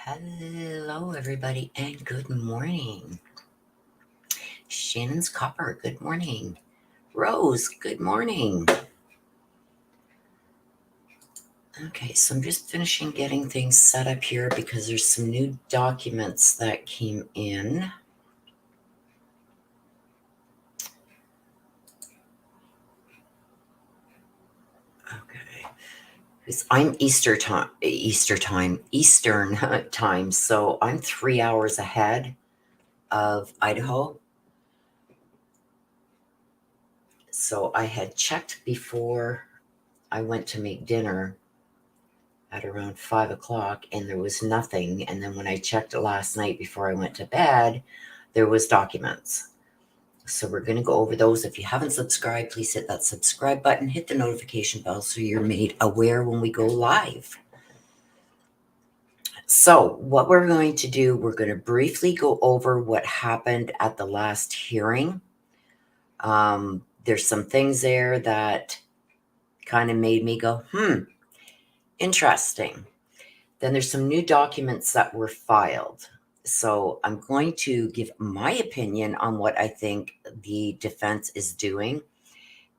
Hello, everybody, and good morning. Shannon's Copper, good morning. Rose, good morning. Okay, so I'm just finishing getting things set up here because there's some new documents that came in. Okay, because I'm Eastern time, so I'm 3 hours ahead of Idaho. So I had checked before I went to make dinner at around 5 o'clock, and there was nothing. And then when I checked it last night before I went to bed, there was documents. So we're going to go over those. If you haven't subscribed, please hit that subscribe button, hit the notification bell so you're made aware when we go live. So what we're going to do, we're going to briefly go over what happened at the last hearing. There's some things there that kind of made me go, interesting. Then there's some new documents that were filed. So I'm going to give my opinion on what I think the defense is doing.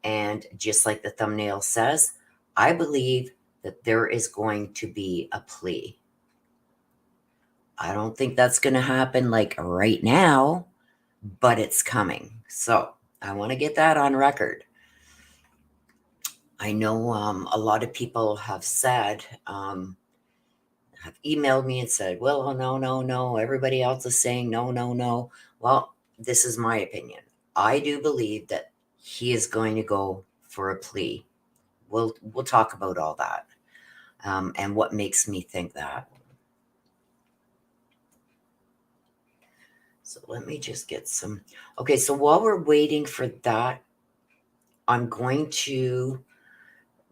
And just like the thumbnail says, I believe that there is going to be a plea. I don't think that's going to happen like right now, but it's coming. So I want to get that on record. I know a lot of people have said, have emailed me and said, well, no. Everybody else is saying no. Well, this is my opinion. I do believe that he is going to go for a plea. We'll talk about all that and what makes me think that. So let me just get some. Okay, so while we're waiting for that, I'm going to.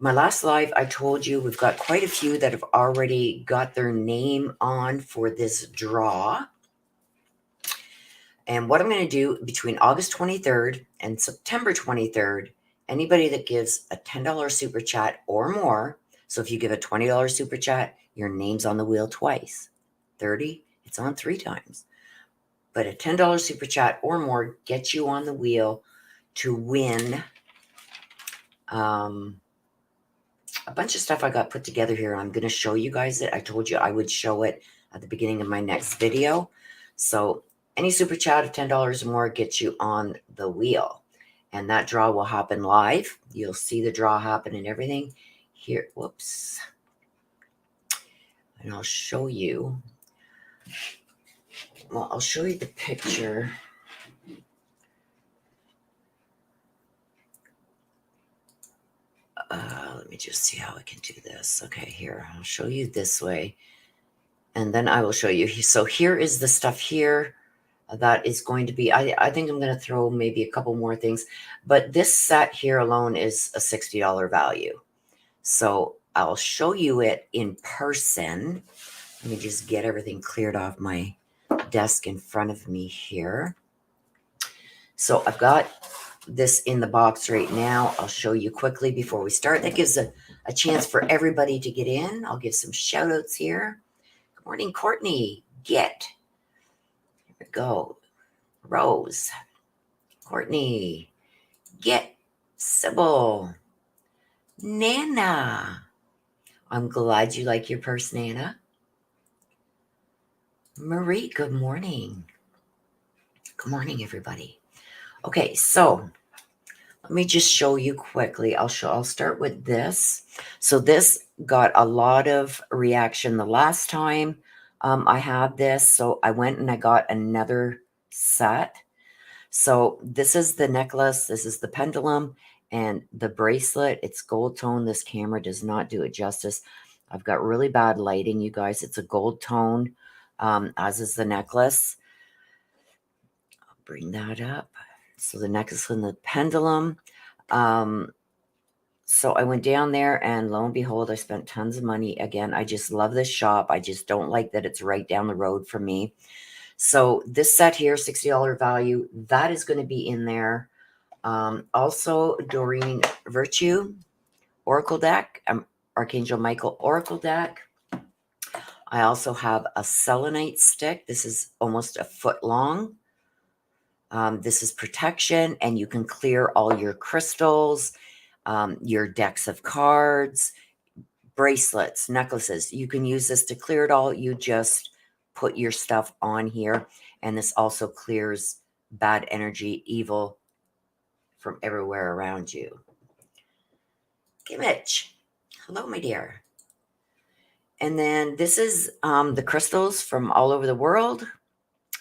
My last live, I told you we've got quite a few that have already got their name on for this draw. And what I'm going to do between August 23rd and September 23rd, anybody that gives a $10 super chat or more, so if you give a $20 super chat, your name's on the wheel twice. 30, it's on 3 times. But a $10 super chat or more gets you on the wheel to win a bunch of stuff I got put together here. I'm going to show you guys it. I told you I would show it at the beginning of my next video. So any super chat of $10 or more gets you on the wheel. And that draw will happen live. You'll see the draw happen and everything. Here, whoops. And I'll show you. Well, I'll show you the picture. Let me just see how I can do this. Okay, here. I'll show you this way. And then I will show you. So here is the stuff here. That is going to be, I think I'm going to throw maybe a couple more things, but this set here alone is a $60 value. So I'll show you it in person. Let me just get everything cleared off my desk in front of me here. So I've got this in the box right now. I'll show you quickly before we start. That gives a chance for everybody to get in. I'll give some shout outs here. Good morning, Courtney. Here we go. Rose, Courtney, Sybil, Nana. I'm glad you like your purse, Nana. Marie, good morning. Good morning, everybody. Okay, so let me just show you quickly. I'll start with this. So this got a lot of reaction the last time I had this. So I went and I got another set. So this is the necklace, this is the pendulum, and the bracelet. It's gold tone. This camera does not do it justice. I've got really bad lighting, you guys. It's a gold tone, as is the necklace. I'll bring that up. So the necklace and the pendulum. So I went down there, and lo and behold, I spent tons of money. Again, I just love this shop. I just don't like that it's right down the road from me. So this set here, $60 value, that is going to be in there. Also, Doreen Virtue Oracle deck, Archangel Michael Oracle deck. I also have a selenite stick. This is almost a foot long. This is protection, and you can clear all your crystals, your decks of cards, bracelets, necklaces. You can use this to clear it all. You just put your stuff on here, and this also clears bad energy, evil from everywhere around you. Okay, Mitch. Hello, my dear. And then this is the crystals from all over the world,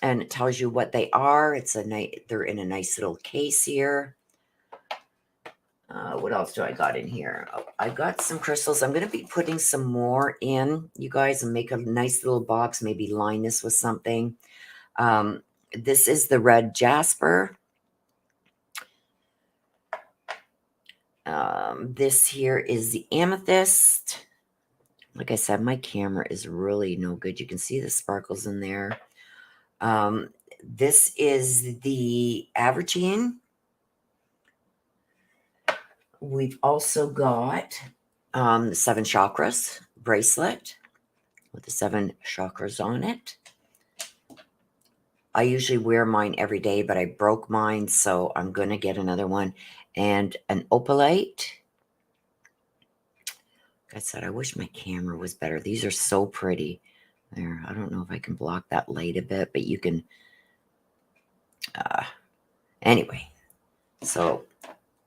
and it tells you what they are. They're in a nice little case here. What else do I got in here? Oh, I got some crystals. I'm going to be putting some more in, you guys, and make a nice little box. Maybe line this with something. This is the red jasper. This here is the amethyst. Like I said, my camera is really no good. You can see the sparkles in there. This is the avertine. We've also got the 7 chakras bracelet with the 7 chakras on it. I usually wear mine every day, but I broke mine, so I'm going to get another one. And an opalite. Like I said, I wish my camera was better. These are so pretty. There, I don't know if I can block that light a bit, but you can. Anyway, so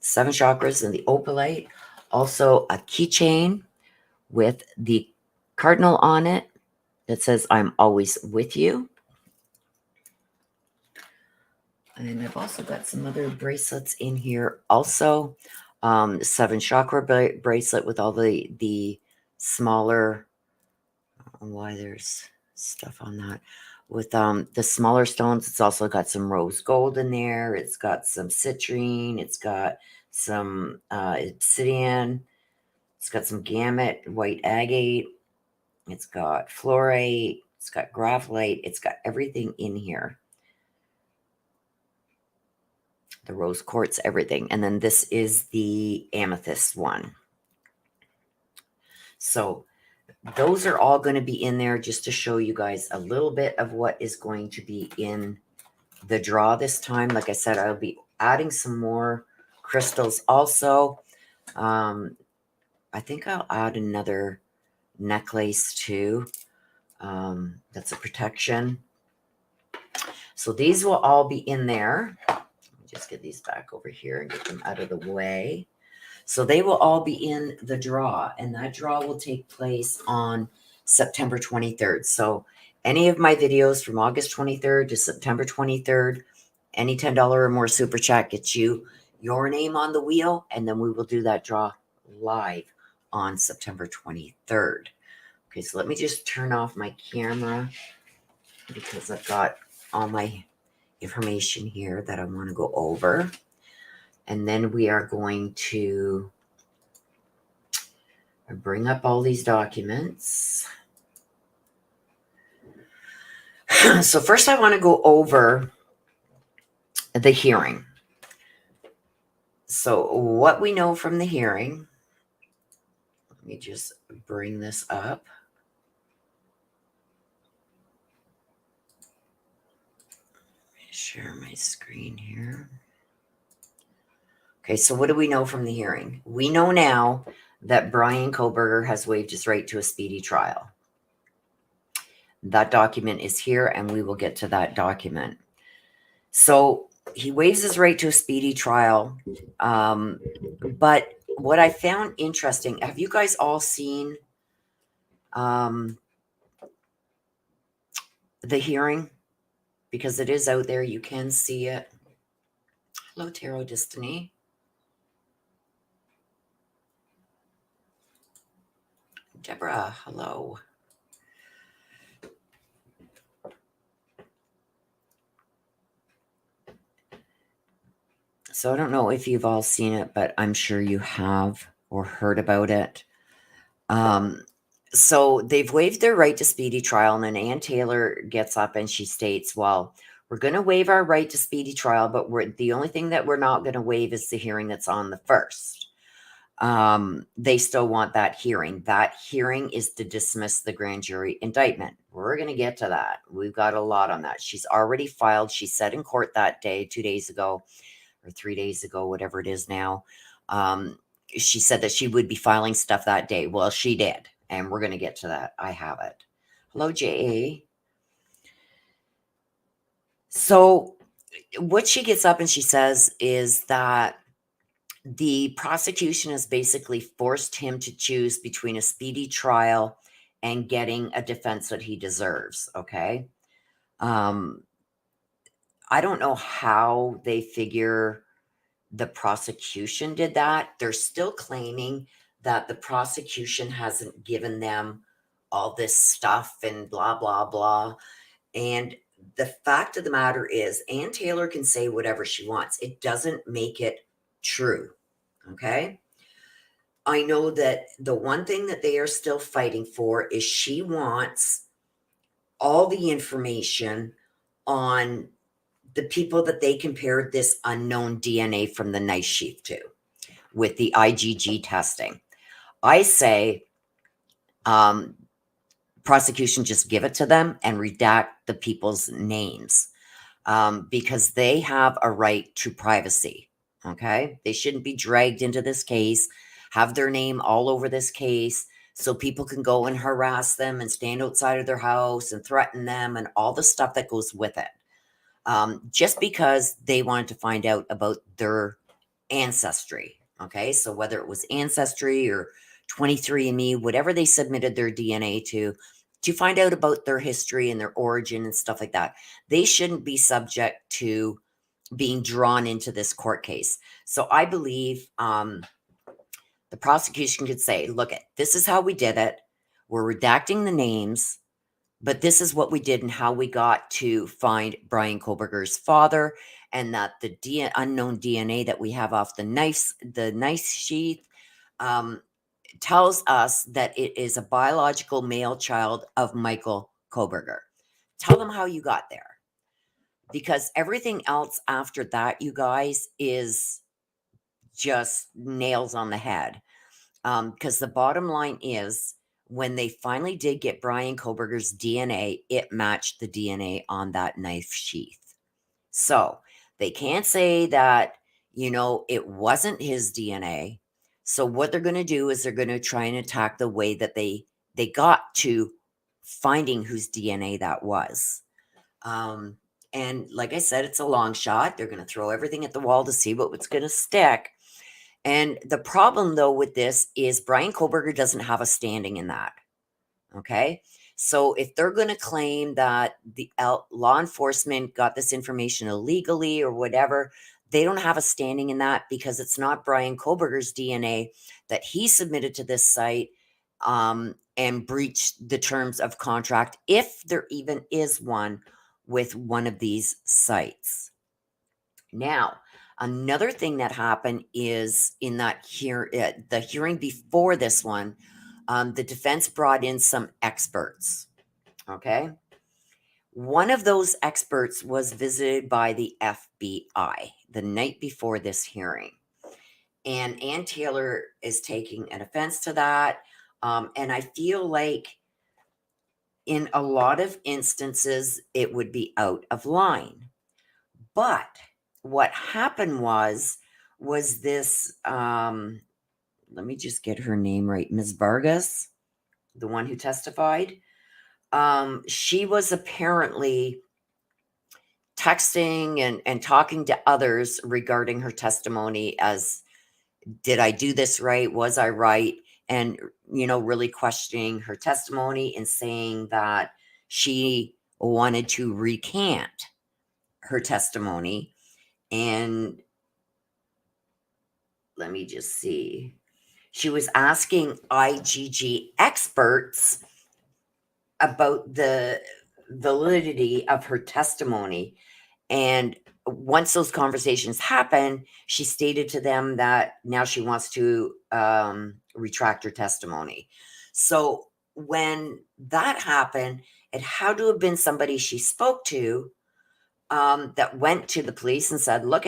7 chakras and the opalite. Also a keychain with the cardinal on it that says, I'm always with you. And I've also got some other bracelets in here. Also, 7 chakra bracelet with all the smaller. I don't know why there's stuff on that. With the smaller stones, it's also got some rose gold in there. It's got some citrine. It's got some obsidian. It's got some gamut, white agate. It's got fluorite. It's got graphite. It's got everything in here. The rose quartz, everything. And then this is the amethyst one. So those are all going to be in there just to show you guys a little bit of what is going to be in the draw this time. Like I said, I'll be adding some more crystals also. I think I'll add another necklace too. That's a protection. So these will all be in there. Just get these back over here and get them out of the way. So they will all be in the draw, and that draw will take place on September 23rd. So any of my videos from August 23rd to September 23rd, any $10 or more super chat gets you your name on the wheel, and then we will do that draw live on September 23rd. Okay, so let me just turn off my camera because I've got all my information here that I want to go over. And then we are going to bring up all these documents. So first I want to go over the hearing. So what we know from the hearing, let me just bring this up. Share my screen here. Okay, so what do we know from the hearing? We know now that Bryan Kohberger has waived his right to a speedy trial. That document is here, and we will get to that document. So he waives his right to a speedy trial. But what I found interesting, have you guys all seen the hearing? Because it is out there. You can see it. Hello, Tarot Destiny. Deborah, hello. So I don't know if you've all seen it, but I'm sure you have or heard about it. So they've waived their right to speedy trial, and then Ann Taylor gets up and she states, well, we're going to waive our right to speedy trial, but the only thing that we're not going to waive is the hearing that's on the 1st. they still want that hearing. That hearing is to dismiss the grand jury indictment. We're going to get to that. We've got a lot on that. She's already filed. She said in court that day, 2 days ago or 3 days ago, whatever it is now. She said that she would be filing stuff that day. Well, she did. And we're going to get to that. I have it. Hello, J.A. So what she gets up and she says is that the prosecution has basically forced him to choose between a speedy trial and getting a defense that he deserves. Okay. I don't know how they figure the prosecution did that. They're still claiming that the prosecution hasn't given them all this stuff and blah, blah, blah. And the fact of the matter is, Ann Taylor can say whatever she wants. It doesn't make it true. Okay. I know that the one thing that they are still fighting for is she wants all the information on the people that they compared this unknown DNA from the knife sheath to with the IgG testing. I say, prosecution just give it to them and redact the people's names, because they have a right to privacy. Okay. They shouldn't be dragged into this case, have their name all over this case so people can go and harass them and stand outside of their house and threaten them and all the stuff that goes with it. Just because they wanted to find out about their ancestry. Okay. So whether it was Ancestry or 23andMe, whatever they submitted their DNA to find out about their history and their origin and stuff like that, they shouldn't be subject to being drawn into this court case. So I believe the prosecution could say, look, this is how we did it. We're redacting the names, but this is what we did and how we got to find Bryan Kohberger's father, and that the unknown DNA that we have off the knife sheath tells us that it is a biological male child of Michael Kohberger. Tell them how you got there. Because everything else after that, you guys, is just nails on the head. Because the bottom line is, when they finally did get Bryan Kohberger's DNA, it matched the DNA on that knife sheath. So they can't say that, it wasn't his DNA. So what they're going to do is they're going to try and attack the way that they got to finding whose DNA that was. And like I said, it's a long shot. They're going to throw everything at the wall to see what's going to stick. And the problem, though, with this is Bryan Kohberger doesn't have a standing in that. Okay. So if they're going to claim that the law enforcement got this information illegally or whatever, they don't have a standing in that, because it's not Bryan Kohberger's DNA that he submitted to this site and breached the terms of contract, if there even is one with one of these sites. Now, another thing that happened is in that the hearing before this one, the defense brought in some experts. Okay. One of those experts was visited by the FBI the night before this hearing. And Ann Taylor is taking an offense to that. And I feel like in a lot of instances, it would be out of line. But what happened was this, let me just get her name right, Ms. Vargas, the one who testified. She was apparently texting and talking to others regarding her testimony as, did I do this right? Was I right? And, really questioning her testimony and saying that she wanted to recant her testimony. And let me just see. She was asking IgG experts about the validity of her testimony. And once those conversations happened, she stated to them that now she wants to retract her testimony. So when that happened, it had to have been somebody she spoke to that went to the police and said, look,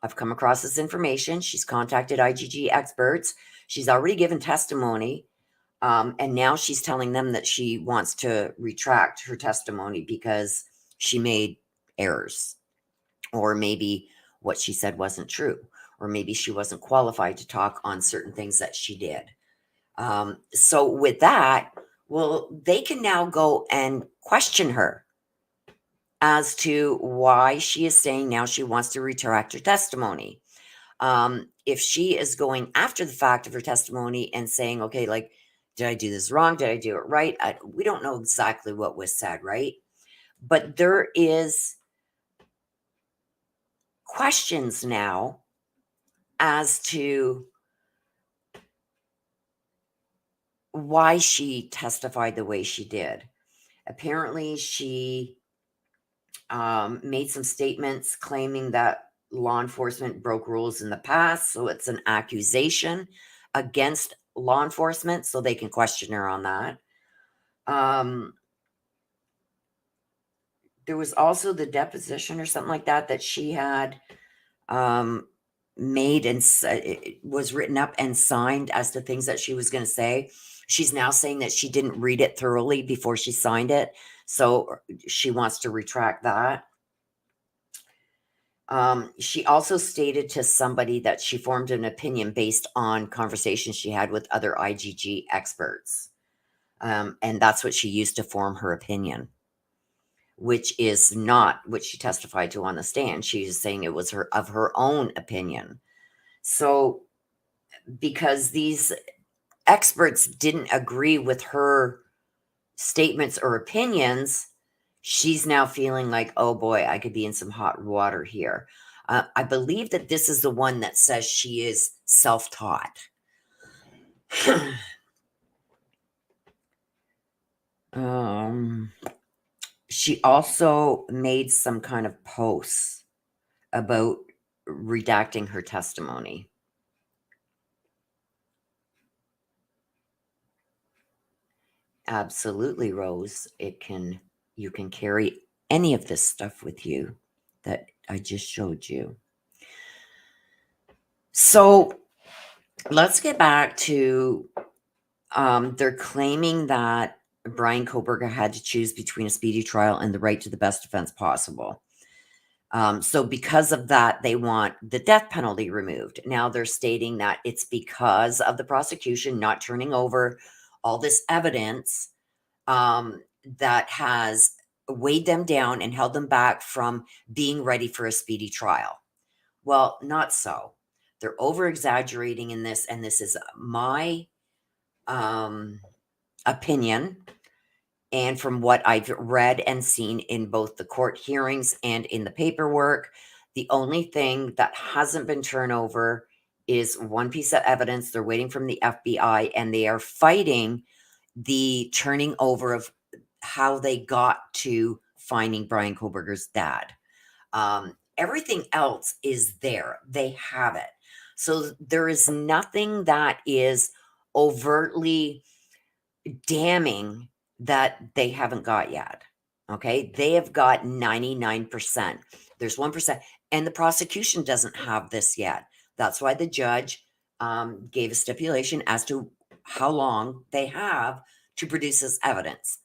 I've come across this information. She's contacted IGG experts. She's already given testimony. And now she's telling them that she wants to retract her testimony because she made errors, or maybe what she said wasn't true, or maybe she wasn't qualified to talk on certain things that she did. So with that, well, they can now go and question her as to why she is saying now she wants to retract her testimony. If she is going after the fact of her testimony and saying, okay, like, did I do this wrong? Did I do it right? We don't know exactly what was said, right? But there is questions now as to why she testified the way she did. Apparently, she made some statements claiming that law enforcement broke rules in the past. So it's an accusation against law enforcement. So they can question her on that. There was also the deposition or something like that that she had made and it was written up and signed as to things that she was going to say. She's now saying that she didn't read it thoroughly before she signed it. So she wants to retract that. She also stated to somebody that she formed an opinion based on conversations she had with other IGG experts. And that's what she used to form her opinion, which is not what she testified to on the stand. She's saying it was her own opinion. So because these experts didn't agree with her statements or opinions, she's now feeling like, oh boy, I could be in some hot water here. I believe that this is the one that says she is self-taught. She also made some kind of posts about redacting her testimony. Absolutely, Rose. You can carry any of this stuff with you that I just showed you. So let's get back to they're claiming that Bryan Kohberger had to choose between a speedy trial and the right to the best defense possible. So because of that, they want the death penalty removed. Now they're stating that it's because of the prosecution not turning over all this evidence that has weighed them down and held them back from being ready for a speedy trial. Well, not so. They're over exaggerating in this, and this is my opinion, and from what I've read and seen in both the court hearings and in the paperwork, the only thing that hasn't been turned over is one piece of evidence. They're waiting from the FBI, and they are fighting the turning over of how they got to finding Bryan Kohberger's dad. Everything else is there. They have it. So there is nothing that is overtly damning that they haven't got yet. Okay. They have got 99%. There's 1%. And the prosecution doesn't have this yet. That's why the judge gave a stipulation as to how long they have to produce this evidence,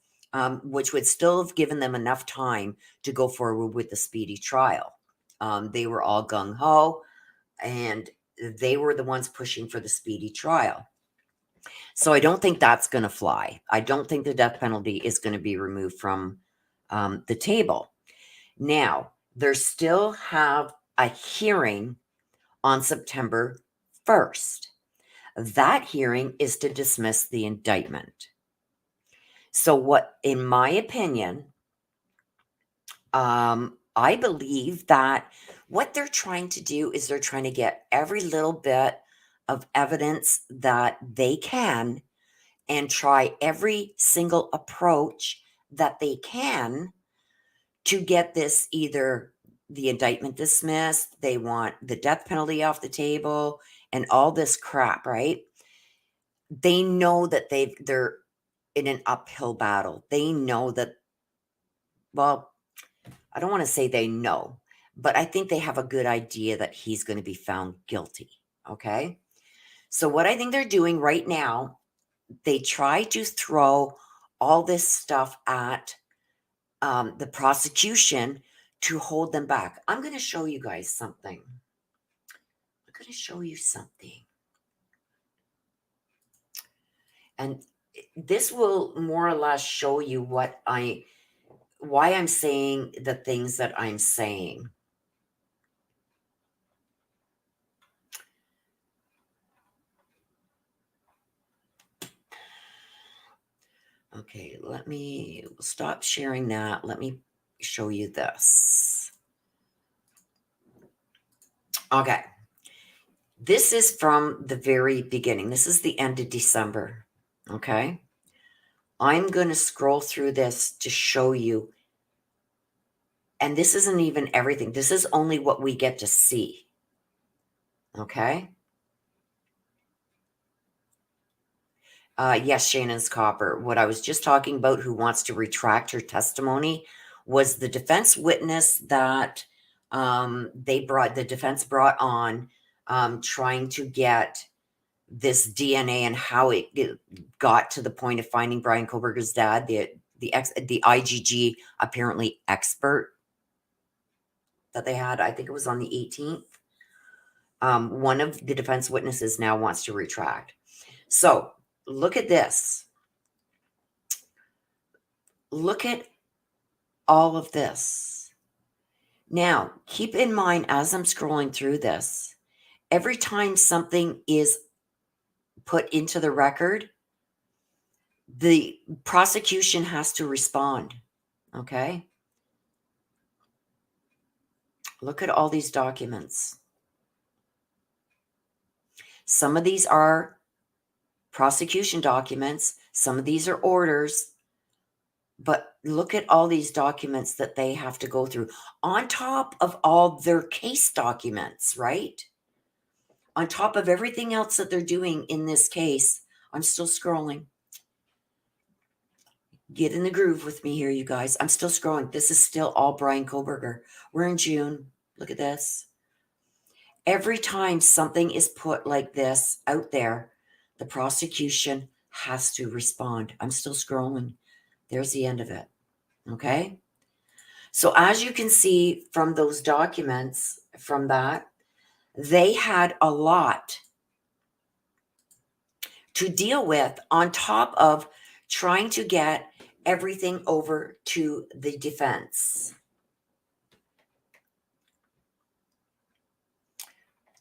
which would still have given them enough time to go forward with the speedy trial. They were all gung-ho, and they were the ones pushing for the speedy trial. So I don't think that's going to fly. I don't think the death penalty is going to be removed from the table. Now, they still have a hearing on September 1st. That hearing is to dismiss the indictment. So what, in my opinion, I believe that what they're trying to do is they're trying to get every little bit of evidence that they can and try every single approach that they can to get this, either the indictment dismissed, they want the death penalty off the table, and all this crap, right? They know that they're in an uphill battle. They know that, well, I don't want to say they know. but I think they have a good idea that he's going to be found guilty. Okay. So what I think they're doing right now, they try to throw all this stuff at the prosecution to hold them back. I'm going to show you guys something. I'm going to show you something. And this will more or less show you why I'm saying the things that I'm saying. Okay, let me stop sharing that. Let me show you this. Okay. This is from the very beginning. This is the end of December. Okay. I'm going to scroll through this to show you. And this isn't even everything. This is only what we get to see. Okay. Yes, Shannon's Copper. What I was just talking about, who wants to retract her testimony, was the defense witness that the defense brought on, trying to get this DNA and how it got to the point of finding Bryan Kohberger's dad, the IGG apparently expert that they had. I think it was on the 18th. One of the defense witnesses now wants to retract. So look at this. Look at all of this. Now, keep in mind, as I'm scrolling through this, every time something is put into the record, the prosecution has to respond. Okay? Look at all these documents. Some of these are prosecution documents. Some of these are orders. But look at all these documents that they have to go through on top of all their case documents, right? On top of everything else that they're doing in this case. I'm still scrolling. Get in the groove with me here, you guys. I'm still scrolling. This is still all Bryan Kohberger. We're in June. Look at this. Every time something is put like this out there, the prosecution has to respond. I'm still scrolling. There's the end of it. Okay? So as you can see from those documents, from that, they had a lot to deal with on top of trying to get everything over to the defense.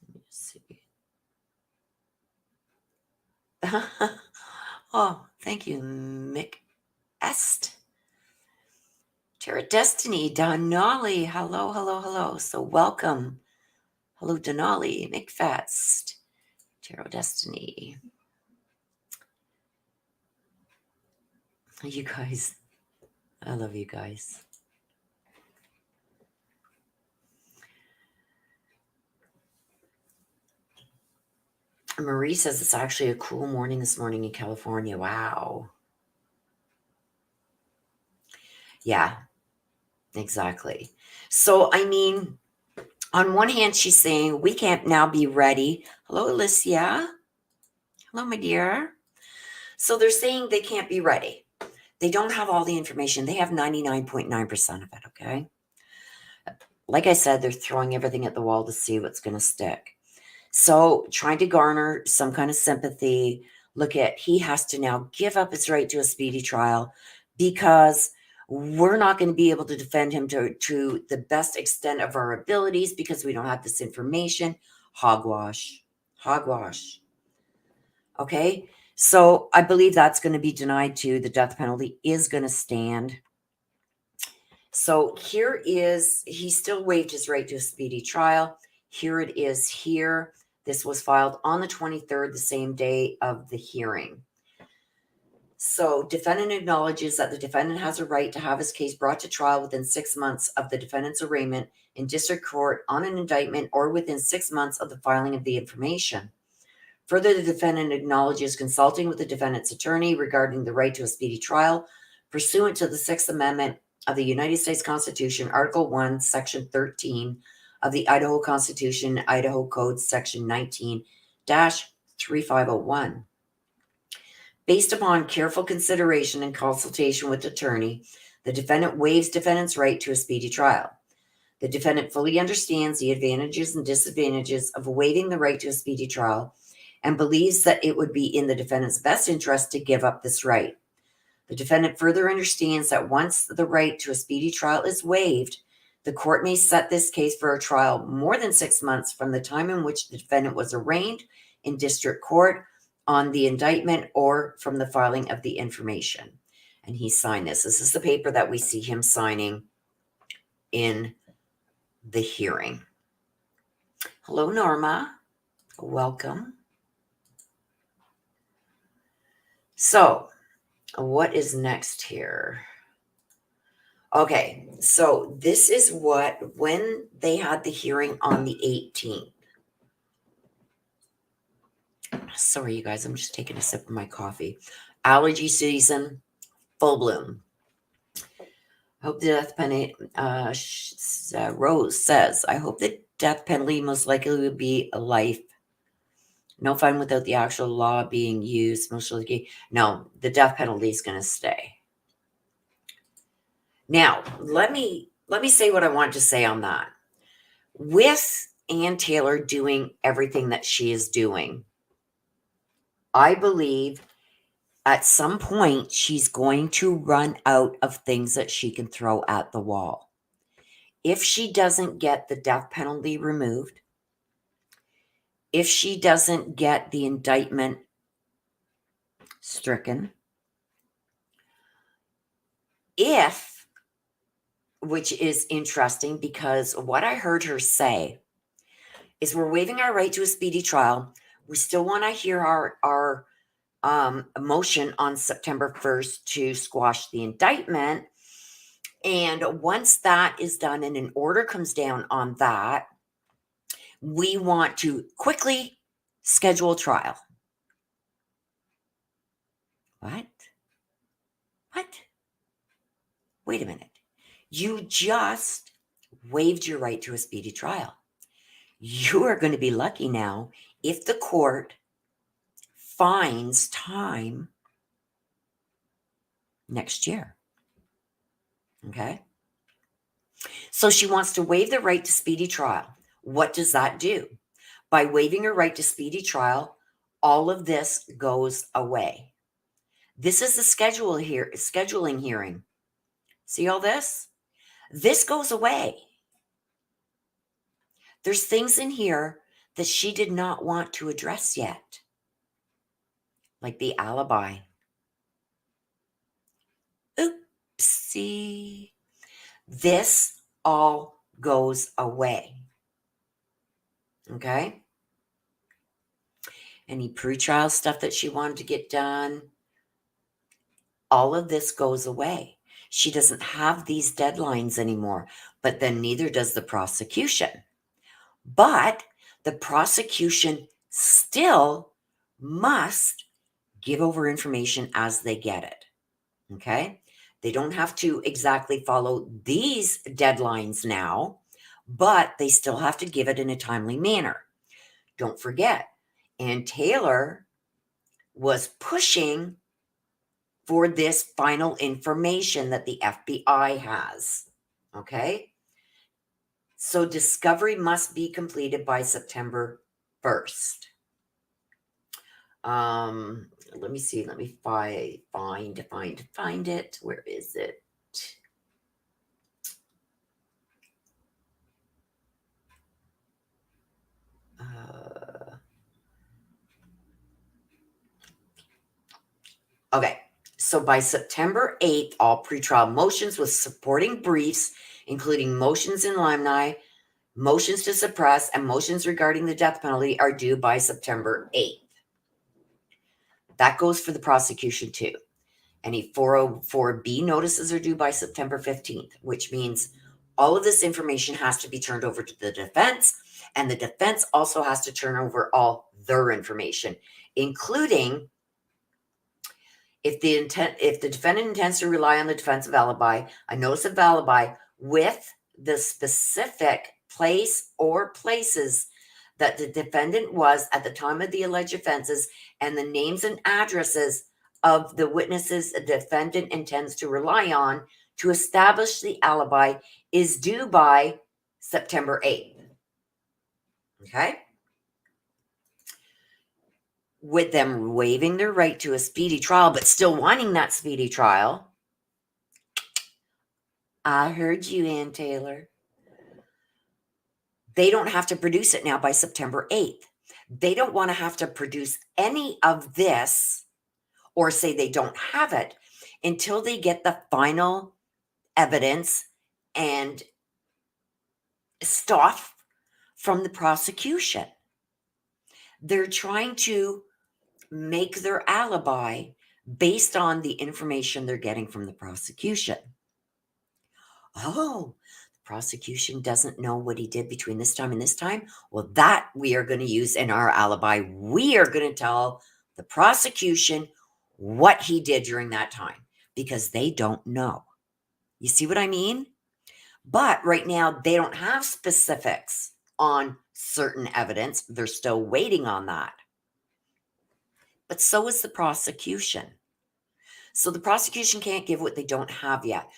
Let me see. Oh, thank you, Mick Est. Terra Destiny, Donali. Hello, hello, hello. So welcome. Hello, Donali, McFest, Tarot Destiny. You guys, I love you guys. Marie says it's actually a cool morning this morning in California. Wow. Yeah, exactly. So, I mean, on one hand, she's saying we can't now be ready. Hello, Alicia. Hello, my dear. So they're saying they can't be ready. They don't have all the information. They have 99.9% of it, okay? Like I said, they're throwing everything at the wall to see what's going to stick. So trying to garner some kind of sympathy. Look at, he has to now give up his right to a speedy trial because we're not going to be able to defend him to the best extent of our abilities because we don't have this information. Hogwash. Hogwash. Okay? So I believe that's going to be denied too. The death penalty is going to stand. So here is, he still waived his right to a speedy trial. Here it is here. This was filed on the 23rd, the same day of the hearing. So defendant acknowledges that the defendant has a right to have his case brought to trial within 6 months of the defendant's arraignment in district court on an indictment or within 6 months of the filing of the information. Further, the defendant acknowledges consulting with the defendant's attorney regarding the right to a speedy trial pursuant to the Sixth Amendment of the United States Constitution, Article 1, Section 13 of the Idaho Constitution, Idaho Code, Section 19-3501. Based upon careful consideration and consultation with attorney, the defendant waives defendant's right to a speedy trial. The defendant fully understands the advantages and disadvantages of waiving the right to a speedy trial and believes that it would be in the defendant's best interest to give up this right. The defendant further understands that once the right to a speedy trial is waived, the court may set this case for a trial more than 6 months from the time in which the defendant was arraigned in district court on the indictment or from the filing of the information. And he signed this. This is the paper that we see him signing in the hearing. Hello, Norma. Welcome. So, what is next here? Okay, so this is when they had the hearing on the 18th. Sorry, you guys, I'm just taking a sip of my coffee. Allergy season, full bloom. Hope the death penalty, Rose says, I hope the death penalty most likely would be a life. No fun without the actual law being used. Most likely, no, the death penalty is going to stay. Now, let me say what I want to say on that. With Ann Taylor doing everything that she is doing, I believe at some point she's going to run out of things that she can throw at the wall. If she doesn't get the death penalty removed, if she doesn't get the indictment stricken, which is interesting because what I heard her say is we're waiving our right to a speedy trial. We still want to hear our motion on September 1st to squash the indictment. And once that is done and an order comes down on that, we want to quickly schedule a trial. What? Wait a minute. You just waived your right to a speedy trial. You are going to be lucky now if the court finds time next year. Okay? So she wants to waive the right to speedy trial. What does that do? By waiving her right to speedy trial, all of this goes away. This is the scheduling hearing. See all this? This goes away. There's things in here that she did not want to address yet, like the alibi. Oopsie. This all goes away. Okay? Any pre-trial stuff that she wanted to get done, all of this goes away. She doesn't have these deadlines anymore, but then neither does the prosecution. But the prosecution still must give over information as they get it. Okay? They don't have to exactly follow these deadlines now, but they still have to give it in a timely manner. Don't forget, Ann Taylor was pushing for this final information that the FBI has. Okay? So discovery must be completed by September 1st. Let me see. Let me find it. Where is it? Okay. So by September 8th, all pretrial motions with supporting briefs, including motions in limine, motions to suppress, and motions regarding the death penalty, are due by September 8th. That goes for the prosecution too. Any 404B notices are due by September 15th, which means all of this information has to be turned over to the defense, and the defense also has to turn over all their information, including If the defendant intends to rely on the defensive alibi, a notice of alibi with the specific place or places that the defendant was at the time of the alleged offenses and the names and addresses of the witnesses the defendant intends to rely on to establish the alibi is due by September 8th. Okay? With them waiving their right to a speedy trial, but still wanting that speedy trial. I heard you, Ann Taylor. They don't have to produce it now by September 8th. They don't want to have to produce any of this or say they don't have it until they get the final evidence and stuff from the prosecution. They're trying to make their alibi based on the information they're getting from the prosecution. Oh, the prosecution doesn't know what he did between this time and this time. Well, that we are going to use in our alibi. We are going to tell the prosecution what he did during that time because they don't know. You see what I mean? But right now, they don't have specifics on certain evidence. They're still waiting on that. But so is the prosecution. So the prosecution can't give what they don't have yet.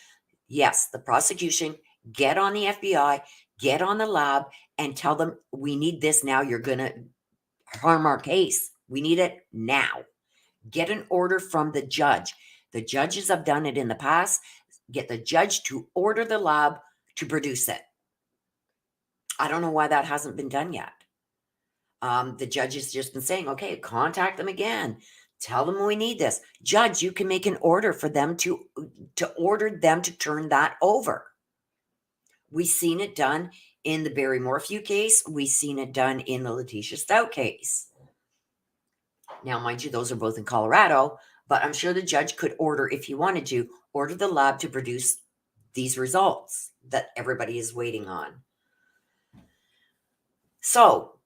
Yes, the prosecution, get on the FBI, get on the lab, and tell them, we need this now. You're going to harm our case. We need it now. Get an order from the judge. The judges have done it in the past. Get the judge to order the lab to produce it. I don't know why that hasn't been done yet. The judge has just been saying, okay, contact them again. Tell them we need this. Judge, you can make an order for them to order them to turn that over. We've seen it done in the Barry Morphew case. We've seen it done in the Letitia Stout case. Now, mind you, those are both in Colorado, but I'm sure the judge could order, if he wanted to, order the lab to produce these results that everybody is waiting on. So,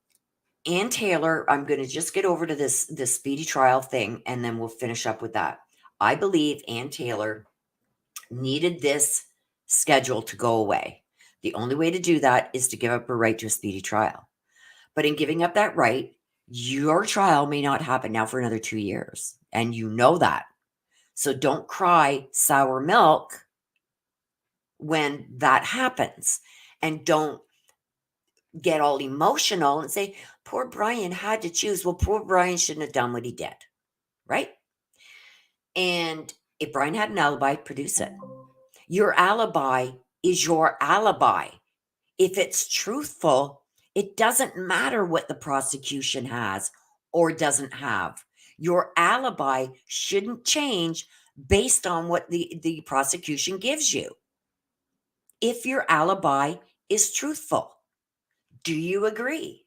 Ann Taylor, I'm going to just get over to this speedy trial thing, and then we'll finish up with that. I believe Ann Taylor needed this schedule to go away. The only way to do that is to give up her right to a speedy trial. But in giving up that right, your trial may not happen now for another 2 years. And you know that. So don't cry sour milk when that happens. And don't get all emotional and say, poor Bryan had to choose. Well, poor Bryan shouldn't have done what he did. Right? And if Bryan had an alibi, produce it. Your alibi is your alibi. If it's truthful, it doesn't matter what the prosecution has or doesn't have. Your alibi shouldn't change based on what the prosecution gives you. If your alibi is truthful, do you agree?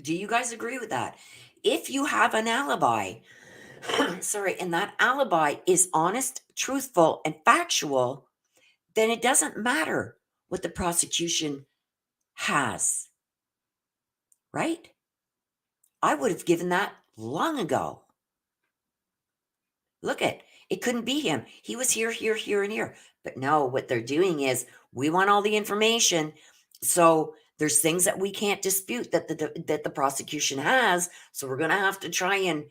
Do you guys agree with that? If you have an alibi, sorry, and that alibi is honest, truthful, and factual, then it doesn't matter what the prosecution has. Right? I would have given that long ago. Look it couldn't be him. He was here, here, here, and here. But no, what they're doing is we want all the information. So there's things that we can't dispute that the prosecution has. So we're going to have to try and,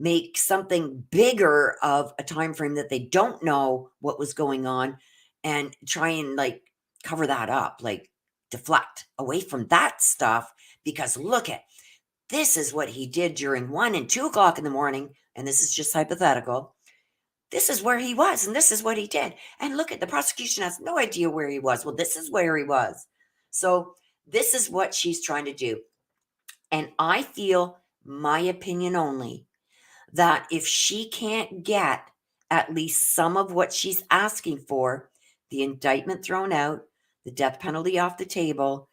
make something bigger of a time frame that they don't know what was going on and try and cover that up, deflect away from that stuff. Because look this is what he did during 1 and 2 o'clock in the morning. And this is just hypothetical. This is where he was, and this is what he did. And look the prosecution has no idea where he was. Well, this is where he was. So this is what she's trying to do. And I feel, my opinion only, that if she can't get at least some of what she's asking for, the indictment thrown out, the death penalty off the table,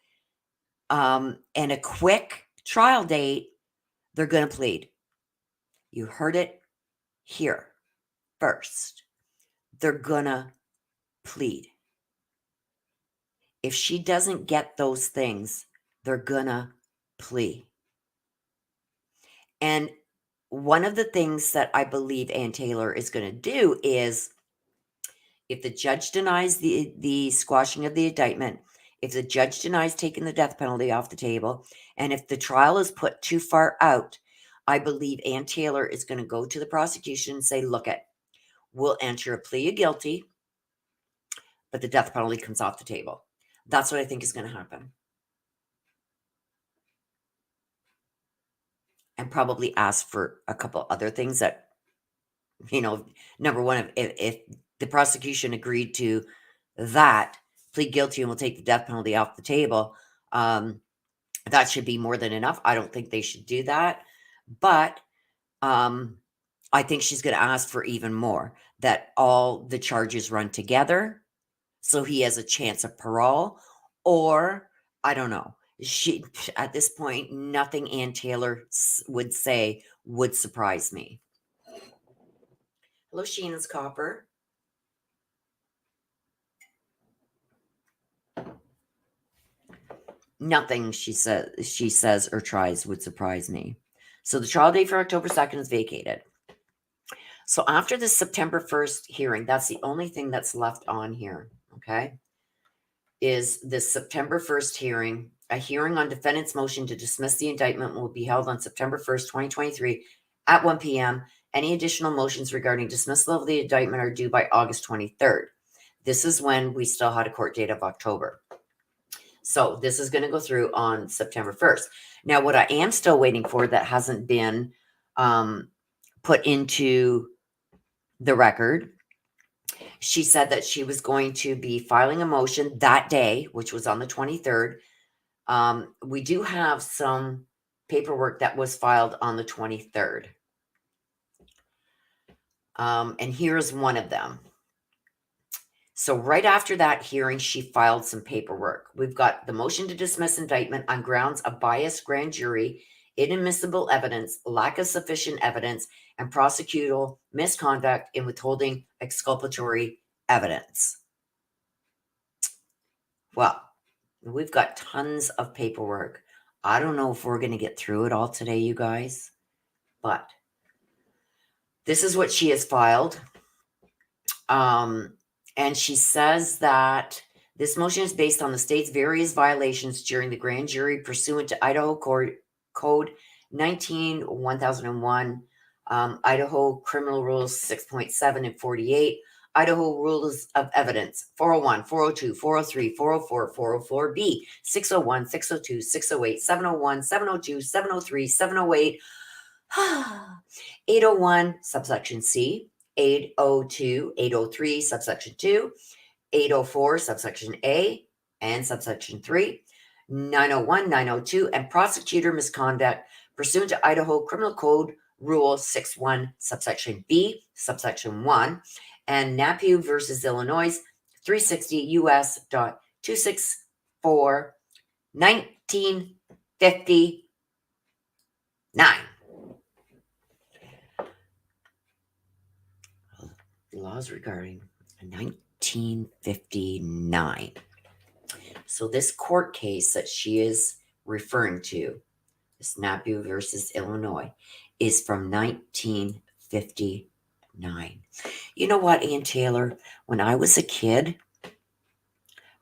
and a quick trial date, they're going to plead. You heard it here first. They're going to plead. If she doesn't get those things, they're going to plea. And one of the things that I believe Ann Taylor is going to do is, if the judge denies the squashing of the indictment, if the judge denies taking the death penalty off the table, and if the trial is put too far out, I believe Ann Taylor is going to go to the prosecution and say, look, we'll enter a plea of guilty, but the death penalty comes off the table. That's what I think is going to happen. And probably ask for a couple other things that, number one, if the prosecution agreed to that, plead guilty and we'll take the death penalty off the table, that should be more than enough. I don't think they should do that. But I think she's going to ask for even more, that all the charges run together so he has a chance of parole, or I don't know. She, at this point, nothing Ann Taylor would say would surprise me. Hello, Sheena's Copper. Nothing she says or tries would surprise me. So the trial date for October 2nd is vacated. So after the September 1st hearing, that's the only thing that's left on here, okay, is this September 1st hearing. A hearing on defendant's motion to dismiss the indictment will be held on September 1st, 2023 at 1 p.m. Any additional motions regarding dismissal of the indictment are due by August 23rd. This is when we still had a court date of October. So this is going to go through on September 1st. Now, what I am still waiting for that hasn't been put into the record, she said that she was going to be filing a motion that day, which was on the 23rd. We do have some paperwork that was filed on the 23rd. And here's one of them. So right after that hearing, she filed some paperwork. We've got the motion to dismiss indictment on grounds of biased grand jury, inadmissible evidence, lack of sufficient evidence, and prosecutorial misconduct in withholding exculpatory evidence. Well, we've got tons of paperwork. I don't know if we're going to get through it all today, you guys, but this is what she has filed. And she says that this motion is based on the state's various violations during the grand jury pursuant to Idaho Code 19-1001, Idaho Criminal Rules 6.7 and 48, Idaho Rules of Evidence 401, 402, 403, 404, 404B, 601, 602, 608, 701, 702, 703, 708, 801, subsection C, 802, 803, subsection 2, 804, subsection A, and subsection 3, 901, 902, and prosecutor misconduct pursuant to Idaho Criminal Code Rule 61, subsection B, subsection 1, and NAPU versus Illinois 360 U.S. .264, 1959. Laws regarding 1959. So this court case that she is referring to, this NAPU versus Illinois, is from 1959. You know what, Ann Taylor? When I was a kid,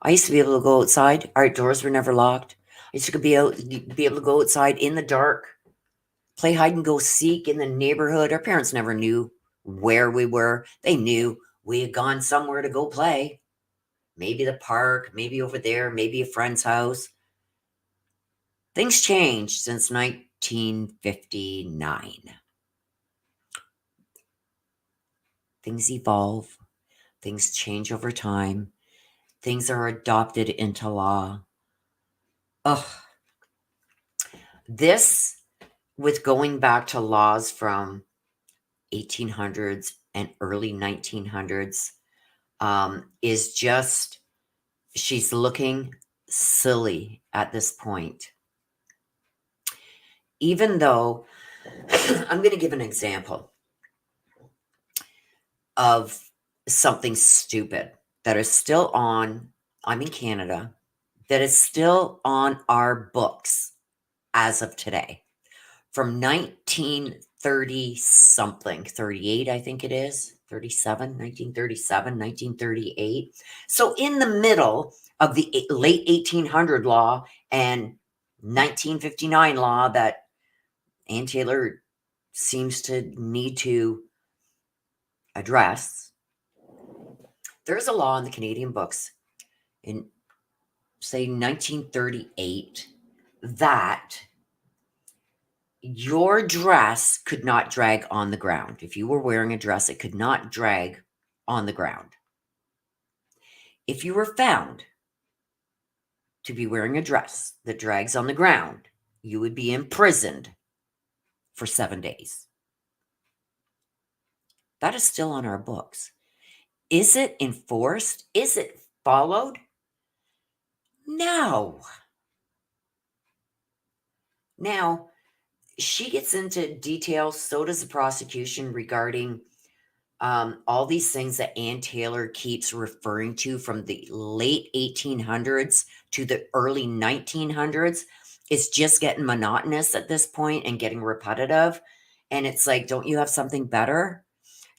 I used to be able to go outside. Our doors were never locked. I used to be able to go outside in the dark, play hide and go seek in the neighborhood. Our parents never knew where we were. They knew we had gone somewhere to go play. Maybe the park, maybe over there, maybe a friend's house. Things changed since 1959. Things evolve. Things change over time. Things are adopted into law. Ugh. This, with going back to laws from 1800s and early 1900s, is just, she's looking silly at this point. Even though, I'm going to give an example of something stupid that is still on, I'm in Canada, that is still on our books as of today. from 1930 something, 38, I think it is, 37, 1937, 1938. So in the middle of the late 1800 law and 1959 law that Ann Taylor seems to need to address, there's a law in the Canadian books in, say, 1938 that your dress could not drag on the ground. If you were wearing a dress, it could not drag on the ground. If you were found to be wearing a dress that drags on the ground, you would be imprisoned for 7 days. That is still on our books. Is it enforced? Is it followed? No. Now, she gets into detail, so does the prosecution, regarding all these things that Ann Taylor keeps referring to from the late 1800s to the early 1900s. It's just getting monotonous at this point and getting repetitive. And it's like, don't you have something better?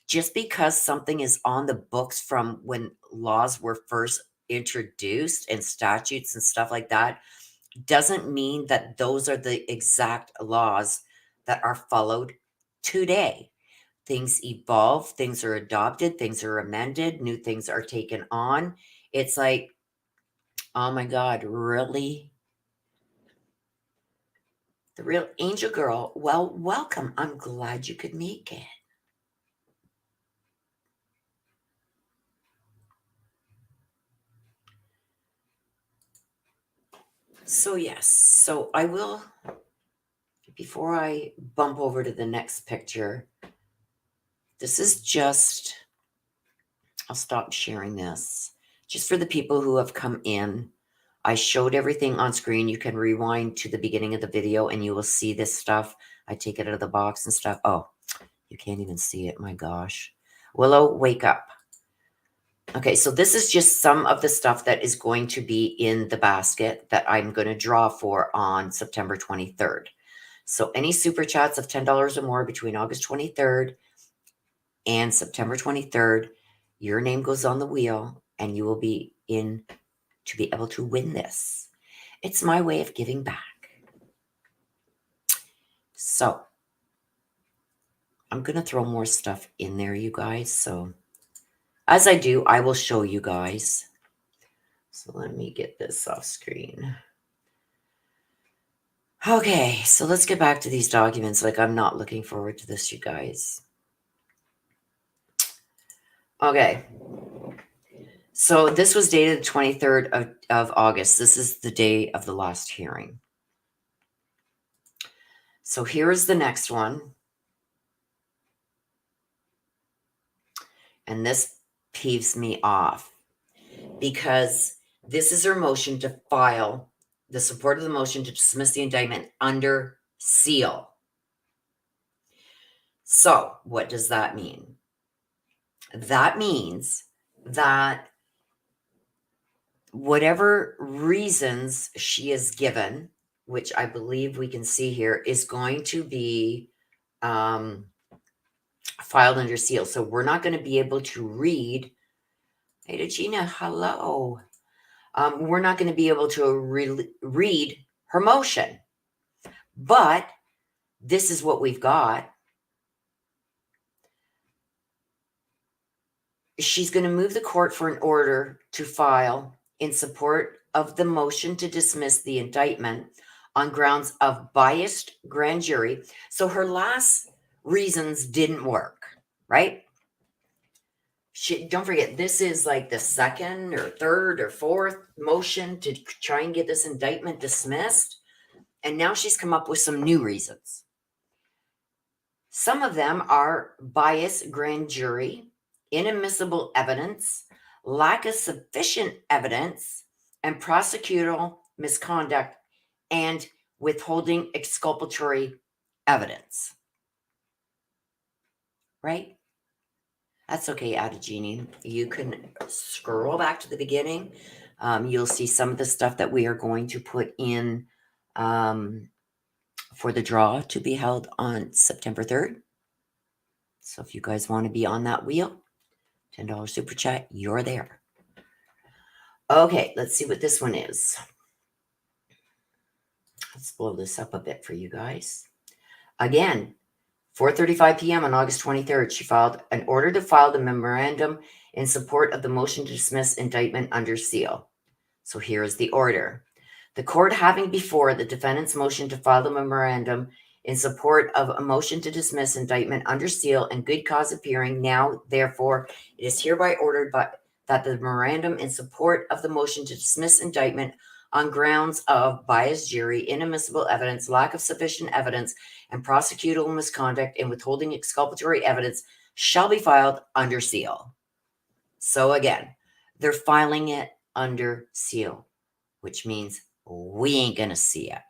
Just because something is on the books from when laws were first introduced and statutes and stuff like that doesn't mean that those are the exact laws that are followed today. Things evolve, things are adopted, things are amended, new things are taken on. It's like, oh my God, really? The real angel girl, well, welcome. I'm glad you could make it. So yes, so I will, before I bump over to the next picture, this is just, I'll stop sharing this, just for the people who have come in. I showed everything on screen. You can rewind to the beginning of the video and you will see this stuff. I take it out of the box and stuff. Oh, you can't even see it. My gosh. Willow, wake up. Okay, so this is just some of the stuff that is going to be in the basket that I'm going to draw for on September 23rd. So any super chats of $10 or more between August 23rd and September 23rd, your name goes on the wheel and you will be in to be able to win this. It's my way of giving back. So I'm going to throw more stuff in there, you guys. So as I do, I will show you guys. So let me get this off screen. Okay, so let's get back to these documents. Like, I'm not looking forward to this, you guys. Okay. So this was dated the 23rd of August. This is the day of the last hearing. So here is the next one. And this peeves me off because this is her motion to file the support of the motion to dismiss the indictment under seal. So what does that mean? That means that whatever reasons she is given, which I believe we can see here, is going to be filed under seal. So we're not going to be able to read. Hey, Gina, hello. We're not going to be able to read her motion. But this is what we've got. She's going to move the court for an order to file in support of the motion to dismiss the indictment on grounds of biased grand jury. So her last reasons didn't work, right? Don't forget, this is like the second or third or fourth motion to try and get this indictment dismissed. And now she's come up with some new reasons. Some of them are biased grand jury, inadmissible evidence, lack of sufficient evidence, and prosecutorial misconduct, and withholding exculpatory evidence. Right? That's okay, Adegini. You can scroll back to the beginning. You'll see some of the stuff that we are going to put in for the draw to be held on September 3rd. So if you guys want to be on that wheel, $10 super chat, you're there. Okay, let's see what this one is. Let's blow this up a bit for you guys. Again, 4:35 p.m. on August 23rd, she filed an order to file the memorandum in support of the motion to dismiss indictment under seal. So here is the order. The court having before the defendant's motion to file the memorandum in support of a motion to dismiss indictment under seal and good cause appearing now, therefore, it is hereby ordered that the memorandum in support of the motion to dismiss indictment on grounds of biased jury, inadmissible evidence, lack of sufficient evidence, and prosecutorial misconduct in withholding exculpatory evidence shall be filed under seal. So again, they're filing it under seal, which means we ain't going to see it.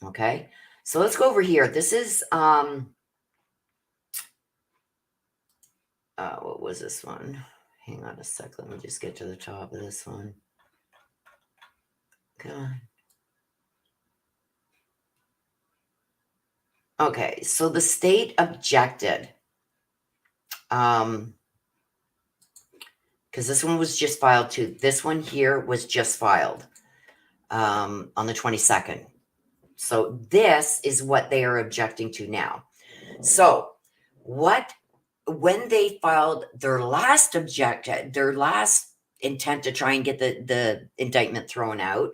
Okay, so let's go over here. This is, what was this one? Hang on a sec. Let me just get to the top of this one. God. Okay, so the state objected. Because this one was just filed too. This one here was just filed on the 22nd. So this is what they are objecting to now. So when they filed their last intent to try and get the indictment thrown out,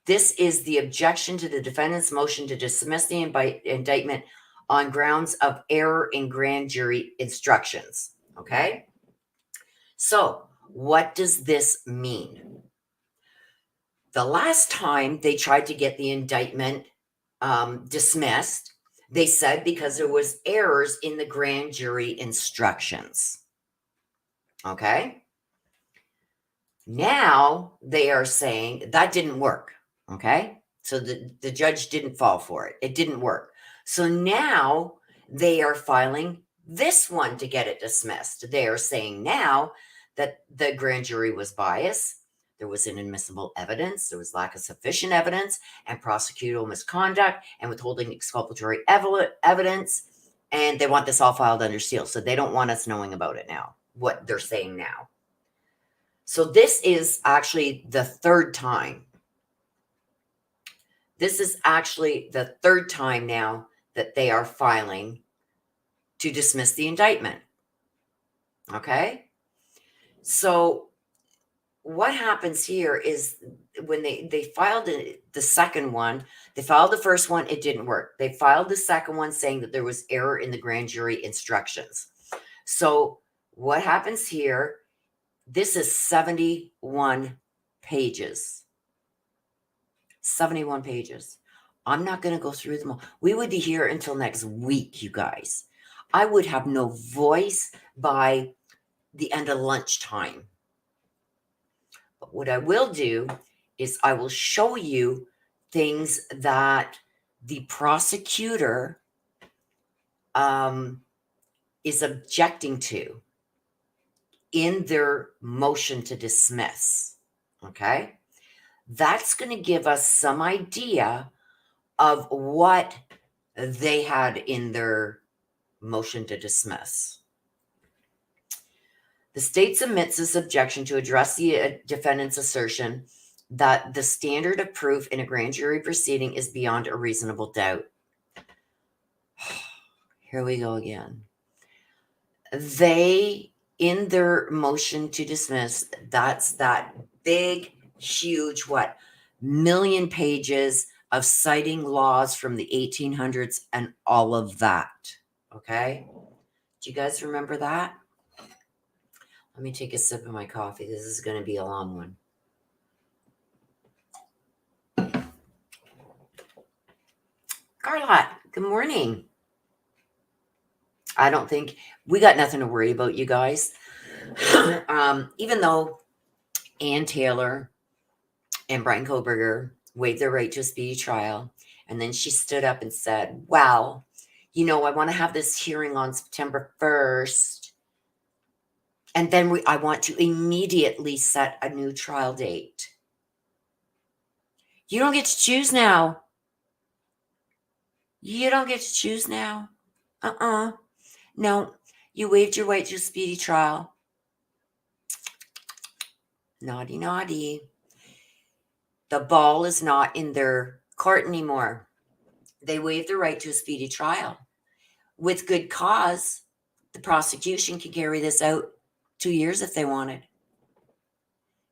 this is the objection to the defendant's motion to dismiss the indictment on grounds of error in grand jury instructions. Okay? So what does this mean? The last time they tried to get the indictment dismissed, they said because there was errors in the grand jury instructions. Okay? Now they are saying that didn't work. Okay? So the judge didn't fall for it. It didn't work. So now they are filing this one to get it dismissed. They are saying now that the grand jury was biased. There was inadmissible evidence. There was lack of sufficient evidence and prosecutorial misconduct and withholding exculpatory evidence. And they want this all filed under seal. So they don't want us knowing about it now, what they're saying now. So this is actually the third time. This is actually the third time now that they are filing to dismiss the indictment. Okay? So what happens here is when they filed the second one, they filed the first one, it didn't work. They filed the second one saying that there was error in the grand jury instructions. So what happens here, this is 71 pages. 71 pages. I'm not going to go through them all. We would be here until next week, you guys. I would have no voice by the end of lunchtime. But what I will do is I will show you things that the prosecutor is objecting to in their motion to dismiss. Okay? That's going to give us some idea of what they had in their motion to dismiss. The state submits this objection to address the defendant's assertion that the standard of proof in a grand jury proceeding is beyond a reasonable doubt. Here we go again. They, in their motion to dismiss, that's that big, huge, million pages of citing laws from the 1800s and all of that. Okay? Do you guys remember that? Let me take a sip of my coffee. This is going to be a long one. Carla, good morning. I don't think we got nothing to worry about, you guys. Even though Ann Taylor and Bryan Kohberger waived their right to a speedy trial, and then she stood up and said, well, I want to have this hearing on September 1st. And then I want to immediately set a new trial date. You don't get to choose now. You don't get to choose now. No, you waived your right to a speedy trial. Naughty, naughty. The ball is not in their court anymore. They waived the right to a speedy trial. With good cause, the prosecution can carry this out 2 years if they wanted.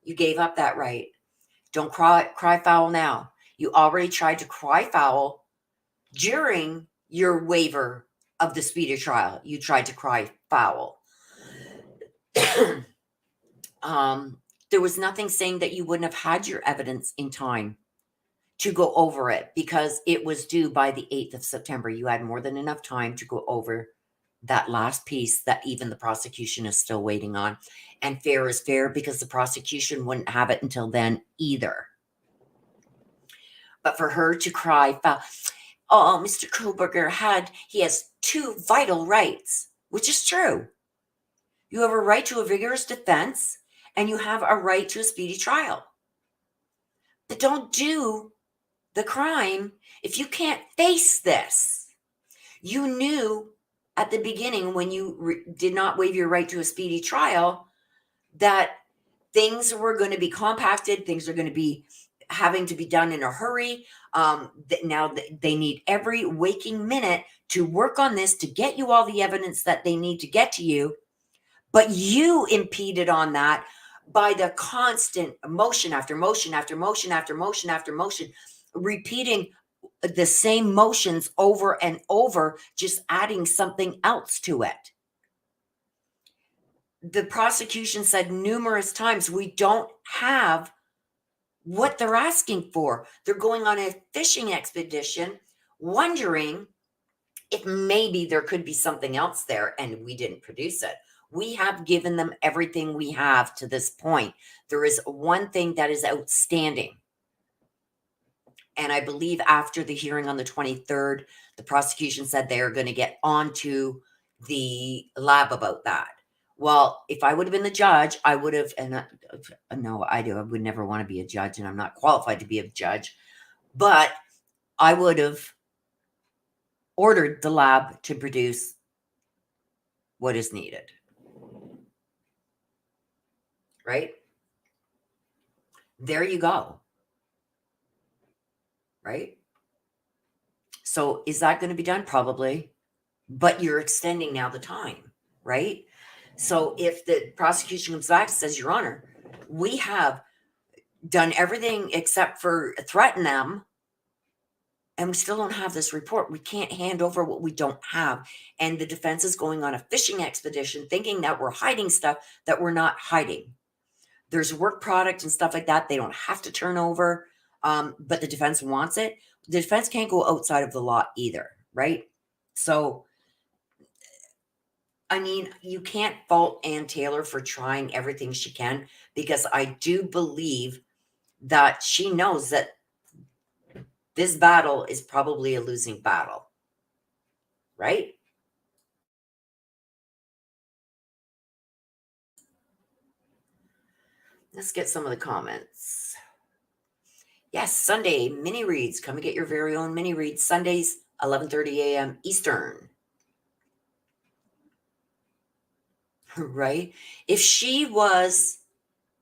You gave up that right. Don't cry foul now. You already tried to cry foul during your waiver of the speedy trial. You tried to cry foul. There was nothing saying that you wouldn't have had your evidence in time to go over it because it was due by the 8th of September. You had more than enough time to go over that last piece that even the prosecution is still waiting on. And fair is fair because the prosecution wouldn't have it until then either. But for her to cry foul, oh, Mr. Kohberger he has 2 vital rights, which is true. You have a right to a vigorous defense and you have a right to a speedy trial. But don't do the crime if you can't face this. You knew at the beginning when you did not waive your right to a speedy trial that things were going to be compacted, things are going to be having to be done in a hurry. Now they need every waking minute to work on this to get you all the evidence that they need to get to you. But you impeded on that by the constant motion after motion after motion after motion after motion, repeating the same motions over and over, just adding something else to it. The prosecution said numerous times, we don't have what they're asking for. They're going on a fishing expedition, wondering if maybe there could be something else there, and we didn't produce it. We have given them everything we have to this point. There is one thing that is outstanding. And I believe after the hearing on the 23rd, the prosecution said they are going to get onto the lab about that. Well, if I would have been the judge, I would have, and no, I would never want to be a judge, and I'm not qualified to be a judge, but I would have ordered the lab to produce what is needed. Right? There you go. Right? So is that going to be done? Probably. But you're extending now the time, right? So if the prosecution comes back and says, Your Honor, we have done everything except for threaten them, and we still don't have this report. We can't hand over what we don't have. And the defense is going on a fishing expedition thinking that we're hiding stuff that we're not hiding. There's work product and stuff like that they don't have to turn over, but the defense wants it. The defense can't go outside of the law either, right? So, I mean, you can't fault Ann Taylor for trying everything she can, because I do believe that she knows that this battle is probably a losing battle, right? Let's get some of the comments. Yes, Sunday mini reads. Come and get your very own mini reads. Sundays, 11:30 a.m. Eastern. Right? If she was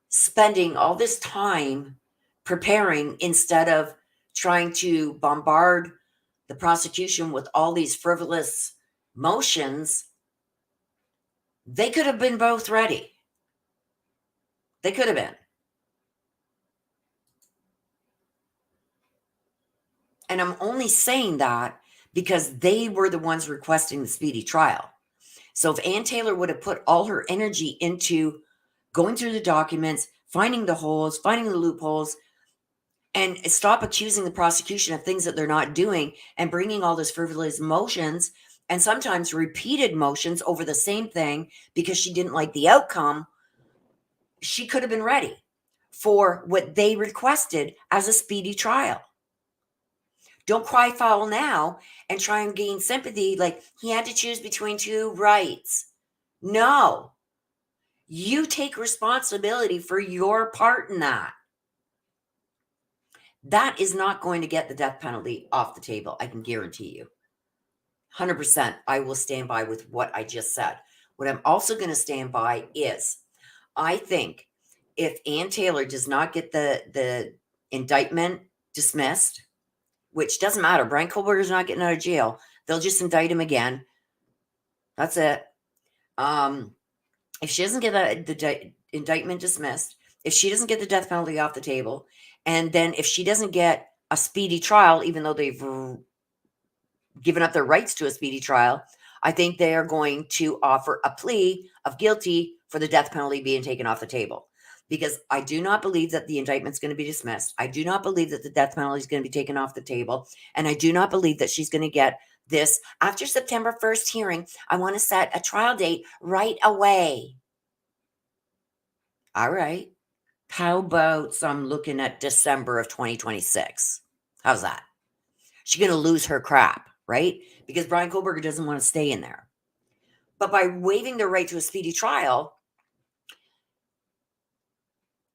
spending all this time preparing instead of trying to bombard the prosecution with all these frivolous motions, they could have been both ready. They could have been. And I'm only saying that because they were the ones requesting the speedy trial. So if Ann Taylor would have put all her energy into going through the documents, finding the holes, finding the loopholes, and stop accusing the prosecution of things that they're not doing and bringing all this frivolous motions and sometimes repeated motions over the same thing because she didn't like the outcome, she could have been ready for what they requested as a speedy trial. Don't cry foul now and try and gain sympathy like he had to choose between 2 rights. No. You take responsibility for your part in that. That is not going to get the death penalty off the table. I can guarantee you. 100%. I will stand by with what I just said. What I'm also going to stand by is I think if Ann Taylor does not get the indictment dismissed, which doesn't matter, Bryan Kohberger is not getting out of jail. They'll just indict him again. That's it. If she doesn't get the indictment dismissed, if she doesn't get the death penalty off the table, and then if she doesn't get a speedy trial, even though they've given up their rights to a speedy trial, I think they are going to offer a plea of guilty for the death penalty being taken off the table. Because I do not believe that the indictment's going to be dismissed. I do not believe that the death penalty is going to be taken off the table. And I do not believe that she's going to get this after September 1st hearing. I want to set a trial date right away. All right. How about some looking at December of 2026? How's that? She's going to lose her crap, right? Because Bryan Kohberger doesn't want to stay in there. But by waiving their right to a speedy trial,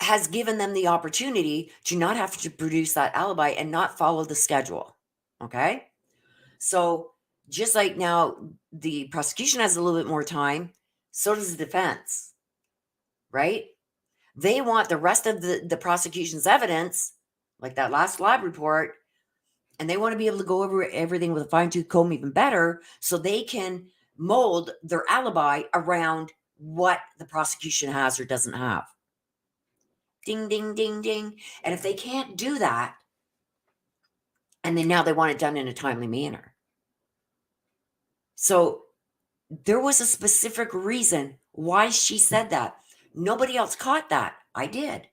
has given them the opportunity to not have to produce that alibi and not follow the schedule. Okay. So just like now, the prosecution has a little bit more time, so does the defense, right? They want the rest of the prosecution's evidence, like that last lab report, and they want to be able to go over everything with a fine-tooth comb even better so they can mold their alibi around what the prosecution has or doesn't have. Ding, ding, ding, ding. And if they can't do that, and then now they want it done in a timely manner. So there was a specific reason why she said that. Nobody else caught that. I did.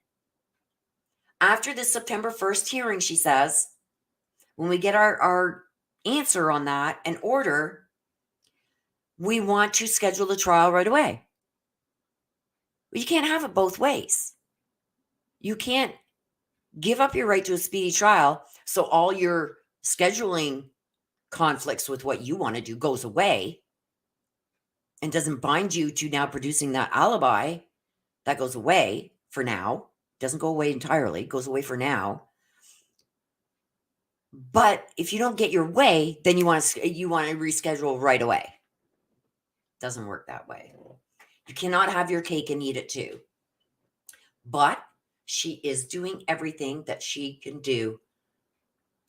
After the September 1st hearing, she says, when we get our answer on that and order, we want to schedule the trial right away. But you can't have it both ways. You can't give up your right to a speedy trial so all your scheduling conflicts with what you want to do goes away and doesn't bind you to now producing that alibi. That goes away for now. Doesn't go away entirely. It goes away for now. But if you don't get your way, then you want to reschedule right away. Doesn't work that way. You cannot have your cake and eat it too. But she is doing everything that she can do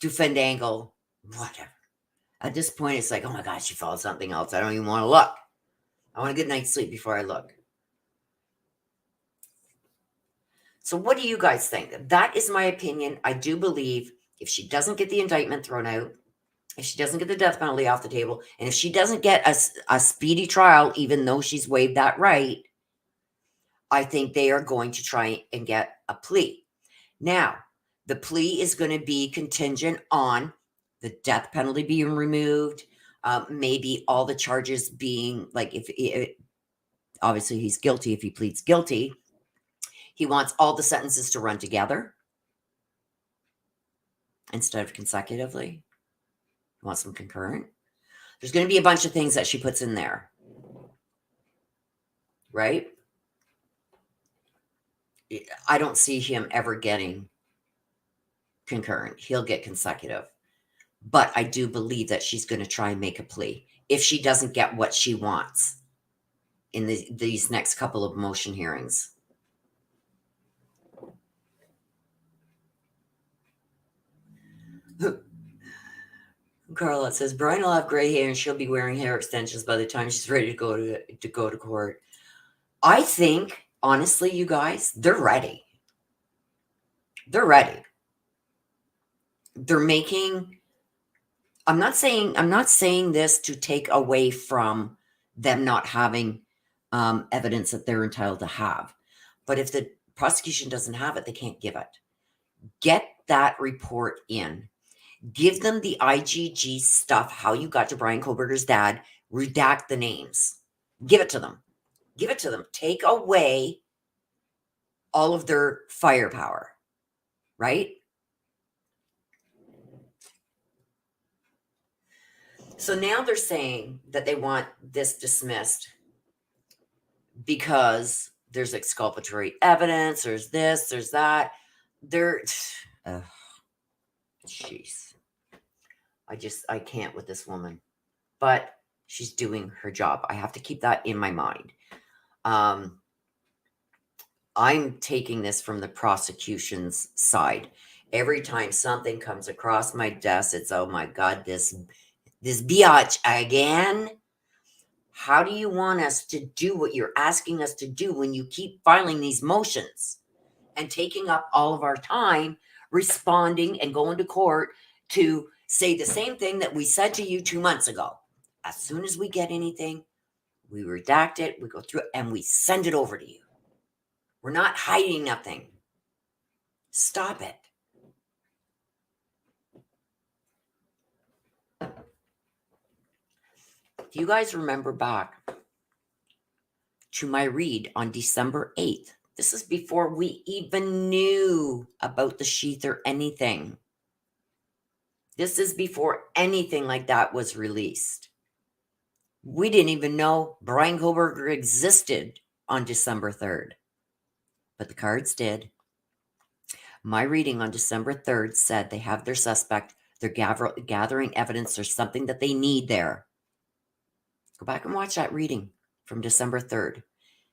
to finagle whatever. At this point, it's like, oh my God, she followed something else. I don't even want to look. I want a good night's sleep before I look. So what do you guys think? That is my opinion. I do believe if she doesn't get the indictment thrown out, if she doesn't get the death penalty off the table, and if she doesn't get a speedy trial, even though she's waived that right, I think they are going to try and get a plea. Now, the plea is going to be contingent on the death penalty being removed, maybe all the charges being, like, obviously he's guilty if he pleads guilty. He wants all the sentences to run together instead of consecutively. He wants them concurrent. There's going to be a bunch of things that she puts in there, right? I don't see him ever getting concurrent. He'll get consecutive. But I do believe that she's going to try and make a plea if she doesn't get what she wants in these next couple of motion hearings. Carla says, Bryan will have gray hair and she'll be wearing hair extensions by the time she's ready to go to court. I think, honestly, you guys, they're ready. They're ready. They're making, I'm not saying this to take away from them not having evidence that they're entitled to have. But if the prosecution doesn't have it, they can't give it. Get that report in. Give them the IGG stuff, how you got to Bryan Kohberger's dad, redact the names. Give it to them. Give it to them. Take away all of their firepower, right? So now they're saying that they want this dismissed because there's exculpatory evidence, there's this, there's that. Jeez. I can't with this woman. But she's doing her job. I have to keep that in my mind. I'm taking this from the prosecution's side. Every time something comes across my desk, it's, oh my God, this biatch again. How do you want us to do what you're asking us to do when you keep filing these motions and taking up all of our time responding and going to court to say the same thing that we said to you 2 months ago? As soon as we get anything, we redact it, we go through it, and we send it over to you. We're not hiding nothing. Stop it. Do you guys remember back to my read on December 8th? This is before we even knew about the sheath or anything. This is before anything like that was released. We didn't even know Bryan Kohberger existed on December 3rd. But the cards did. My reading on December 3rd said they have their suspect. They're gathering evidence. There's something that they need there. Go back and watch that reading from December 3rd.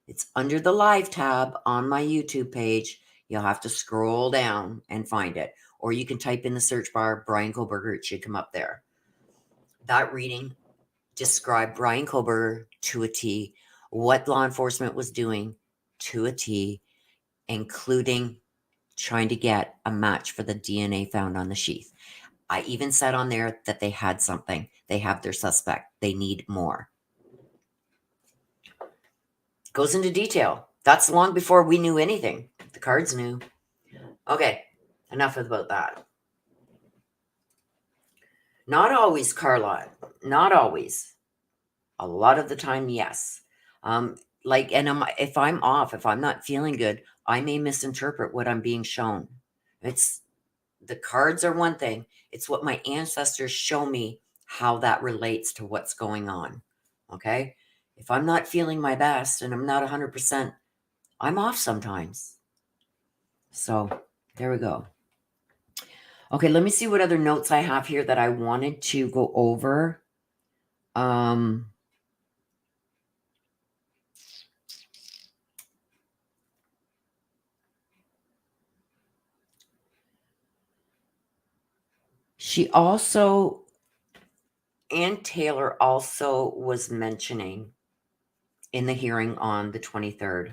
It's under the live tab on my YouTube page. You'll have to scroll down and find it. Or you can type in the search bar, Bryan Kohberger. It should come up there. That reading described Bryan Kohberger to a T, what law enforcement was doing to a T, including trying to get a match for the DNA found on the sheath. I even said on there that they had something. They have their suspect. They need more. Goes into detail. That's long before we knew anything. The cards knew. Okay, enough about that. Not always, Carla. Not always. A lot of the time, yes. If I'm off, if I'm not feeling good, I may misinterpret what I'm being shown. The cards are one thing. It's what my ancestors show me, how that relates to what's going on. Okay? If I'm not feeling my best and I'm not 100%, I'm off sometimes. So there we go. Okay, let me see what other notes I have here that I wanted to go over. Ann Taylor also was mentioning in the hearing on the 23rd,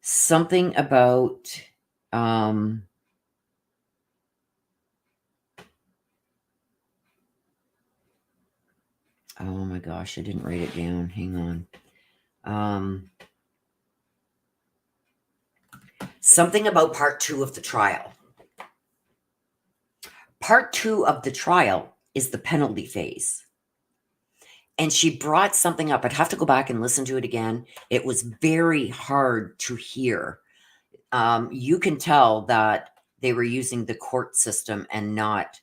something about, oh my gosh, I didn't write it down. Hang on. Something about part 2 of the trial. Part 2 of the trial is the penalty phase. And she brought something up. I'd have to go back and listen to it again. It was very hard to hear. You can tell that they were using the court system and not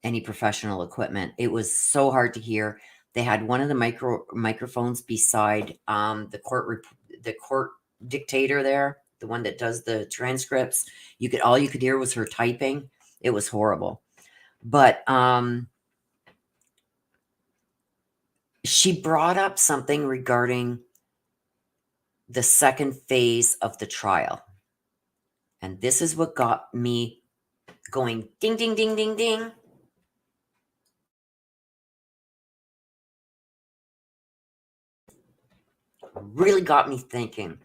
any professional equipment. It was so hard to hear. They had one of the microphones beside the court dictator there, the one that does the transcripts. All you could hear was her typing. It was horrible. But she brought up something regarding the second phase of the trial. And this is what got me going ding, ding, ding, ding, ding. Really got me thinking.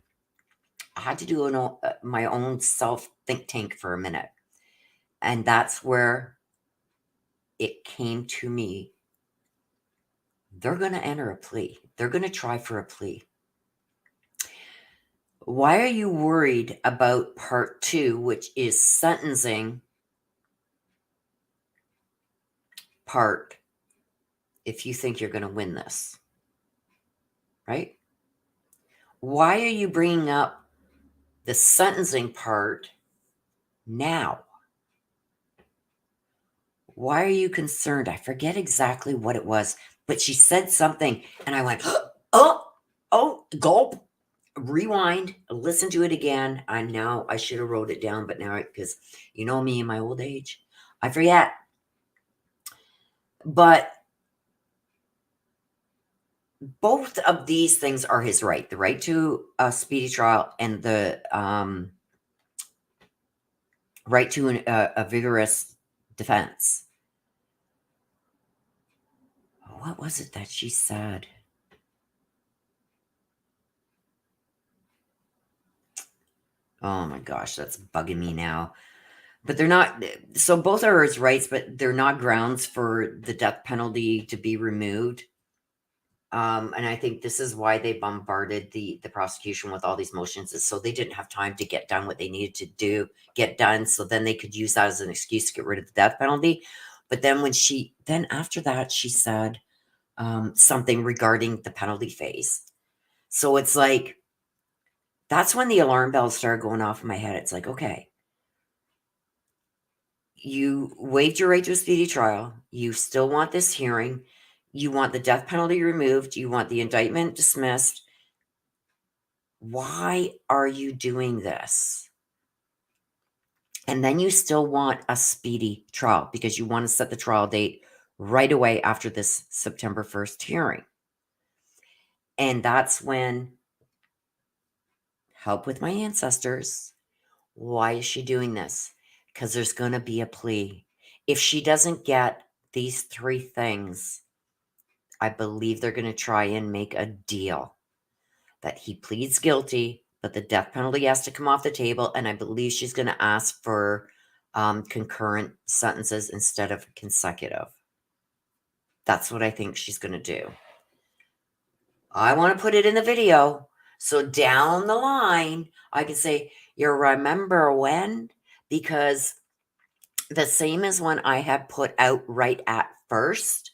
I had to do my own self think tank for a minute. And that's where it came to me. They're going to enter a plea. They're going to try for a plea. Why are you worried about part 2, which is sentencing part, if you think you're going to win this? Right? Why are you bringing up the sentencing part now? Why are you concerned? I forget exactly what it was, but she said something and I went, oh, gulp. rewind, listen to it again. I know I should have wrote it down, but now, because you know me in my old age, I forget. But both of these things are his right: the right to a speedy trial and the right to a vigorous defense. What was it that she said? Oh my gosh, that's bugging me now. But they're not, so both are his rights, but they're not grounds for the death penalty to be removed. And I think this is why they bombarded the prosecution with all these motions, is so they didn't have time to get done what they needed to get done. So then they could use that as an excuse to get rid of the death penalty. But then then after that, she said something regarding the penalty phase. So it's like, that's when the alarm bells started going off in my head. It's like, okay, you waived your right to a speedy trial. You still want this hearing. You want the death penalty removed. You want the indictment dismissed. Why are you doing this? And then you still want a speedy trial because you want to set the trial date right away after this September 1st hearing. And that's when, help with my ancestors. Why is she doing this? Because there's going to be a plea. If she doesn't get these three things, I believe they're going to try and make a deal that he pleads guilty, but the death penalty has to come off the table. And I believe she's going to ask for concurrent sentences instead of consecutive. That's what I think she's going to do. I want to put it in the video. So down the line, I can say, you remember when? Because the same as when I had put out right at first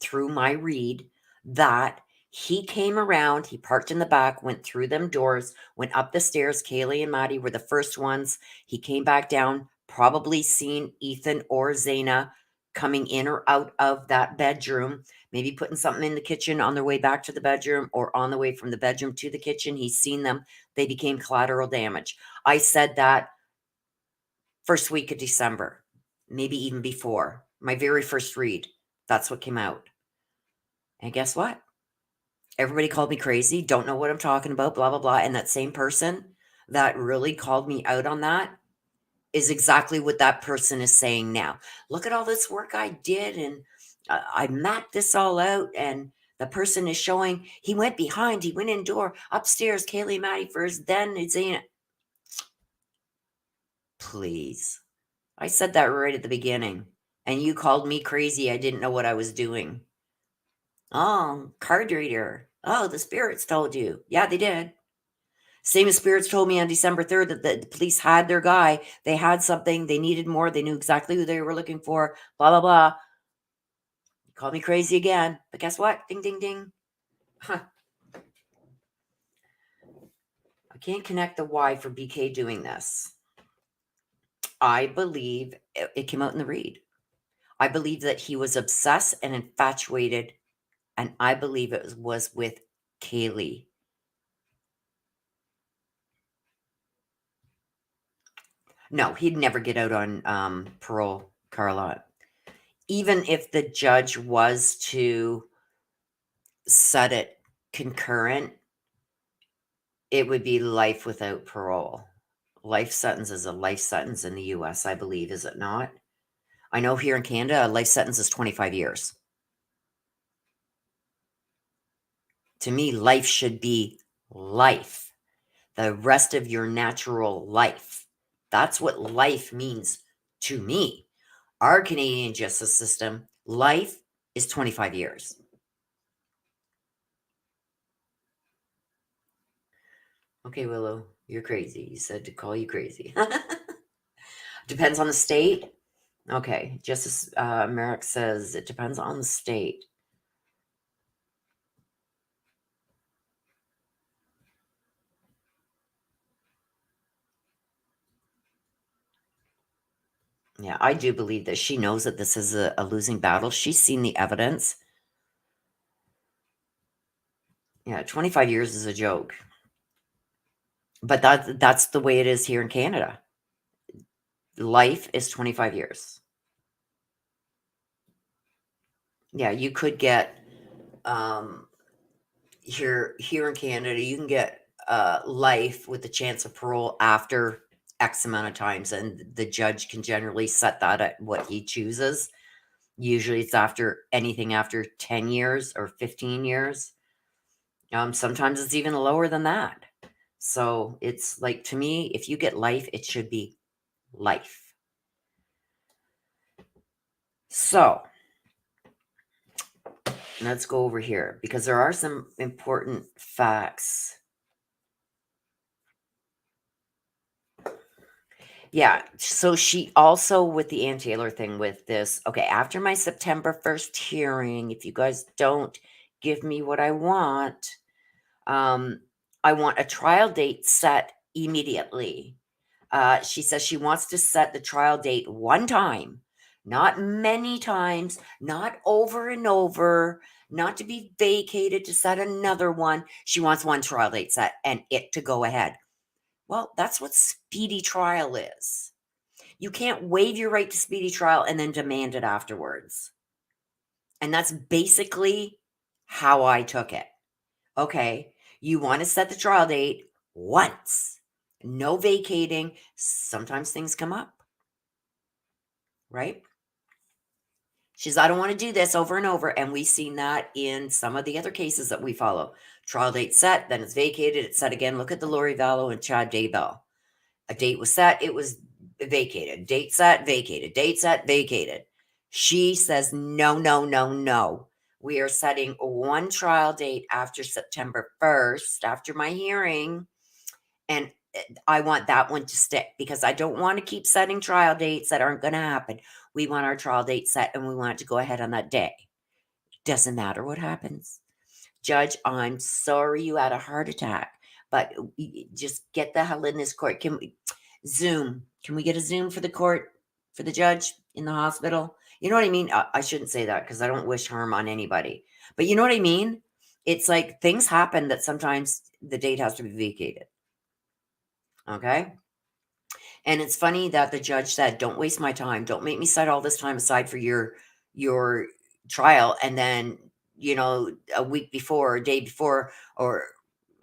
through my read, that he came around, he parked in the back, went through them doors, went up the stairs. Kaylee and Maddie were the first ones. He came back down, probably seen Ethan or Zaina coming in or out of that bedroom, maybe putting something in the kitchen on their way back to the bedroom or on the way from the bedroom to the kitchen. He's seen them. They became collateral damage. I said that first week of December, maybe even before my very first read. That's what came out. And guess what? Everybody called me crazy, don't know what I'm talking about, blah, blah, blah. And that same person that really called me out on that is exactly what that person is saying now. Look at all this work I did, and I mapped this all out. And the person is showing he went behind, he went indoor, upstairs, Kaylee and Maddie first, then it's in. Please. I said that right at the beginning. And you called me crazy. I didn't know what I was doing. Oh, card reader. Oh, the spirits told you. Yeah, they did. Same as spirits told me on December 3rd that the police had their guy. They had something. They needed more. They knew exactly who they were looking for. Blah, blah, blah. Call me crazy again. But guess what? Ding, ding, ding. Huh. I can't connect the why for BK doing this. I believe it came out in the read. I believe that he was obsessed and infatuated, and I believe it was with Kaylee. No, he'd never get out on parole, Carla. Even if the judge was to set it concurrent, it would be life without parole. Life sentence is a life sentence in the US, I believe, is it not? I know here in Canada, a life sentence is 25 years. To me, life should be life. The rest of your natural life. That's what life means to me. Our Canadian justice system, life is 25 years. Okay, Willow, you're crazy. You said to call you crazy. Depends on the state. Okay, Justice Merrick says it depends on the state. Yeah, I do believe that she knows that this is a losing battle. She's seen the evidence. Yeah, 25 years is a joke. But that's the way it is here in Canada. Life is 25 years. Yeah, you could get um here in Canada, you can get life with the chance of parole after X amount of times, and the judge can generally set that at what he chooses. Usually it's after anything after 10 years or 15 years. Sometimes it's even lower than that. So it's like, to me, if you get life, it should be life. So let's go over here because there are some important facts. Yeah. So she also, with the Ann Taylor thing with this, okay, after my September 1st hearing, if you guys don't give me what um, I want a trial date set immediately. She says she wants to set the trial date one time, not many times, not over and over, not to be vacated to set another one. She wants one trial date set and it to go ahead. Well, that's what speedy trial is. You can't waive your right to speedy trial and then demand it afterwards. And that's basically how I took it. Okay, you want to set the trial date once, no vacating. Sometimes things come up, right? She says, I don't want to do this over and over. And we've seen that in some of the other cases that we follow. Trial date set, then it's vacated, it's set again. Look at the Lori Vallow and Chad Daybell. A date was set, it was vacated. Date set, vacated. Date set, vacated. She says, no, no, no, no. We are setting one trial date after September 1st, after my hearing. And I want that one to stick because I don't want to keep setting trial dates that aren't going to happen. We want our trial date set and we want it to go ahead on that day. Doesn't matter what happens. Judge, I'm sorry you had a heart attack, but just get the hell in this court. Can we Zoom? Can we get a Zoom for the court, for the judge in the hospital? You know what I mean? I shouldn't say that because I don't wish harm on anybody. But you know what I mean? It's like things happen that sometimes the date has to be vacated. Okay. And it's funny that the judge said, "Don't waste my time. Don't make me set all this time aside for your trial, and then a week before, or a day before, or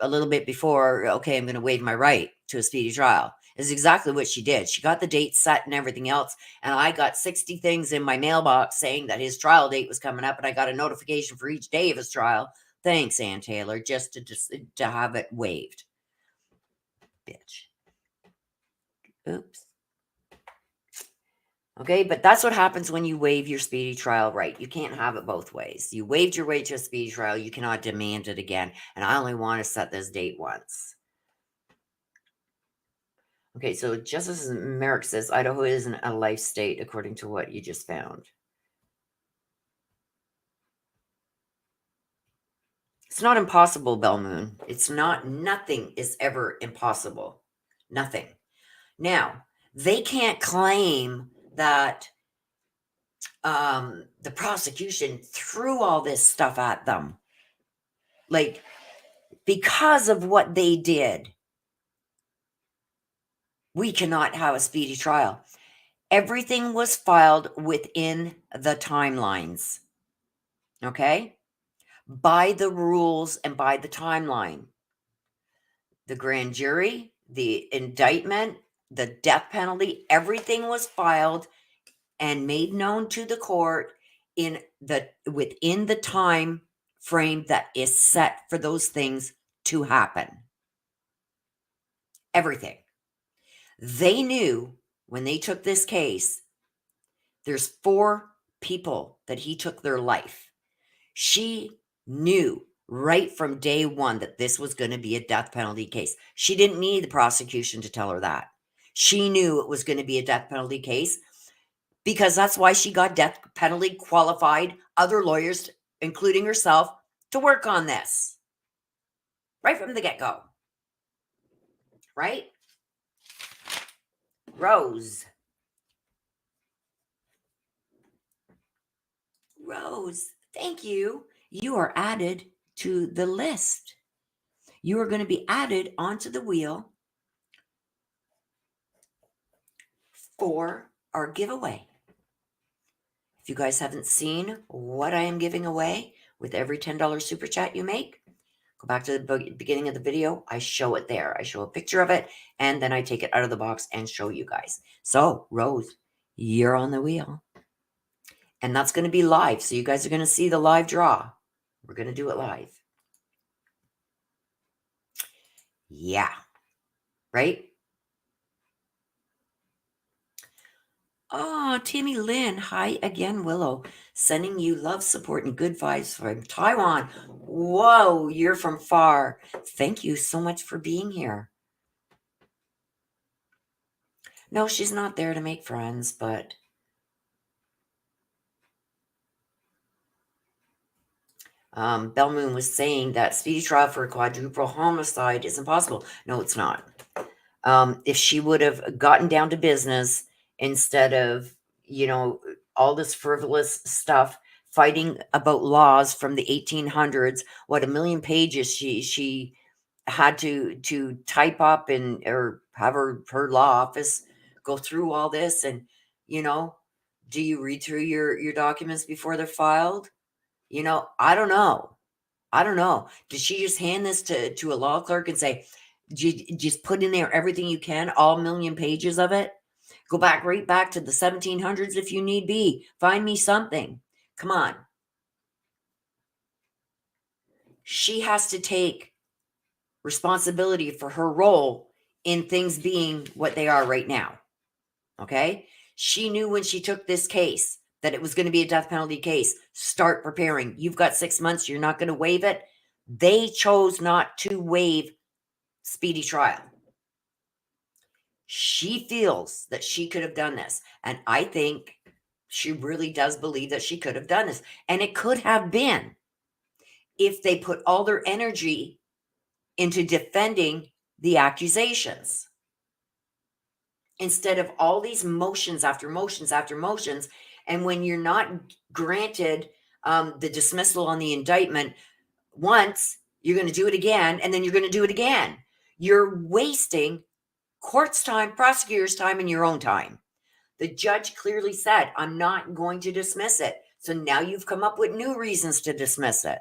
a little bit before. Okay, I'm going to waive my right to a speedy trial." Is exactly what she did. She got the date set and everything else, and I got 60 things in my mailbox saying that his trial date was coming up, and I got a notification for each day of his trial. Thanks, Ann Taylor, just to have it waived, bitch. Oops. Okay, but that's what happens when you waive your speedy trial right. You can't have it both ways. You waived your right to a speedy trial, you cannot demand it again. And I only want to set this date once. Okay, so Justice Merrick says Idaho isn't a life state according to what you just found. It's not impossible, Belmoon. It's not, nothing is ever impossible. Nothing. Now, they can't claim that the prosecution threw all this stuff at them. Like, because of what they did, we cannot have a speedy trial. Everything was filed within the timelines, okay? By the rules and by the timeline. The grand jury, the indictment, the death penalty, everything was filed and made known to the court within the time frame that is set for those things to happen. Everything. They knew when they took this case, there's 4 people that he took their life. She knew right from day one that this was going to be a death penalty case. She didn't need the prosecution to tell her that. She knew it was going to be a death penalty case because that's why she got death penalty qualified other lawyers, including herself, to work on this right from the get-go. Right? Rose, thank you. You are added to the list. You are going to be added onto the wheel for our giveaway. If you guys haven't seen what I am giving away with every $10 super chat you make, go back to the beginning of the video. I show it there. I show a picture of it, and then I take it out of the box and show you guys. So, Rose, you're on the wheel. And that's going to be live. So you guys are going to see the live draw. We're going to do it live. Yeah. Right? Oh, Tammy Lynn. Hi again, Willow. Sending you love, support, and good vibes from Taiwan. Whoa, you're from far. Thank you so much for being here. No, she's not there to make friends, but Bell Moon was saying that speedy trial for a quadruple homicide is impossible. No, it's not. If she would have gotten down to business instead of, all this frivolous stuff, fighting about laws from the 1800s, what a million pages she had to type up and or have her law office go through all this, and do you read through your documents before they're filed? I don't know. I don't know. Did she just hand this to a law clerk and say, just put in there everything you can, all million pages of it? Go right back to the 1700s if you need be. Find me something. Come on. She has to take responsibility for her role in things being what they are right now. Okay? She knew when she took this case that it was going to be a death penalty case. Start preparing. You've got 6 months. You're not going to waive it. They chose not to waive speedy trial. She feels that she could have done this. And I think she really does believe that she could have done this. And it could have been if they put all their energy into defending the accusations instead of all these motions after motions after motions. And when you're not granted the dismissal on the indictment once, you're going to do it again, and then you're going to do it again. You're wasting court's time, prosecutor's time, and your own time. The judge clearly said, I'm not going to dismiss it. So now you've come up with new reasons to dismiss it.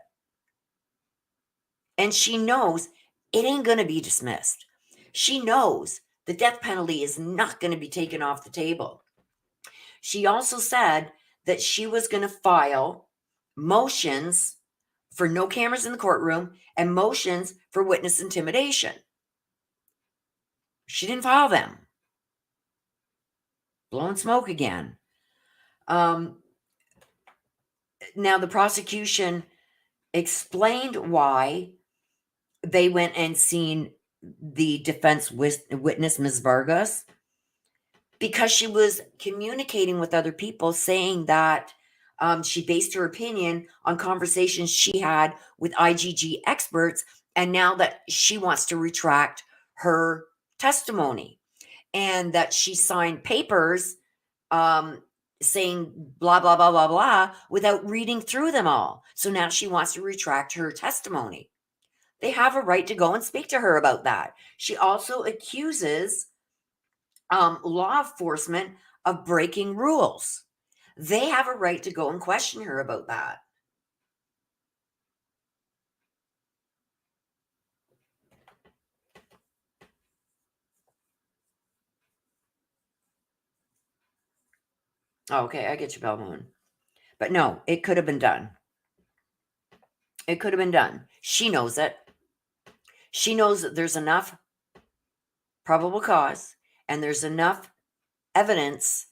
And she knows it ain't going to be dismissed. She knows the death penalty is not going to be taken off the table. She also said that she was going to file motions for no cameras in the courtroom and motions for witness intimidation. She didn't file them. Blowing smoke again. Now, the prosecution explained why they went and seen the defense witness, Ms. Vargas, because she was communicating with other people, saying that she based her opinion on conversations she had with IGG experts, and now that she wants to retract her testimony, and that she signed papers saying blah, blah, blah, blah, blah, without reading through them all. So now she wants to retract her testimony. They have a right to go and speak to her about that. She also accuses law enforcement of breaking rules. They have a right to go and question her about that. Okay, I get you, Bell Moon. But no, it could have been done. It could have been done. She knows it. She knows that there's enough probable cause and there's enough evidence,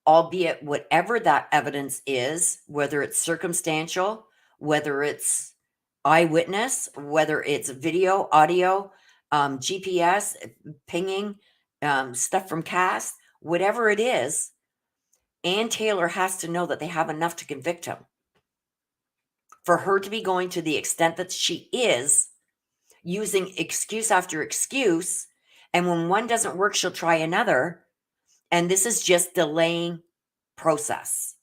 albeit whatever that evidence is, whether it's circumstantial, whether it's eyewitness, whether it's video, audio, GPS, pinging, stuff from CAST, whatever it is, Ann Taylor has to know that they have enough to convict him. For her to be going to the extent that she is, using excuse after excuse, and when one doesn't work, she'll try another, and this is just delaying process.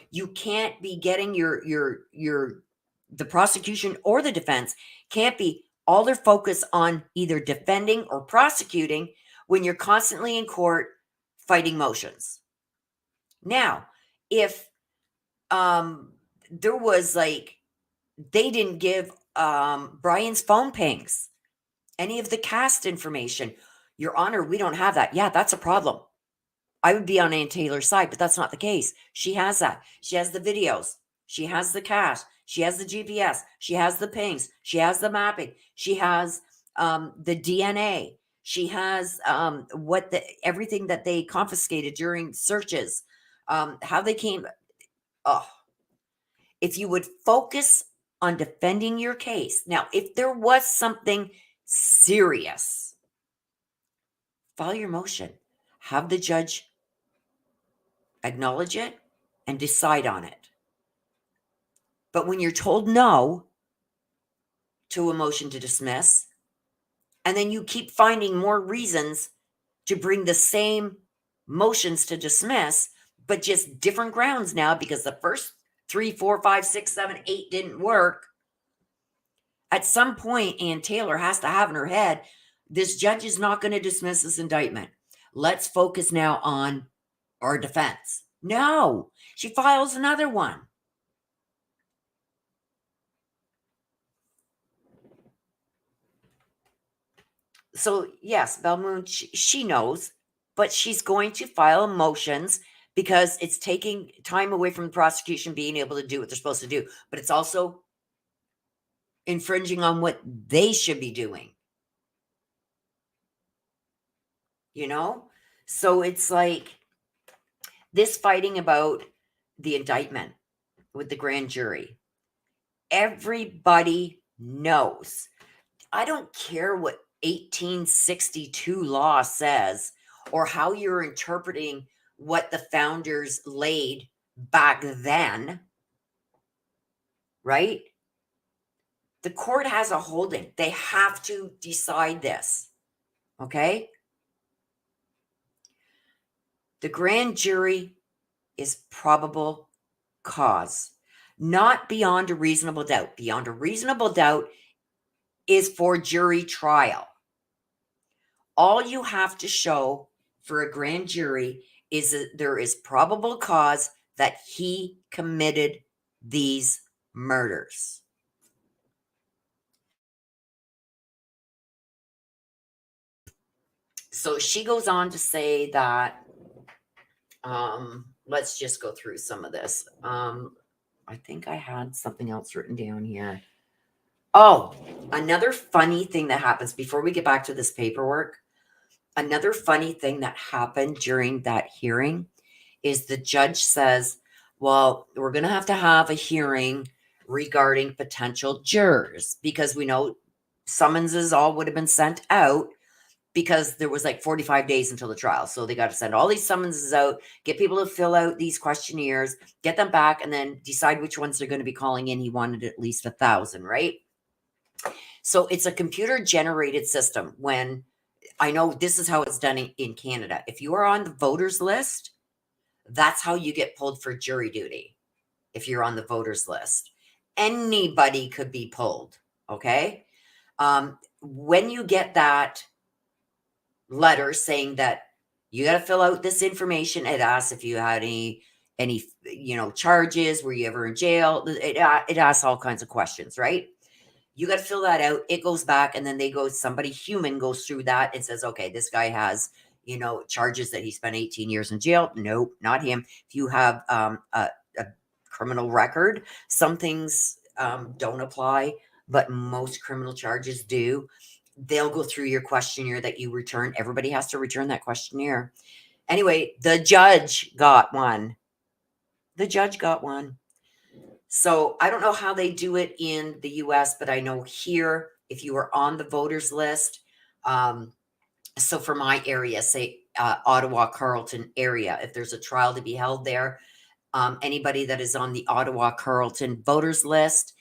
You can't be getting the prosecution or the defense can't be all their focus on either defending or prosecuting when you're constantly in court fighting motions. Now, if there was like, they didn't give Bryan's phone pings, any of the cast information. Your Honor, we don't have that. Yeah, that's a problem. I would be on Ann Taylor's side, but that's not the case. She has that. She has the videos. She has the cast. She has the GPS. She has the pings. She has the mapping. She has the DNA. She has everything that they confiscated during searches, how they came. Oh, if you would focus on defending your case. Now, if there was something serious, file your motion. Have the judge acknowledge it and decide on it. But when you're told no to a motion to dismiss, and then you keep finding more reasons to bring the same motions to dismiss, but just different grounds now because the first 3, 4, 5, 6, 7, 8 didn't work. At some point, Ann Taylor has to have in her head, this judge is not going to dismiss this indictment. Let's focus now on our defense. No, she files another one. So yes, Belmoon, she knows, but she's going to file motions because it's taking time away from the prosecution being able to do what they're supposed to do. But it's also infringing on what they should be doing. You know? So it's like this fighting about the indictment with the grand jury. Everybody knows. I don't care what 1862 law says or how you're interpreting what the founders laid back then, right? The court has a holding. They have to decide this, okay? The grand jury is probable cause, not beyond a reasonable doubt. Beyond a reasonable doubt is for jury trial. All you have to show for a grand jury is that there is probable cause that he committed these murders. So she goes on to say that, let's just go through some of this. I think I had something else written down here. Oh, another funny thing that happens before we get back to this paperwork. Another funny thing that happened during that hearing is the judge says, well, we're going to have a hearing regarding potential jurors because we know summonses all would have been sent out because there was like 45 days until the trial. So they got to send all these summonses out, get people to fill out these questionnaires, get them back, and then decide which ones they're going to be calling in. He wanted at least 1,000, right? So it's a computer generated system. When I know this is how it's done in Canada. If you are on the voters list, that's how you get pulled for jury duty. If you're on the voters list, anybody could be pulled. Okay. When you get that letter saying that you got to fill out this information, it asks if you had any charges, were you ever in jail? It asks all kinds of questions, right? You got to fill that out. It goes back, and then somebody human goes through that and says, okay, this guy has, charges that he spent 18 years in jail. Nope, not him. If you have a criminal record, some things don't apply, but most criminal charges do. They'll go through your questionnaire that you return. Everybody has to return that questionnaire. Anyway, the judge got one. So I don't know how they do it in the US, but I know here, if you are on the voters list, so for my area, say Ottawa, Carleton area, if there's a trial to be held there, anybody that is on the Ottawa, Carleton voters list,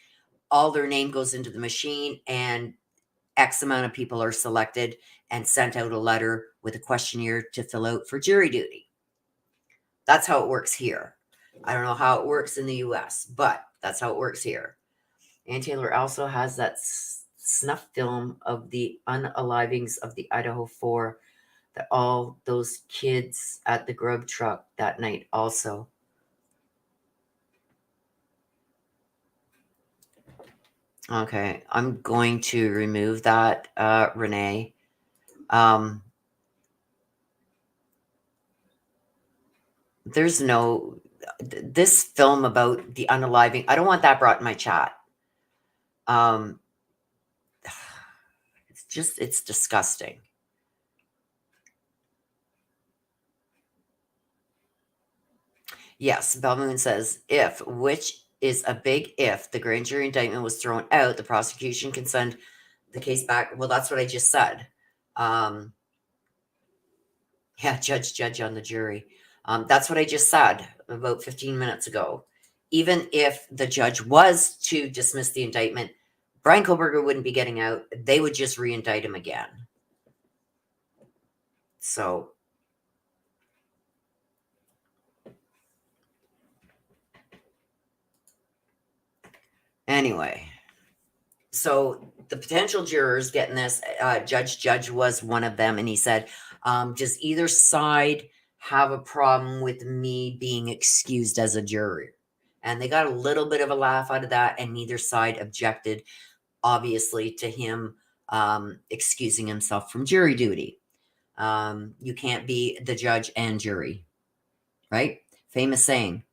all their name goes into the machine and X amount of people are selected and sent out a letter with a questionnaire to fill out for jury duty. That's how it works here. I don't know how it works in the US, but that's how it works here. Ann Taylor also has that snuff film of the unalivings of the Idaho 4. all those kids at the grub truck that night also. Okay, I'm going to remove that, Renee. There's no, this film about the unaliving, I don't want that brought in my chat. It's disgusting. Yes, Belmoon says, if, which is a big if, the grand jury indictment was thrown out, the prosecution can send the case back. Well, that's what I just said. Yeah, judge on the jury. That's what I just said about 15 minutes ago. Even if the judge was to dismiss the indictment, Bryan Kohberger wouldn't be getting out. They would just re-indict him again. So, anyway, so the potential jurors getting this, Judge was one of them, and he said, does either side have a problem with me being excused as a juror? And they got a little bit of a laugh out of that, and neither side objected, obviously, to him excusing himself from jury duty. You can't be the judge and jury, right? Famous saying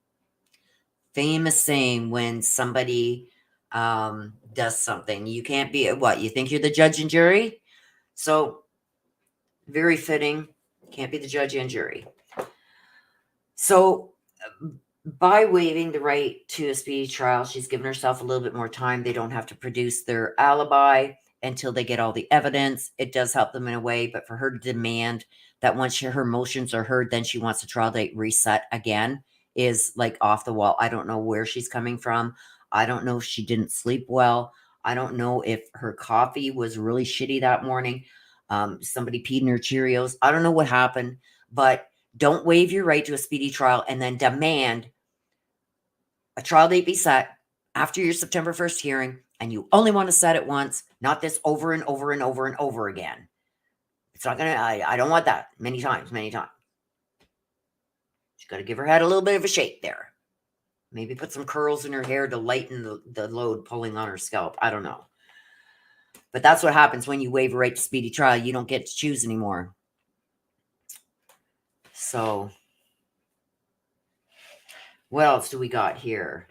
when somebody does something, you can't be what? You think you're the judge and jury? So very fitting. Can't be the judge and jury. So by waiving the right to a speedy trial, she's given herself a little bit more time. They don't have to produce their alibi until they get all the evidence. It does help them in a way, but for her to demand that once her motions are heard, then she wants the trial date reset again is like off the wall. I don't know where she's coming from. I don't know if she didn't sleep well. I don't know if her coffee was really shitty that morning. Somebody peed in her Cheerios. I don't know what happened, but don't waive your right to a speedy trial and then demand a trial date be set after your September 1st hearing, and you only want to set it once, not this over and over and over and over again. It's not going to, I don't want that many times. She's got to give her head a little bit of a shake there. Maybe put some curls in her hair to lighten the load pulling on her scalp. I don't know. But that's what happens when you waive a right to speedy trial. You don't get to choose anymore. So, what else do we got here?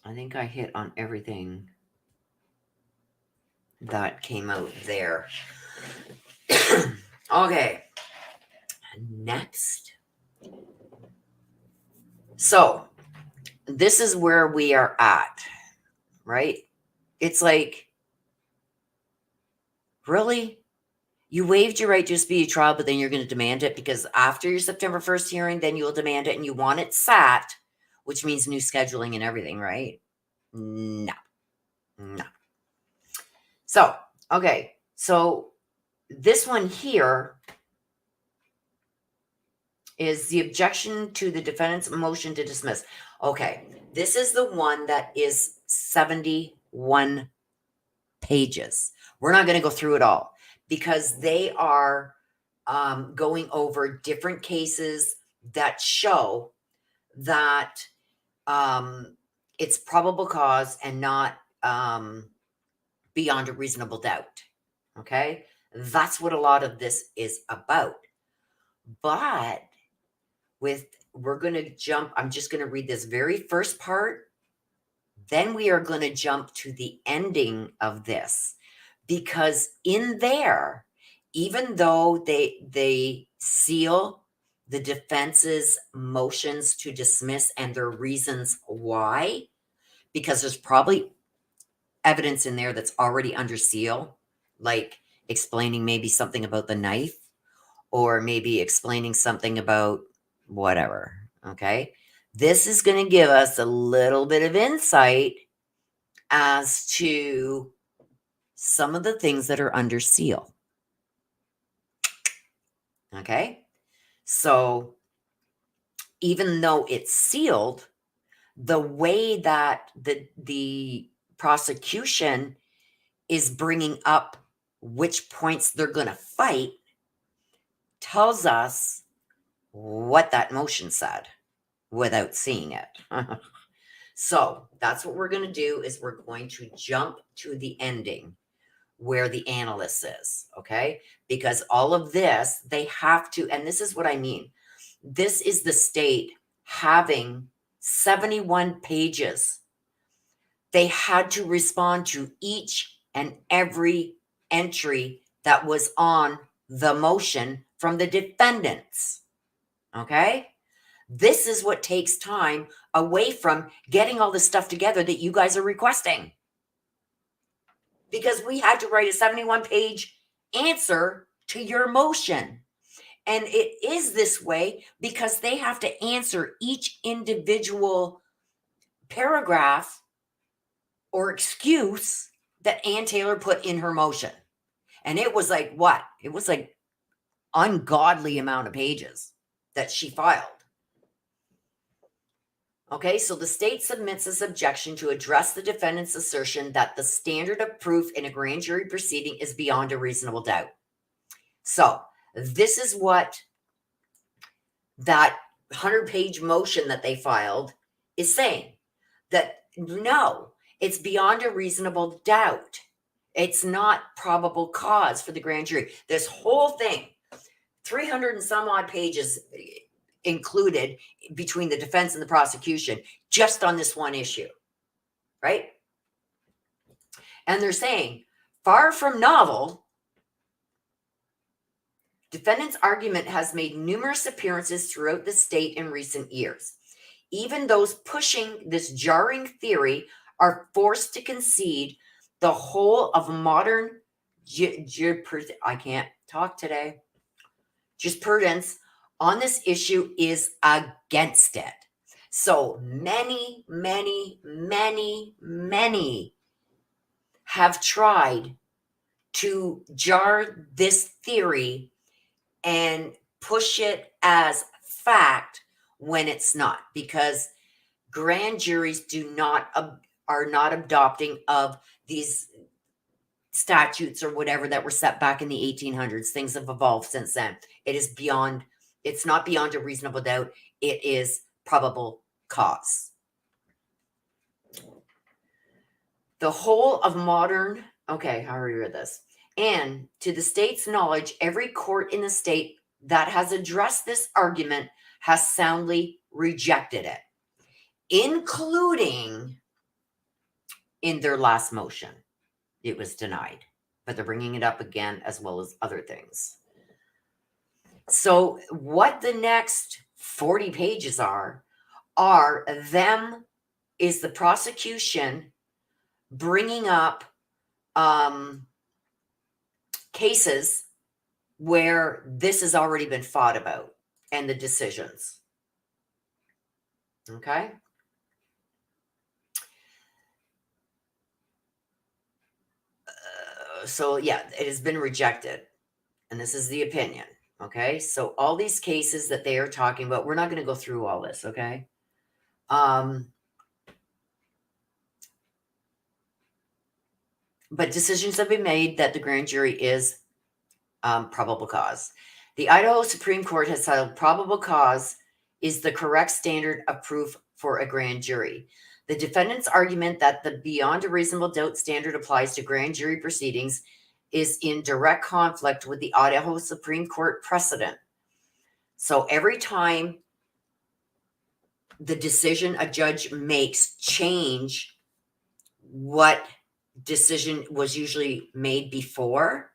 I think I hit on everything that came out there. Okay. Next. So, this is where we are at, right? It's like, really? You waived your right to a speedy trial, but then you're going to demand it because after your September 1st hearing, then you'll demand it and you want it sat, which means new scheduling and everything, right? No. So, okay. So, this one here is the objection to the defendant's motion to dismiss. Okay. This is the one that is 71 pages. We're not going to go through it all because they are going over different cases that show that it's probable cause and not beyond a reasonable doubt. Okay? That's what a lot of this is about. But we're going to jump, I'm just going to read this very first part. Then we are going to jump to the ending of this. Because in there, even though they seal the defense's motions to dismiss and their reasons why, because there's probably evidence in there that's already under seal, like explaining maybe something about the knife or maybe explaining something about whatever, okay? This is going to give us a little bit of insight as to some of the things that are under seal. Okay? So even though it's sealed, the way that the prosecution is bringing up which points they're going to fight tells us what that motion said without seeing it. So that's what we're going to do is we're going to jump to the ending where the analyst is, okay? Because all of this, they have to, and this is what I mean. This is the state having 71 pages. They had to respond to each and every entry that was on the motion from the defendants, okay? This is what takes time away from getting all the stuff together that you guys are requesting. Because we had to write a 71-page answer to your motion. And it is this way because they have to answer each individual paragraph or excuse that Ann Taylor put in her motion. And it was like what? It was like ungodly amount of pages that she filed. Okay, so the state submits its objection to address the defendant's assertion that the standard of proof in a grand jury proceeding is beyond a reasonable doubt. So this is what that 100-page motion that they filed is saying, that no, it's beyond a reasonable doubt. It's not probable cause for the grand jury. This whole thing, 300 and some odd pages included between the defense and the prosecution just on this one issue, right? And they're saying, far from novel, defendant's argument has made numerous appearances throughout the state in recent years. Even those pushing this jarring theory are forced to concede the whole of modern I can't talk today. Jurisprudence on this issue is against it. So many have tried to jar this theory and push it as fact when it's not, because grand juries are not adopting of these statutes or whatever that were set back in the 1800s. Things have evolved since then. It's not beyond a reasonable doubt. It is probable cause. The whole of modern, okay, how do we read this? And to the state's knowledge, every court in the state that has addressed this argument has soundly rejected it, including in their last motion. It was denied, but they're bringing it up again as well as other things. So what the next 40 pages are is the prosecution bringing up cases where this has already been fought about and the decisions. Okay. So yeah, it has been rejected. And this is the opinion. Okay. So all these cases that they are talking about, we're not going to go through all this. Okay. But decisions have been made that the grand jury is probable cause. The Idaho Supreme Court has held probable cause is the correct standard of proof for a grand jury. The defendant's argument that the beyond a reasonable doubt standard applies to grand jury proceedings is in direct conflict with the Idaho Supreme Court precedent. So every time the decision a judge makes change what decision was usually made before,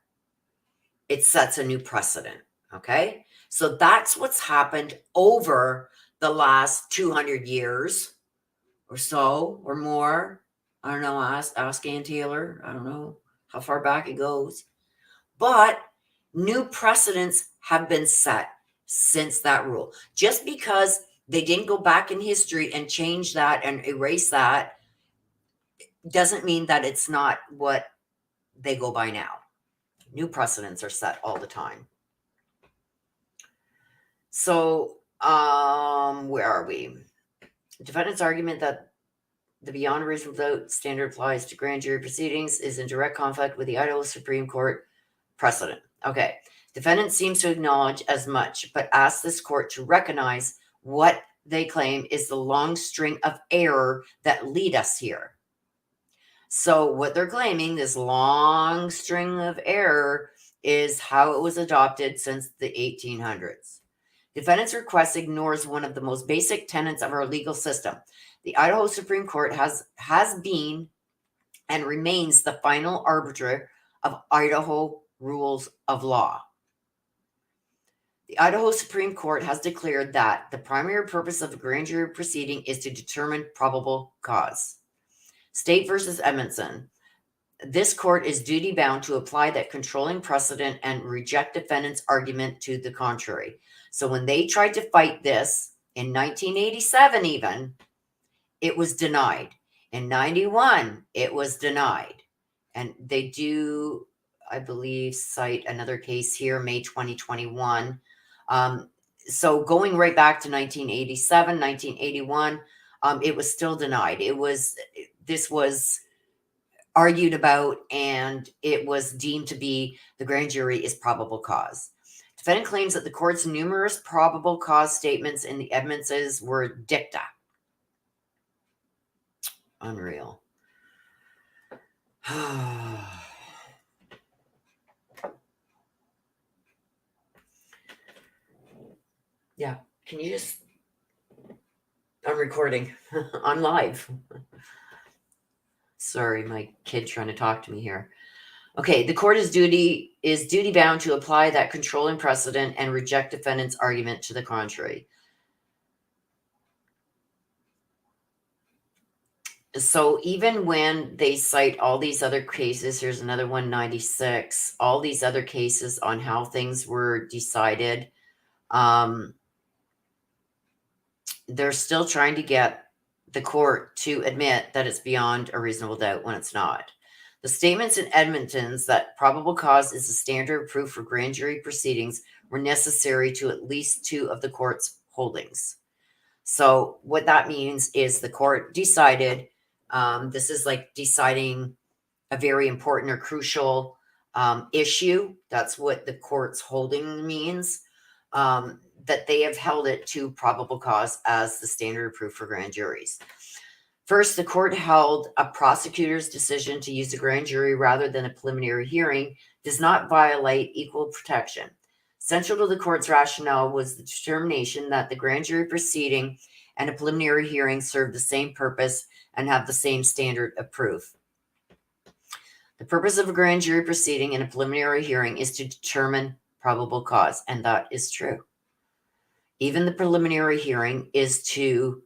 it sets a new precedent. Okay. So that's what's happened over the last 200 years or so or more. I don't know. Ask Ann Taylor. I don't know how far back it goes, but new precedents have been set since that rule. Just because they didn't go back in history and change that and erase that doesn't mean that it's not what they go by now. New precedents are set all the time. So, where are we? Defendant's argument that the beyond reasonable doubt standard applies to grand jury proceedings is in direct conflict with the Idaho Supreme Court precedent. Okay. Defendant seems to acknowledge as much, but asks this court to recognize what they claim is the long string of error that lead us here. So what they're claiming, this long string of error, is how it was adopted since the 1800s. Defendant's request ignores one of the most basic tenets of our legal system. The Idaho Supreme Court has been and remains the final arbiter of Idaho rules of law. The Idaho Supreme Court has declared that the primary purpose of a grand jury proceeding is to determine probable cause. State versus Edmondson. This court is duty-bound to apply that controlling precedent and reject defendant's argument to the contrary. So when they tried to fight this in 1987 even, it was denied. In 91, it was denied. And they do, I believe, cite another case here, May 2021. So going right back to 1987, 1981, it was still denied. This was argued about, and it was deemed to be the grand jury is probable cause. Defendant claims that the court's numerous probable cause statements in the Edmondsons were dicta. Unreal. Yeah, can you just... I'm recording. I'm live. Sorry, my kid trying to talk to me here. Okay, the court is duty bound to apply that controlling precedent and reject defendant's argument to the contrary. So even when they cite all these other cases, here's another 196, all these other cases on how things were decided, they're still trying to get the court to admit that it's beyond a reasonable doubt when it's not. The statements in Edmonton's that probable cause is the standard of proof for grand jury proceedings were necessary to at least two of the court's holdings. So what that means is the court decided, this is like deciding a very important or crucial issue. That's what the court's holding means, that they have held it to probable cause as the standard of proof for grand juries. First, the court held a prosecutor's decision to use a grand jury rather than a preliminary hearing does not violate equal protection. Central to the court's rationale was the determination that the grand jury proceeding and a preliminary hearing serve the same purpose and have the same standard of proof. The purpose of a grand jury proceeding and a preliminary hearing is to determine probable cause, and that is true. Even the preliminary hearing is to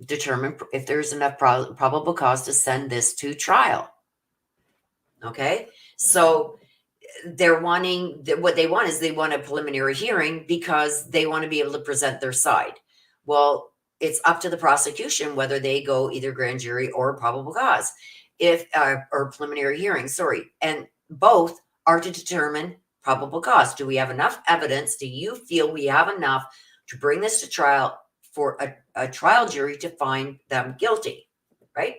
determine if there's enough probable cause to send this to trial. Okay, so they're wanting, what they want is they want a preliminary hearing because they want to be able to present their side. Well, it's up to the prosecution whether they go either grand jury or probable cause, or preliminary hearing, and both are to determine probable cause. Do we have enough evidence? Do you feel we have enough to bring this to trial for a trial jury to find them guilty, right?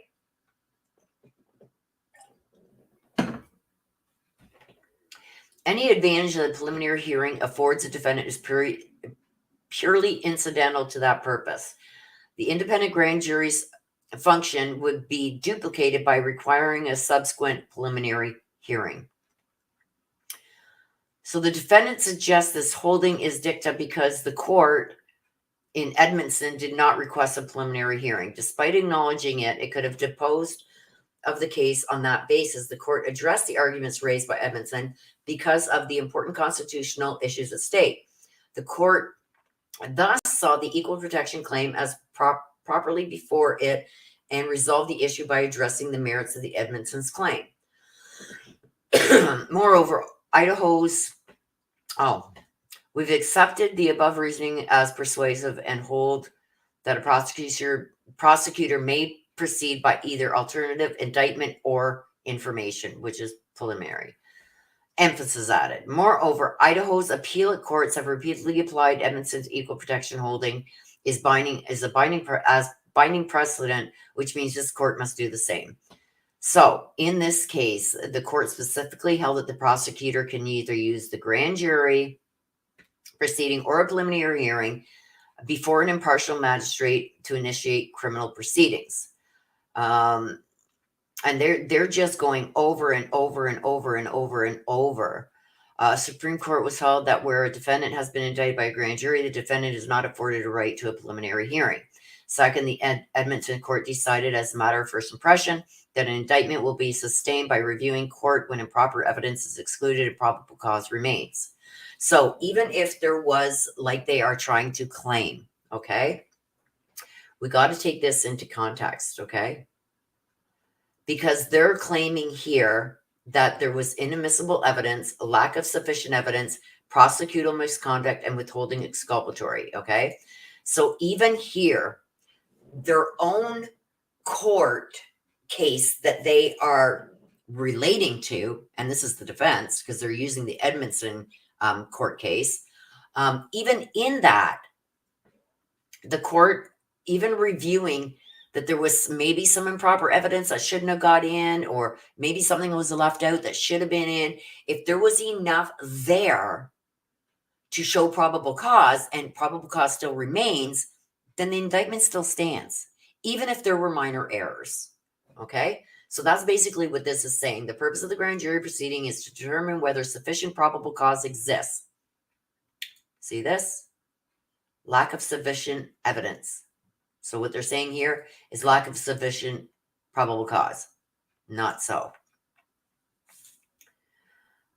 Any advantage that the preliminary hearing affords a defendant is purely incidental to that purpose. The independent grand jury's function would be duplicated by requiring a subsequent preliminary hearing. So the defendant suggests this holding is dicta because the court in Edmondson did not request a preliminary hearing. Despite acknowledging it could have disposed of the case on that basis. The court addressed the arguments raised by Edmondson because of the important constitutional issues at stake. The court thus saw the equal protection claim as properly before it and resolved the issue by addressing the merits of the Edmondson's claim. Moreover, we've accepted the above reasoning as persuasive and hold that a prosecutor may proceed by either alternative indictment or information, which is preliminary. Emphasis added. Moreover, Idaho's appellate courts have repeatedly applied Edmondson's equal protection holding as binding binding precedent, which means this court must do the same. So in this case, the court specifically held that the prosecutor can either use the grand jury proceeding or a preliminary hearing before an impartial magistrate to initiate criminal proceedings. And they're just going over and over and over and over and over. Supreme Court was held that where a defendant has been indicted by a grand jury, the defendant is not afforded a right to a preliminary hearing. Second, the Edmonton court decided as a matter of first impression that an indictment will be sustained by reviewing court when improper evidence is excluded and probable cause remains. So even if there was, like they are trying to claim, okay, we got to take this into context, okay? Because they're claiming here that there was inadmissible evidence, a lack of sufficient evidence, prosecutorial misconduct, and withholding exculpatory, okay? So even here, their own court case that they are relating to, and this is the defense because they're using the Edmonton court case, even in that, the court even reviewing that there was maybe some improper evidence that shouldn't have got in, or maybe something was left out that should have been in. If there was enough there to show probable cause and probable cause still remains, then the indictment still stands, even if there were minor errors. Okay? So that's basically what this is saying. The purpose of the grand jury proceeding is to determine whether sufficient probable cause exists. See this? Lack of sufficient evidence. So what they're saying here is lack of sufficient probable cause. Not so.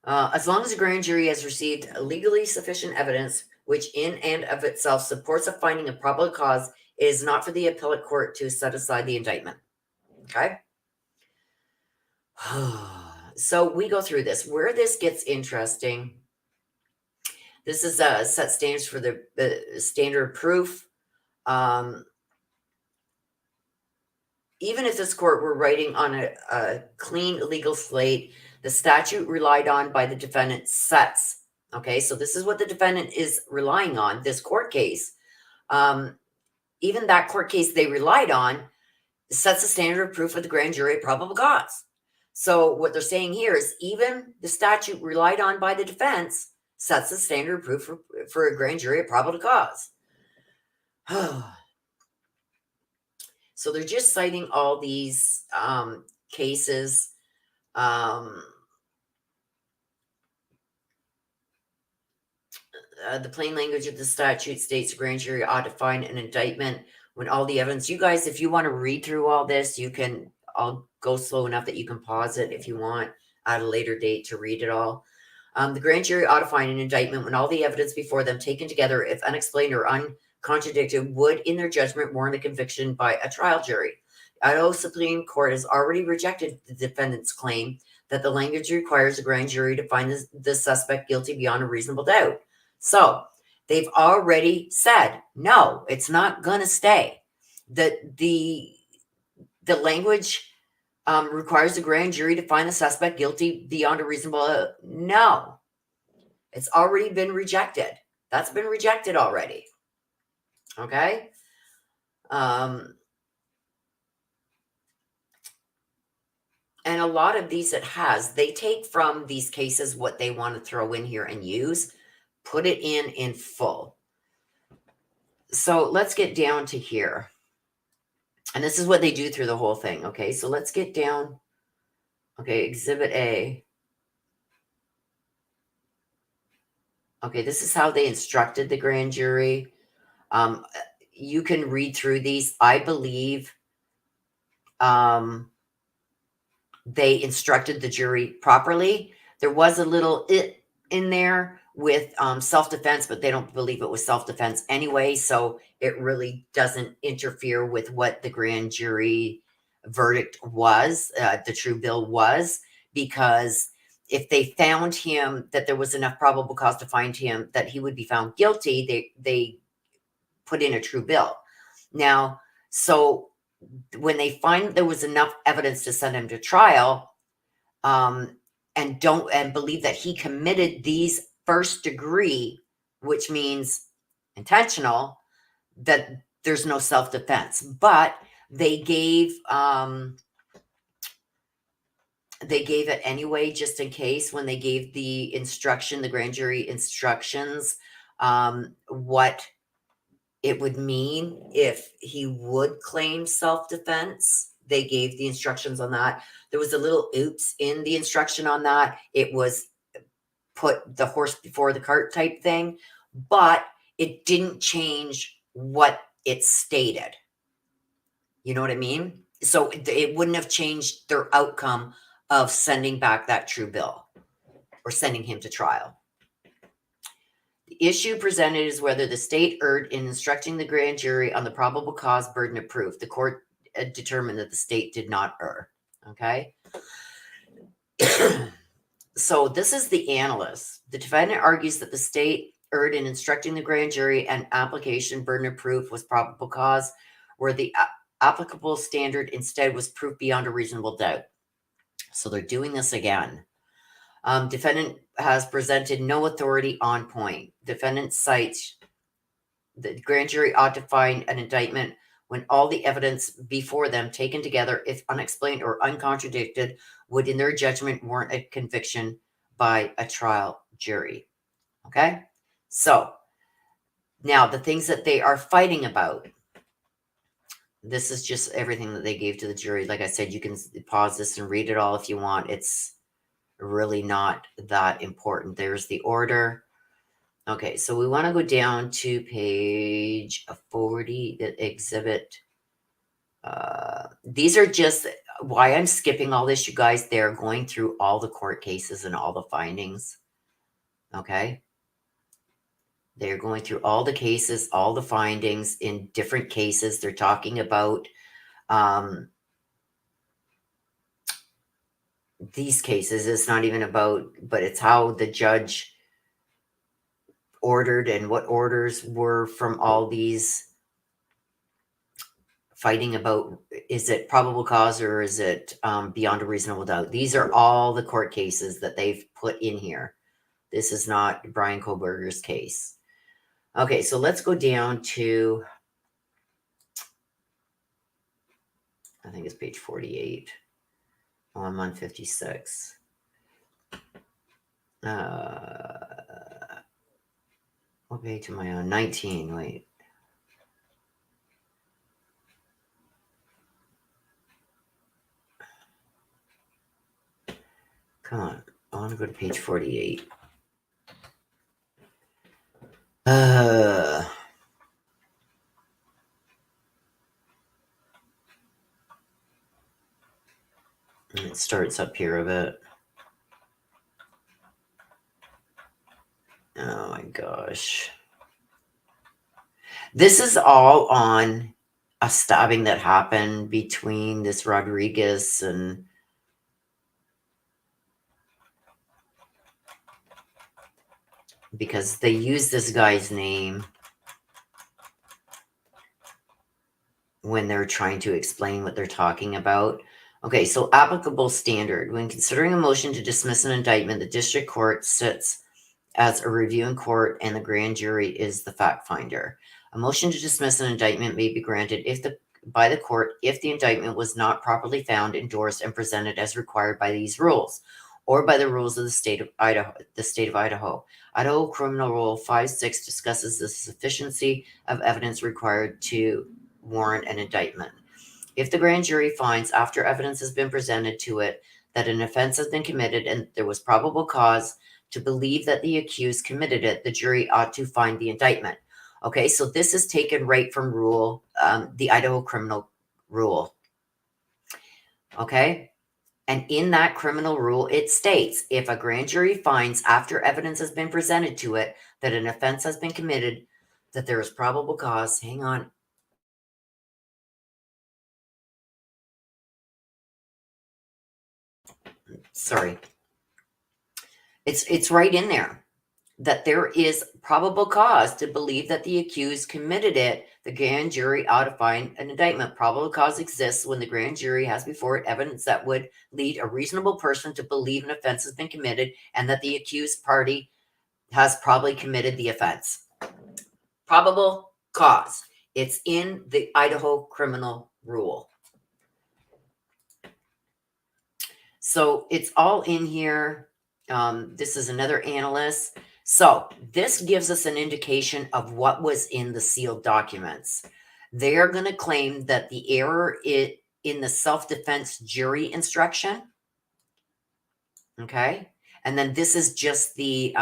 As long as a grand jury has received legally sufficient evidence, which in and of itself supports a finding of probable cause, it is not for the appellate court to set aside the indictment. Okay? So we go through this. Where this gets interesting, this is set standards for the standard proof. Even if this court were writing on a clean legal slate, the statute relied on by the defendant sets. Okay, so this is what the defendant is relying on, this court case. Even that court case they relied on sets a standard of proof of the grand jury of probable cause. So what they're saying here is even the statute relied on by the defense sets the standard of proof for a grand jury of probable cause. So they're just citing all these cases. The plain language of the statute states a grand jury ought to find an indictment when all the evidence. You guys, if you want to read through all this, you can. I'll go slow enough that you can pause it if you want at a later date to read it all. The grand jury ought to find an indictment when all the evidence before them taken together, if unexplained or uncontradicted, would, in their judgment, warrant a conviction by a trial jury. Idaho Supreme Court has already rejected the defendant's claim that the language requires a grand jury to find the suspect guilty beyond a reasonable doubt. So they've already said, no, it's not going to stay. The language requires the grand jury to find the suspect guilty beyond a reasonable no. It's already been rejected. That's been rejected already. Okay? And a lot of these it has. They take from these cases what they want to throw in here and use, put it in full. So let's get down to here. And this is what they do through the whole thing. Okay, so let's get down. Okay, Exhibit A. Okay, this is how they instructed the grand jury. You can read through these. I believe they instructed the jury properly. There was a little it in there with self-defense, but they don't believe it was self-defense anyway, so it really doesn't interfere with what the grand jury verdict was, the true bill was, because if they found him that there was enough probable cause to find him that he would be found guilty, they put in a true bill. Now, so when they find there was enough evidence to send him to trial, and believe that he committed these first degree, which means intentional, that there's no self-defense. But they gave it anyway, just in case, when they gave the instruction, the grand jury instructions, what it would mean if he would claim self-defense. They gave the instructions on that. There was a little oops in the instruction on that. It was put the horse before the cart type thing, but it didn't change what it stated. You know what I mean? So it wouldn't have changed their outcome of sending back that true bill or sending him to trial. The issue presented is whether the state erred in instructing the grand jury on the probable cause burden of proof. The court determined that the state did not err. Okay. So this is the analyst. The defendant argues that the state erred in instructing the grand jury and application burden of proof was probable cause, where the applicable standard instead was proof beyond a reasonable doubt. So they're doing this again. Defendant has presented no authority on point. Defendant cites the grand jury ought to find an indictment when all the evidence before them taken together, if unexplained or uncontradicted, would in their judgment warrant a conviction by a trial jury. Okay? So now the things that they are fighting about, this is just everything that they gave to the jury. Like I said, you can pause this and read it all if you want. It's really not that important. There's the order. Okay, so we want to go down to page 40, the exhibit. These are just why I'm skipping all this, you guys. They're going through all the court cases and all the findings. Okay. They're going through all the cases, all the findings in different cases. They're talking about these cases. It's not even about, but it's how the judge ordered and what orders were from all these, fighting about, is it probable cause or is it beyond a reasonable doubt? These are all the court cases that they've put in here. This is not Bryan Kohberger's case. Okay, so let's go down to, I think it's page 48. Oh, I'm on 56. What page am I on? 19, wait. Come on, I want to go to page 48. It starts up here a bit. Oh my gosh. This is all on a stabbing that happened between this Rodriguez and because they use this guy's name when they're trying to explain what they're talking about. Okay, so applicable standard. When considering a motion to dismiss an indictment, the district court sits as a reviewing court and the grand jury is the fact finder. A motion to dismiss an indictment may be granted by the court if the indictment was not properly found, endorsed, and presented as required by these rules, or by the rules of the state of Idaho. Idaho Criminal Rule 5.6 discusses the sufficiency of evidence required to warrant an indictment. If the grand jury finds, after evidence has been presented to it, that an offense has been committed and there was probable cause to believe that the accused committed it, the jury ought to find the indictment. Okay, so this is taken right from rule, the Idaho Criminal Rule. Okay, and in that criminal rule, it states, if a grand jury finds, after evidence has been presented to it, that an offense has been committed, that there is probable cause, hang on. Sorry. It's right in there that there is probable cause to believe that the accused committed it. The grand jury ought to find an indictment. Probable cause exists when the grand jury has before it evidence that would lead a reasonable person to believe an offense has been committed and that the accused party has probably committed the offense. Probable cause. It's in the Idaho criminal rule. So it's all in here. This is another analyst. So this gives us an indication of what was in the sealed documents. They are going to claim that the error in the self-defense jury instruction. Okay. And then this is just the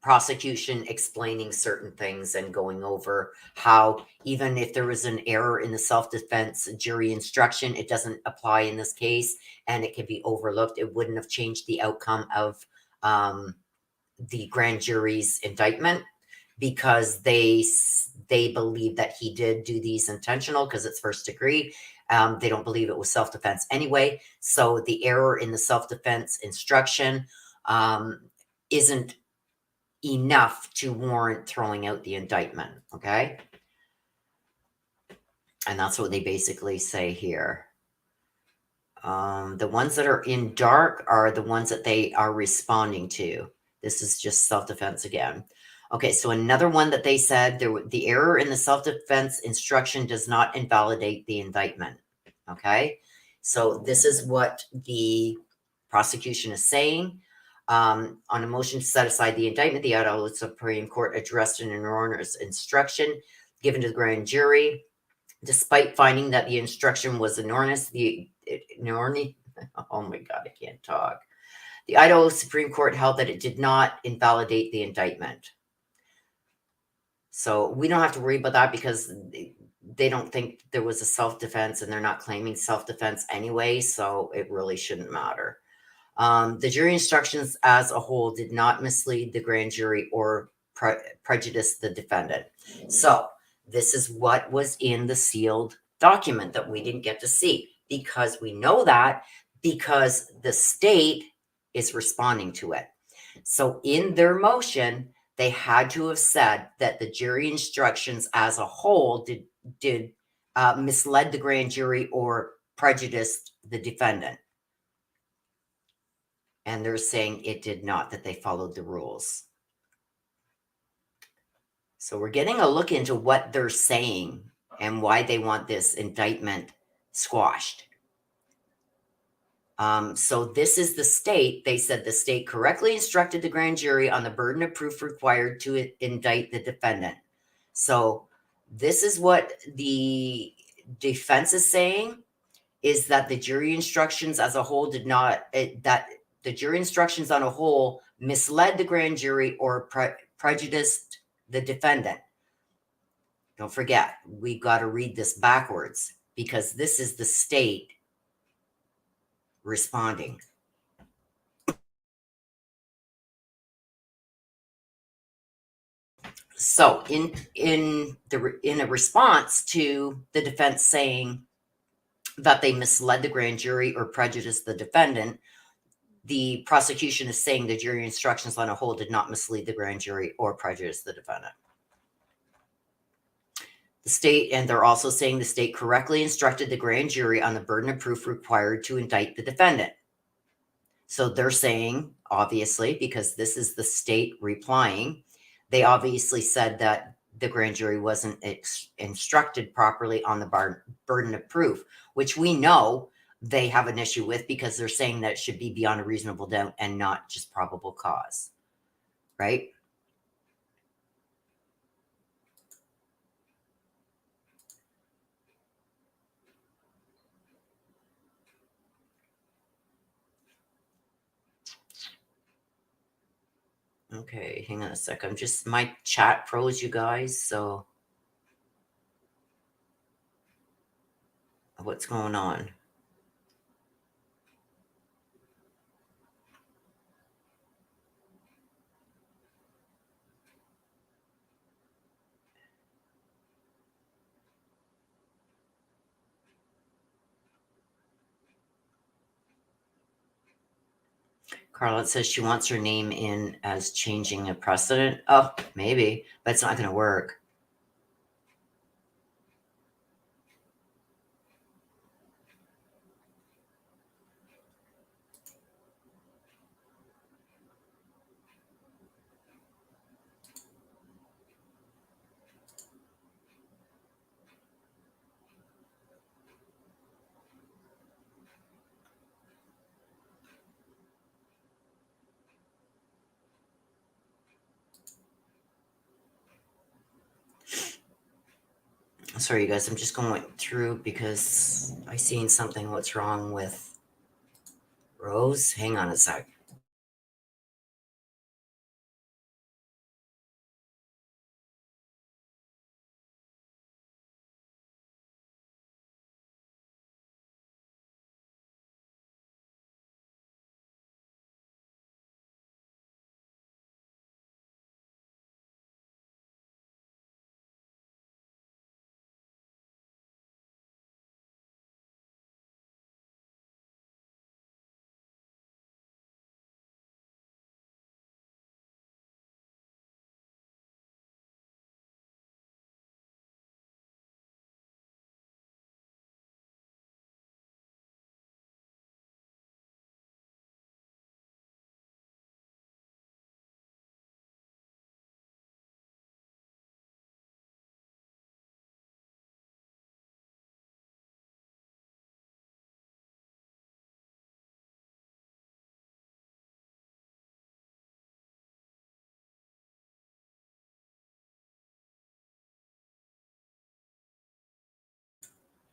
prosecution explaining certain things and going over how even if there was an error in the self-defense jury instruction, it doesn't apply in this case and it can be overlooked. It wouldn't have changed the outcome of the grand jury's indictment because they believe that he did do these intentional because it's first degree. They don't believe it was self-defense anyway. So the error in the self-defense instruction isn't enough to warrant throwing out the indictment, okay? And that's what they basically say here. The ones that are in dark are the ones that they are responding to. This is just self-defense again. Okay, so another one that they said, the error in the self-defense instruction does not invalidate the indictment, okay? So this is what the prosecution is saying. On a motion to set aside the indictment, the Idaho Supreme Court addressed an erroneous instruction given to the grand jury. Despite finding that the instruction was erroneous, oh my God, I can't talk. The Idaho Supreme Court held that it did not invalidate the indictment. So we don't have to worry about that because they don't think there was a self-defense and they're not claiming self-defense anyway, so it really shouldn't matter. The jury instructions as a whole did not mislead the grand jury or prejudice the defendant. So this is what was in the sealed document that we didn't get to see because we know that because the state is responding to it. So in their motion, they had to have said that the jury instructions as a whole did misled the grand jury or prejudiced the defendant. And they're saying it did not, that they followed the rules. So we're getting a look into what they're saying and why they want this indictment squashed. So this is the state. They said the state correctly instructed the grand jury on the burden of proof required to indict the defendant. So this is what the defense is saying, is that the jury instructions as a whole did not, that the jury instructions on a whole misled the grand jury or prejudiced the defendant. Don't forget, we got to read this backwards because this is the state responding. So in a response to the defense saying that they misled the grand jury or prejudiced the defendant, the prosecution is saying the jury instructions on a whole did not mislead the grand jury or prejudice the defendant. The state, and they're also saying the state correctly instructed the grand jury on the burden of proof required to indict the defendant. So they're saying, obviously, because this is the state replying, they obviously said that the grand jury wasn't instructed properly on the burden of proof, which we know they have an issue with because they're saying that it should be beyond a reasonable doubt and not just probable cause, right? Okay, hang on a sec. I'm just, my chat froze, you guys, so what's going on? Carla says she wants her name in as changing a precedent. Oh, maybe, but it's not going to work. Sorry, you guys, I'm just going through because I seen something. What's wrong with Rose? Hang on a sec.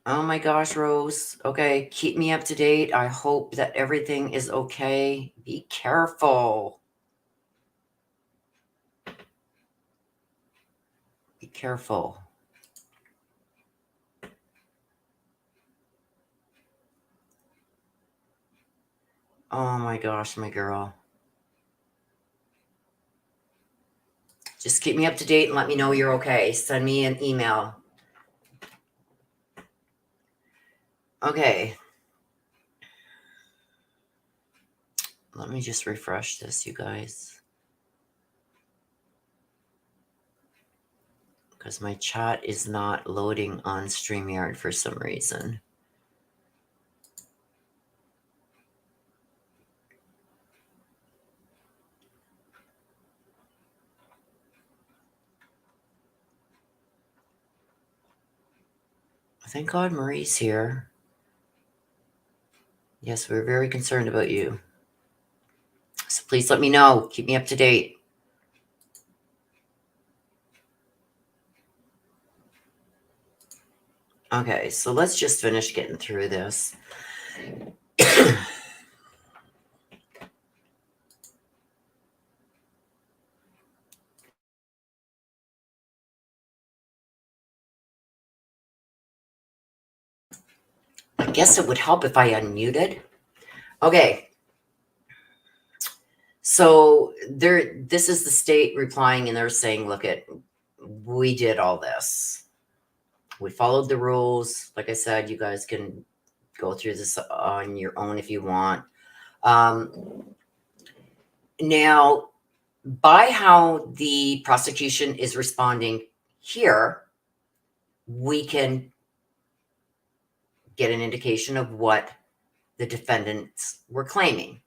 Oh my gosh, Rose. Okay, keep me up to date. I hope that everything is okay. Be careful. Be careful. Oh my gosh, my girl. Just keep me up to date and let me know you're okay. Send me an email. Okay. Let me just refresh this, you guys. Because my chat is not loading on StreamYard for some reason. Thank God Marie's here. Yes, we're very concerned about you. So please let me know. Keep me up to date. Okay, so let's just finish getting through this. I guess it would help if I unmuted. Okay. So this is the state replying, and they're saying, look, we did all this. We followed the rules. Like I said, you guys can go through this on your own if you want. Now, by how the prosecution is responding here, we can get an indication of what the defendants were claiming.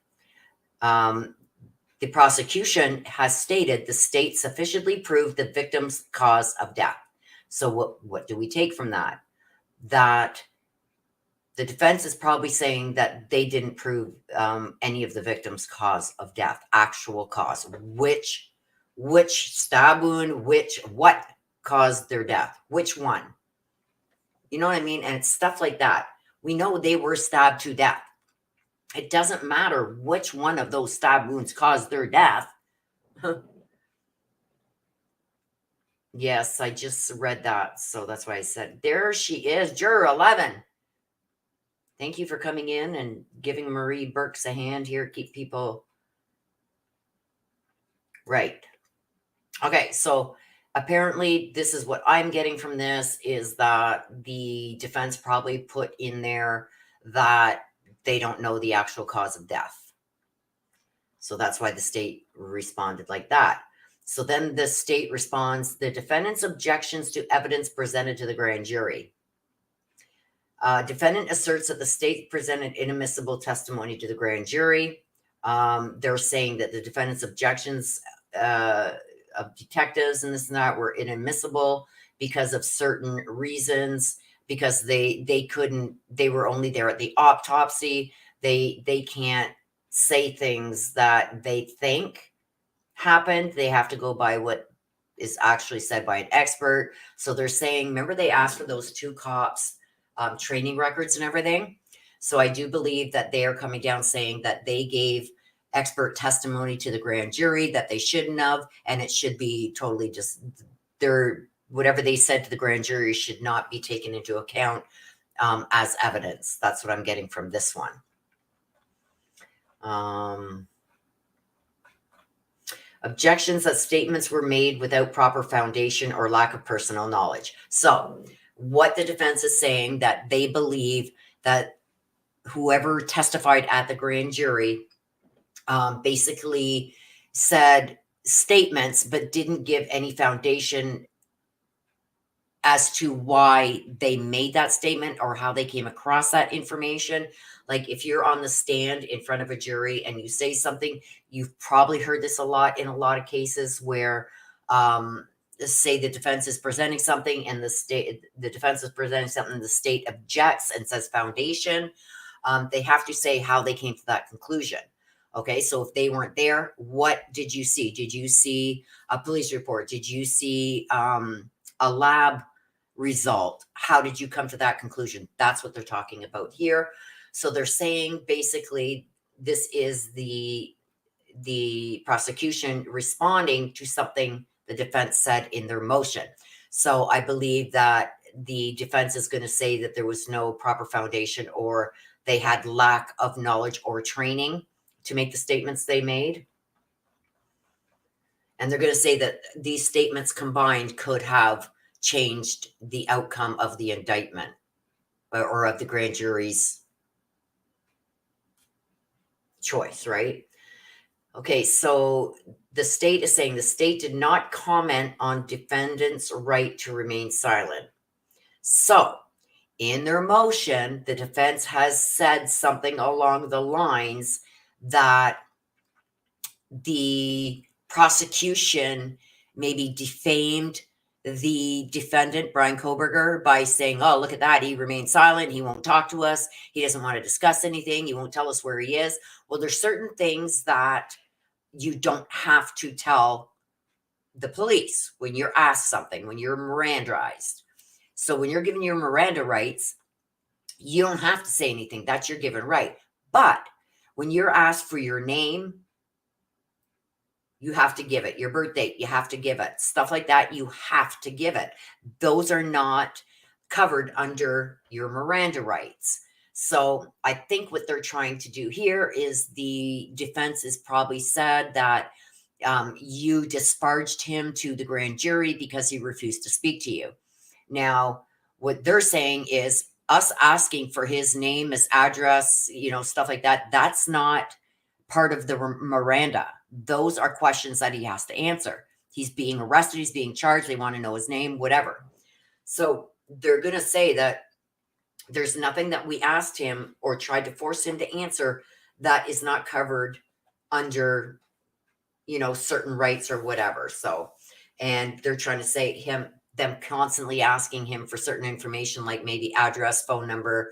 The prosecution has stated the state sufficiently proved the victim's cause of death. So what do we take from that? That the defense is probably saying that they didn't prove any of the victim's cause of death, actual cause, which stab wound, what caused their death, which one. You know what I mean? And it's stuff like that. We know they were stabbed to death. It doesn't matter which one of those stab wounds caused their death. Yes, I just read that. So that's why I said, there she is, juror 11. Thank you for coming in and giving Marie Burks a hand here. Keep people right. Okay, so apparently this is what I'm getting from this, is that the defense probably put in there that they don't know the actual cause of death. So that's why the state responded like that. So then the state responds, the defendant's objections to evidence presented to the grand jury. Defendant asserts that the state presented inadmissible testimony to the grand jury. They're saying that the defendant's objections of detectives and this and that were inadmissible because of certain reasons, because they couldn't, they were only there at the autopsy. They can't say things that they think happened. They have to go by what is actually said by an expert. So they're saying, remember they asked for those 2 cops training records and everything. So I do believe that they are coming down saying that they gave expert testimony to the grand jury that they shouldn't have, and it should be totally just their whatever they said to the grand jury should not be taken into account as evidence. That's what I'm getting from this one. Objections that statements were made without proper foundation or lack of personal knowledge. So what the defense is saying, that they believe that whoever testified at the grand jury basically said statements but didn't give any foundation as to why they made that statement or how they came across that information. Like if you're on the stand in front of a jury and you say something, you've probably heard this a lot in a lot of cases where say the defense is presenting something and the defense is presenting something, the state objects and says foundation. They have to say how they came to that conclusion. Okay, so if they weren't there, what did you see? Did you see a police report? Did you see a lab result? How did you come to that conclusion? That's what they're talking about here. So they're saying basically this is the prosecution responding to something the defense said in their motion. So I believe that the defense is going to say that there was no proper foundation or they had lack of knowledge or training to make the statements they made. And they're going to say that these statements combined could have changed the outcome of the indictment or of the grand jury's choice, right? Okay, so the state is saying the state did not comment on defendant's right to remain silent. So in their motion, the defense has said something along the lines that the prosecution maybe defamed the defendant, Bryan Kohberger, by saying, oh, look at that. He remained silent. He won't talk to us. He doesn't want to discuss anything. He won't tell us where he is. Well, there's certain things that you don't have to tell the police when you're asked something, when you're Mirandized. So when you're given your Miranda rights, you don't have to say anything. That's your given right. But when you're asked for your name, you have to give it. Your birth date, you have to give it. Stuff like that, you have to give it. Those are not covered under your Miranda rights. So I think what they're trying to do here is the defense is probably said that you disparaged him to the grand jury because he refused to speak to you. Now, what they're saying is us asking for his name, his address, stuff like that, that's not part of the Miranda. Those are questions that he has to answer. He's being arrested. He's being charged. They want to know his name, whatever. So they're going to say that there's nothing that we asked him or tried to force him to answer that is not covered under, certain rights or whatever. So, and they're trying to say them constantly asking him for certain information, like maybe address, phone number,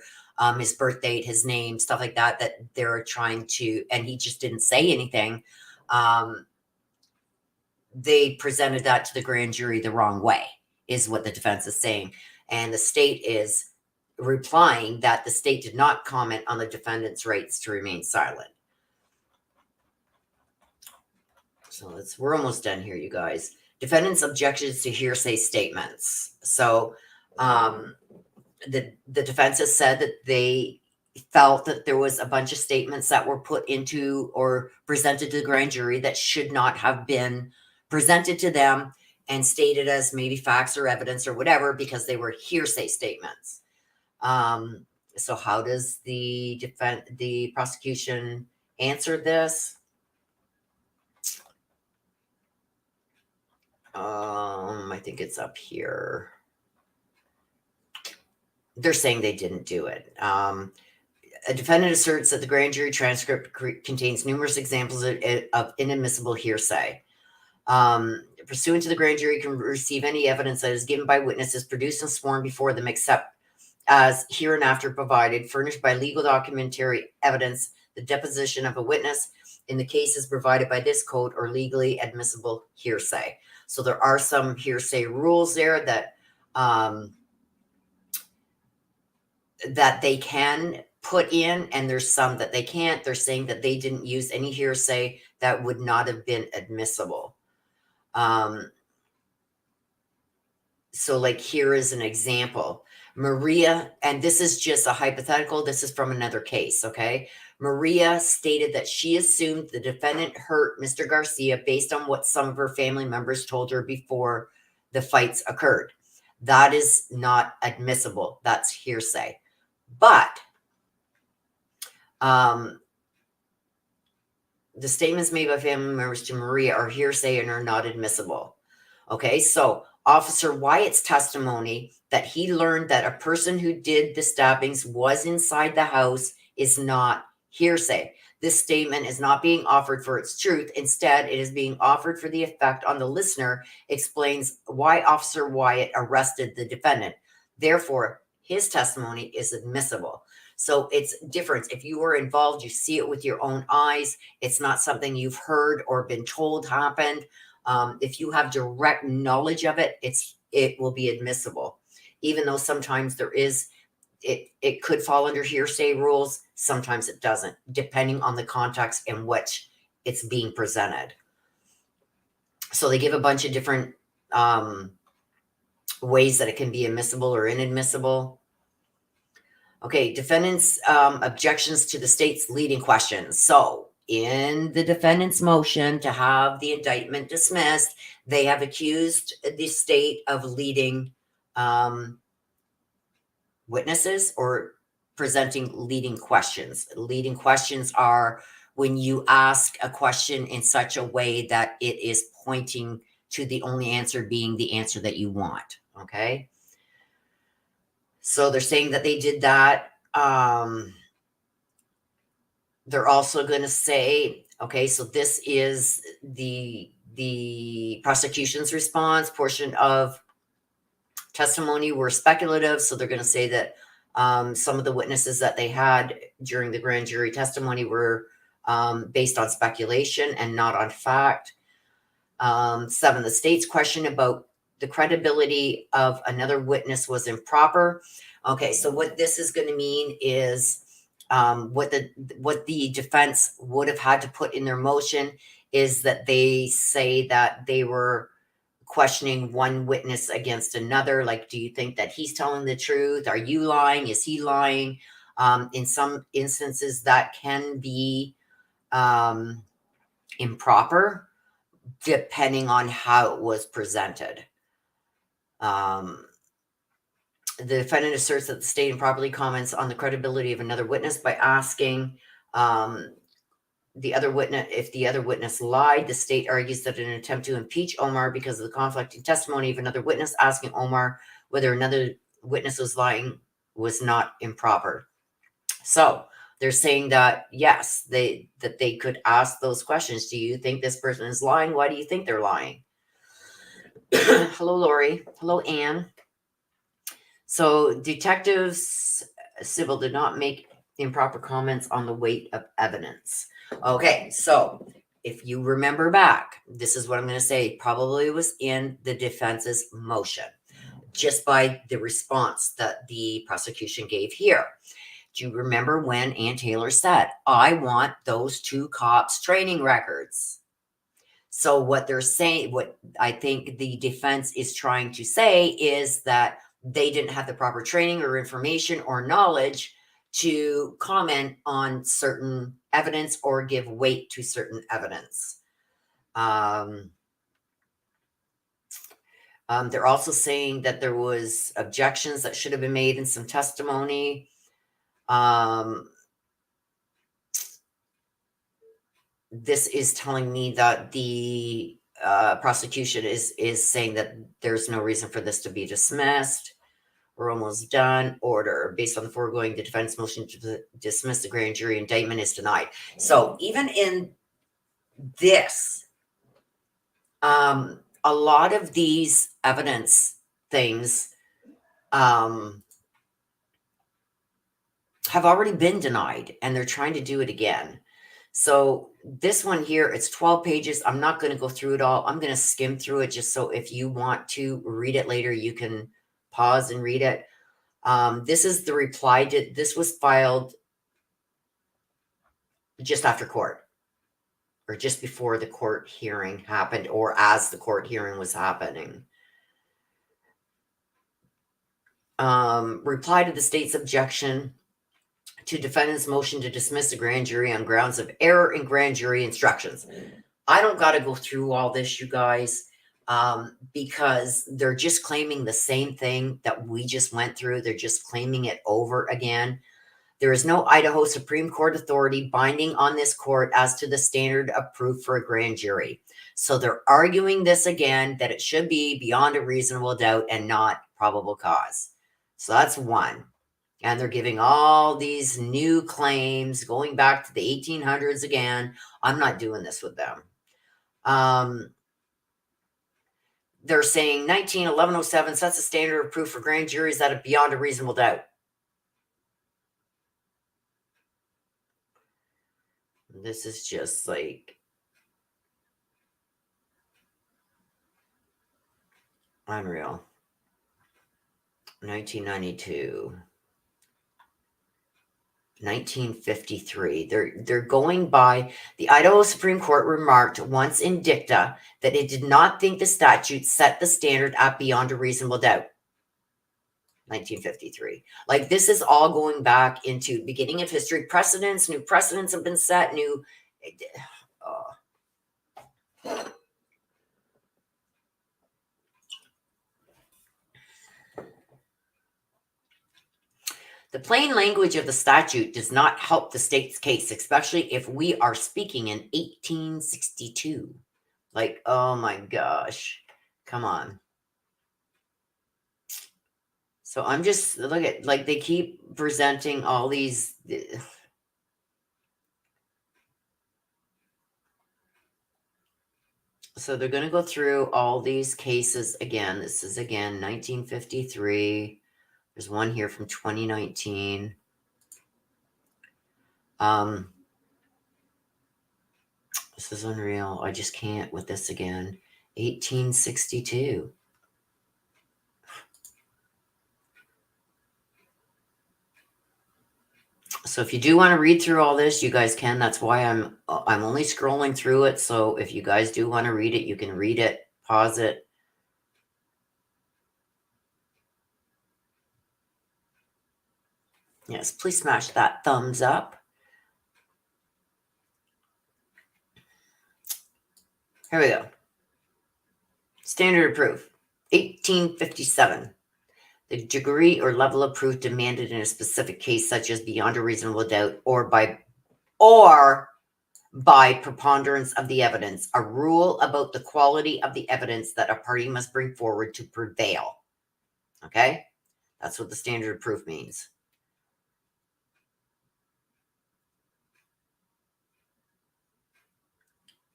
his birth date, his name, stuff like that, that they're trying to, and he just didn't say anything. They presented that to the grand jury the wrong way, is what the defense is saying. And the state is replying that the state did not comment on the defendant's rights to remain silent. So we're almost done here, you guys. Defendant's objections to hearsay statements. So the defense has said that they felt that there was a bunch of statements that were put into or presented to the grand jury that should not have been presented to them and stated as maybe facts or evidence or whatever, because they were hearsay statements. So how does the prosecution answer this? I think it's up here. They're saying they didn't do it. A defendant asserts that the grand jury transcript contains numerous examples of inadmissible hearsay. Pursuant to the grand jury can receive any evidence that is given by witnesses produced and sworn before them, except as hereinafter provided, furnished by legal documentary evidence, the deposition of a witness in the cases provided by this code or legally admissible hearsay. So there are some hearsay rules there that that they can put in, and there's some that they can't. They're saying that they didn't use any hearsay that would not have been admissible. So like here is an example. Maria, and this is just a hypothetical, this is from another case, okay? Maria stated that she assumed the defendant hurt Mr. Garcia based on what some of her family members told her before the fights occurred. That is not admissible. That's hearsay. But the statements made by family members to Maria are hearsay and are not admissible. Okay, so Officer Wyatt's testimony that he learned that a person who did the stabbings was inside the house is not hearsay. This statement is not being offered for its truth. Instead, it is being offered for the effect on the listener, explains why Officer Wyatt arrested the defendant. Therefore, his testimony is admissible. So it's different. If you were involved, you see it with your own eyes. It's not something you've heard or been told happened. If you have direct knowledge of it, it will be admissible. Even though sometimes there is, it could fall under hearsay rules. Sometimes it doesn't, depending on the context in which it's being presented. So they give a bunch of different ways that it can be admissible or inadmissible. Okay, defendant's objections to the state's leading questions. So in the defendant's motion to have the indictment dismissed, they have accused the state of leading witnesses or presenting leading questions. Leading questions are when you ask a question in such a way that it is pointing to the only answer being the answer that you want, okay? So they're saying that they did that. They're also going to say, okay, so this is the prosecution's response. Portion of testimony were speculative. So they're going to say that some of the witnesses that they had during the grand jury testimony were based on speculation and not on fact. 7, the state's question about the credibility of another witness was improper. Okay, so what this is going to mean is what the defense would have had to put in their motion is that they say that they were questioning one witness against another. Like, do you think that he's telling the truth? Are you lying? Is he lying? In some instances, that can be improper, depending on how it was presented. The defendant asserts that the state improperly comments on the credibility of another witness by asking the other witness if the other witness lied. The state argues that in an attempt to impeach Omar because of the conflicting testimony of another witness, asking Omar whether another witness was lying was not improper. So they're saying that yes, they could ask those questions. Do you think this person is lying? Why do you think they're lying? Hello, Lori. Hello, Anne. So detectives civil did not make improper comments on the weight of evidence. Okay, so if you remember back, this is what I'm going to say, probably was in the defense's motion, just by the response that the prosecution gave here. Do you remember when Ann Taylor said, I want those 2 cops' training records? So what they're saying, what I think the defense is trying to say is that they didn't have the proper training or information or knowledge to comment on certain evidence or give weight to certain evidence. They're also saying that there was objections that should have been made in some testimony. This is telling me that the prosecution is saying that there's no reason for this to be dismissed. We're almost done. Order. Based on the foregoing, the defense motion to dismiss the grand jury indictment is denied. So even in this, a lot of these evidence things have already been denied, and they're trying to do it again. So this one here, it's 12 pages. I'm not going to go through it all. I'm going to skim through it just so if you want to read it later, you can pause and read it. This is the reply to, this was filed just after court, or just before the court hearing happened, or as the court hearing was happening. Reply to the state's objection to defendant's motion to dismiss the grand jury on grounds of error in grand jury instructions. I don't got to go through all this, you guys, because they're just claiming the same thing that we just went through. They're just claiming it over again. There is no Idaho Supreme Court authority binding on this court as to the standard of proof for a grand jury. So they're arguing this again, that it should be beyond a reasonable doubt and not probable cause. So that's one. And they're giving all these new claims going back to the 1800s again. I'm not doing this with them. They're saying 191107 sets a standard of proof for grand juries that are beyond a reasonable doubt. This is just like unreal. 1992. 1953. They're going by the Idaho Supreme Court remarked once in dicta that it did not think the statute set the standard at beyond a reasonable doubt. 1953. Like, this is all going back into beginning of history. Precedents, new precedents have been set, new. The plain language of the statute does not help the state's case, especially if we are speaking in 1862. Like, oh my gosh. Come on. So I'm just, look at, like, they keep presenting all these. So they're going to go through all these cases again. This is, again, 1953. There's one here from 2019. This is unreal. I just can't with this again. 1862. So if you do want to read through all this, you guys can. That's why I'm only scrolling through it. So if you guys do want to read it, you can read it, pause it. Yes, please smash that thumbs up. Here we go. Standard of proof, 1857. The degree or level of proof demanded in a specific case, such as beyond a reasonable doubt or by preponderance of the evidence, a rule about the quality of the evidence that a party must bring forward to prevail. Okay? That's what the standard of proof means.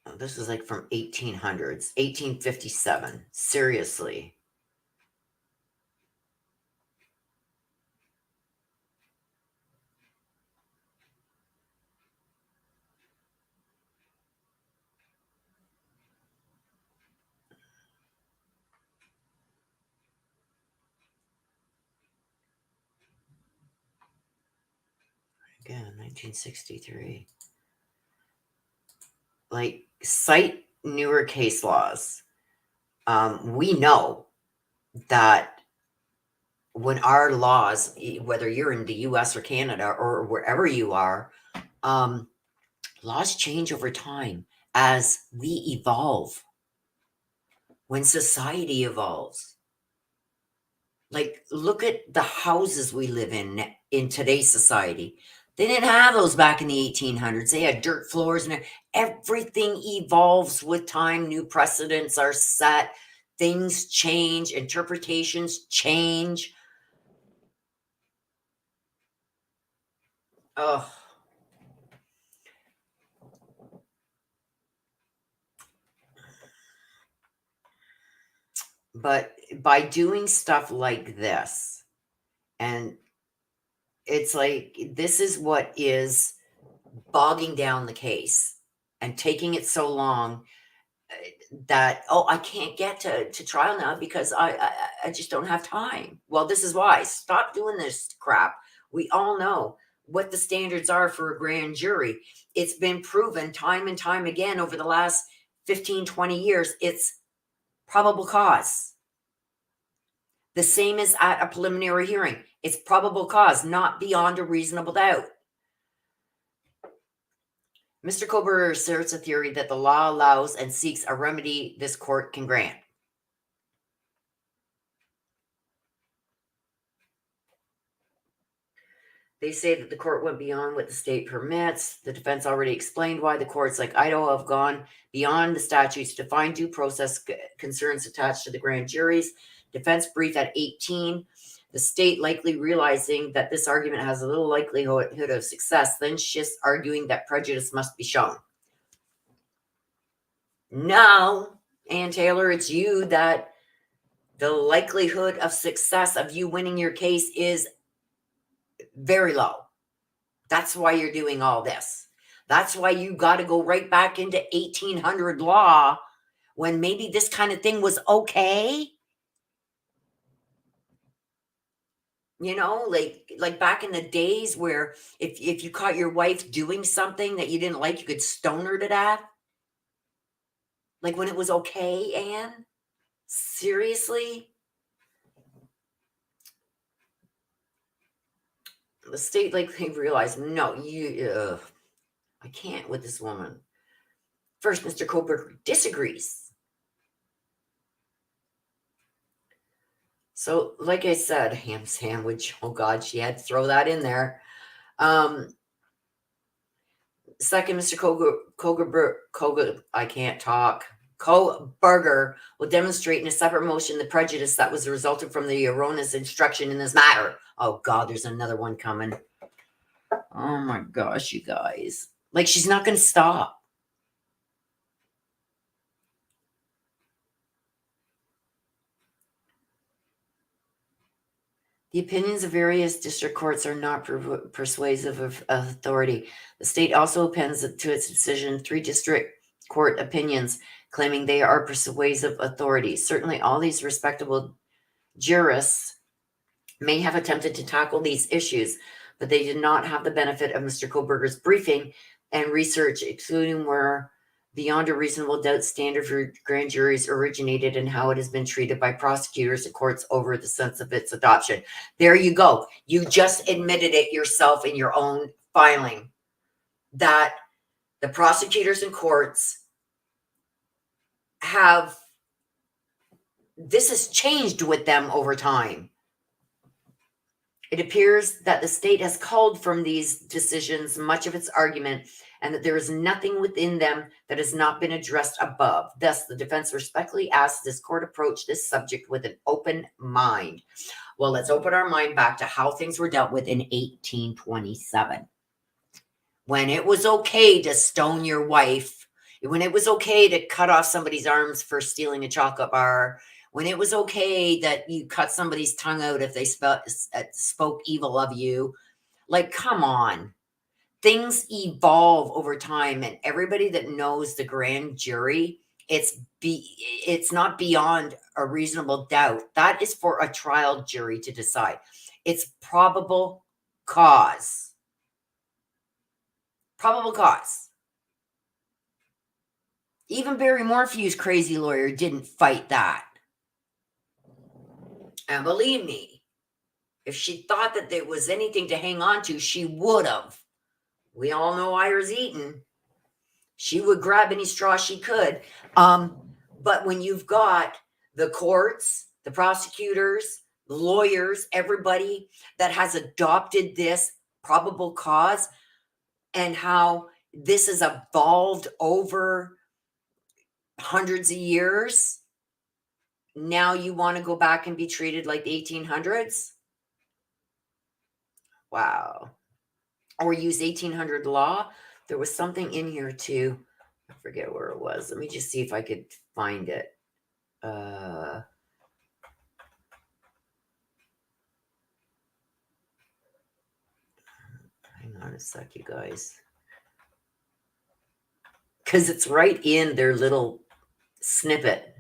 Oh, this is like from 1800s, 1857. Seriously. Again, 1963. Like, cite newer case laws. We know that when our laws, whether you're in the US or Canada or wherever you are, laws change over time as we evolve. When society evolves. Like, look at the houses we live in today's society. They didn't have those back in the 1800s. They had dirt floors and everything evolves with time. New precedents are set. Things change. Interpretations change. Oh. But by doing stuff like this, and it's like, this is what is bogging down the case and taking it so long that, oh, I can't get to trial now because I just don't have time. Well, this is why. Stop doing this crap. We all know what the standards are for a grand jury. It's been proven time and time again over the last 15, 20 years. It's probable cause. The same as at a preliminary hearing. It's probable cause, not beyond a reasonable doubt. Mr. Kohberger asserts a theory that the law allows and seeks a remedy this court can grant. They say that the court went beyond what the state permits. The defense already explained why the courts like Idaho have gone beyond the statutes to define due process concerns attached to the grand juries. Defense brief at 18. The state likely realizing that this argument has a little likelihood of success, then shifts arguing that prejudice must be shown. Now, Ann Taylor, it's you that the likelihood of success of you winning your case is very low. That's why you're doing all this. That's why you got to go right back into 1800 law when maybe this kind of thing was okay. You know, like back in the days where if you caught your wife doing something that you didn't like, you could stone her to death. Like when it was okay, Anne? Seriously? The state likely realized, no, I can't with this woman. First, Mr. Kohberger disagrees. So, like I said, ham sandwich. Oh God, she had to throw that in there. Second, Mr. Kohberger, I can't talk. Kohberger will demonstrate in a separate motion the prejudice that was resulted from the erroneous instruction in this matter. Oh God, there's another one coming. Oh my gosh, you guys. Like, she's not going to stop. The opinions of various district courts are not persuasive of authority. The state also appends to its decision 3 district court opinions, claiming they are persuasive authority. Certainly, all these respectable jurists may have attempted to tackle these issues, but they did not have the benefit of Mr. Kohberger's briefing and research, including where beyond a reasonable doubt standard for grand juries originated and how it has been treated by prosecutors and courts over the sense of its adoption. There you go. You just admitted it yourself in your own filing that the prosecutors and courts have, this has changed with them over time. It appears that the state has culled from these decisions much of its argument and that there is nothing within them that has not been addressed above. Thus, the defense respectfully asks this court approach this subject with an open mind. Well, let's open our mind back to how things were dealt with in 1827. When it was okay to stone your wife, when it was okay to cut off somebody's arms for stealing a chocolate bar, when it was okay that you cut somebody's tongue out if they spoke evil of you. Like, come on. Things evolve over time, and everybody that knows the grand jury, it's not beyond a reasonable doubt. That is for a trial jury to decide. It's probable cause. Probable cause. Even Barry Morphew's crazy lawyer didn't fight that. And believe me, if she thought that there was anything to hang on to, she would have. We all know Ira's eaten. She would grab any straw she could. But when you've got the courts, the prosecutors, the lawyers, everybody that has adopted this probable cause and how this has evolved over hundreds of years, now you want to go back and be treated like the 1800s? Wow. Or use 1800 law. There was something in here too. I forget where it was. Let me just see if I could find it. Hang on a sec, you guys. because it's right in their little snippet.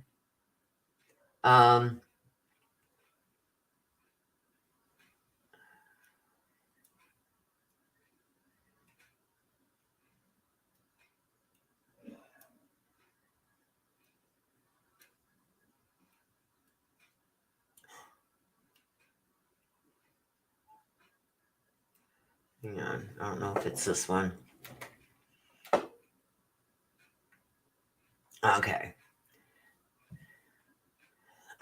Hang on, I don't know if it's this one. Okay.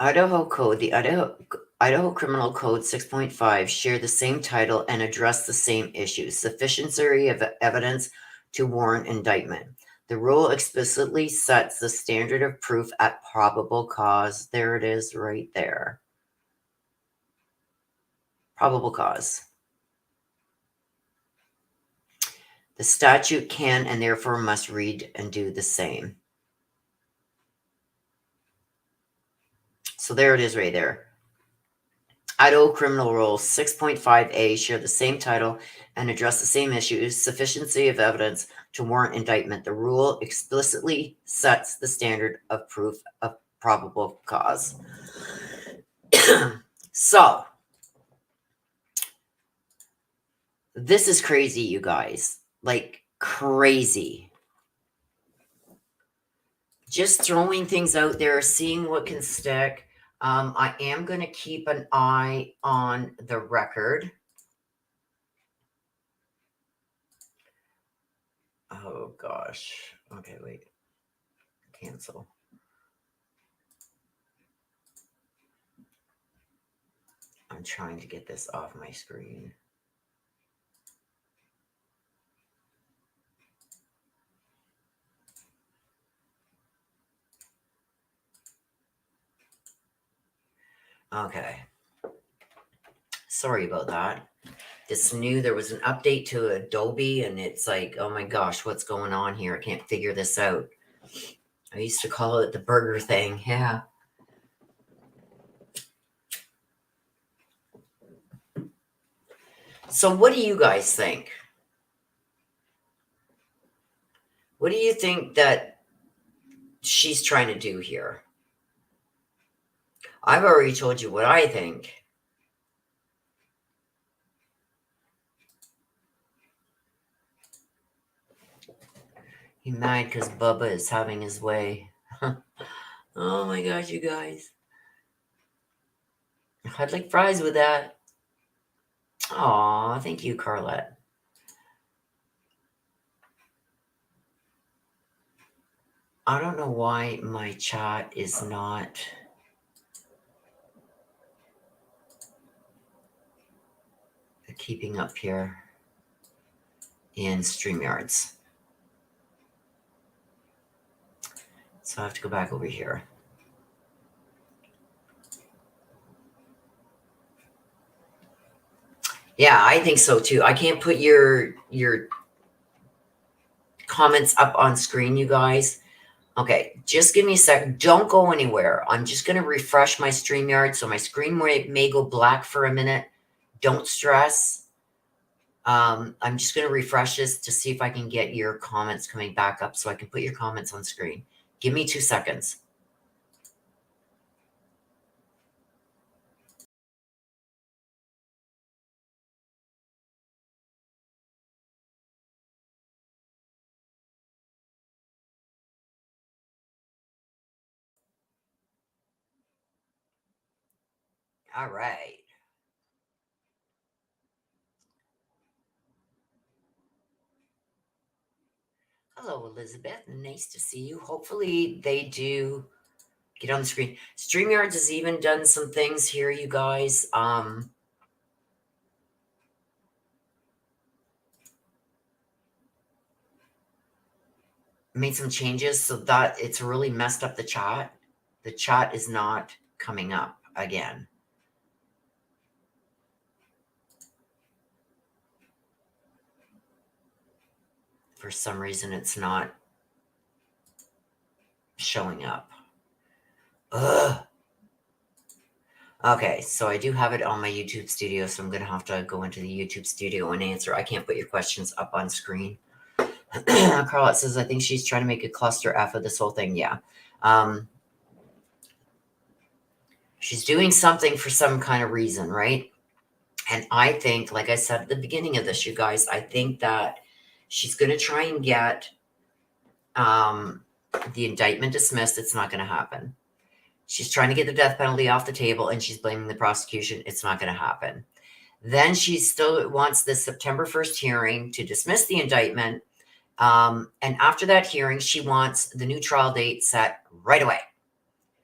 Idaho Code, the Idaho Criminal Code 6.5 share the same title and address the same issues, sufficiency of evidence to warrant indictment. The rule explicitly sets the standard of proof at probable cause. There it is right there. Probable cause. The statute can and therefore must read and do the same. So there it is right there. Idaho Criminal Rule 6.5a share the same title and address the same issues, sufficiency of evidence to warrant indictment. The rule explicitly sets the standard of proof of probable cause. So, this is crazy, you guys. Like, crazy. Just throwing things out there, seeing what can stick. I am going to keep an eye on the record. Oh, gosh. Okay, wait. Cancel. I'm trying to get this off my screen. Okay. Sorry about that. There was an update to Adobe, and it's like, oh my gosh, what's going on here? I can't figure this out. I used to call it the burger thing. Yeah. So what do you guys think? What do you think that she's trying to do here? I've already told you what I think. He's mad because Bubba is having his way. Oh my gosh, you guys. I'd like fries with that. Aw, thank you, Carlette. I don't know why my chat is not keeping up here in StreamYards. So I have to go back over here. Yeah, I think so too. I can't put your comments up on screen, you guys. Okay, just give me a second. Don't go anywhere. I'm just going to refresh my StreamYard, so my screen may go black for a minute. Don't stress. I'm just going to refresh this to see if I can get your comments coming back up so I can put your comments on screen. Give me 2 seconds. All right. Hello, Elizabeth. Nice to see you. Hopefully they do get on the screen. StreamYards has even done some things here, you guys. Made some changes so that it's really messed up the chat. The chat is not coming up again. For some reason, it's not showing up. Ugh. Okay, so I do have it on my YouTube studio, so I'm going to have to go into the YouTube studio and answer. I can't put your questions up on screen. Carlette says, I think she's trying to make a cluster F of this whole thing. Yeah. She's doing something for some kind of reason, right? And I think, like I said at the beginning of this, you guys, I think that she's going to try and get the indictment dismissed. It's not going to happen. She's trying to get the death penalty off the table, and she's blaming the prosecution. It's not going to happen. Then she still wants this September 1st hearing to dismiss the indictment. And after that hearing, she wants the new trial date set right away.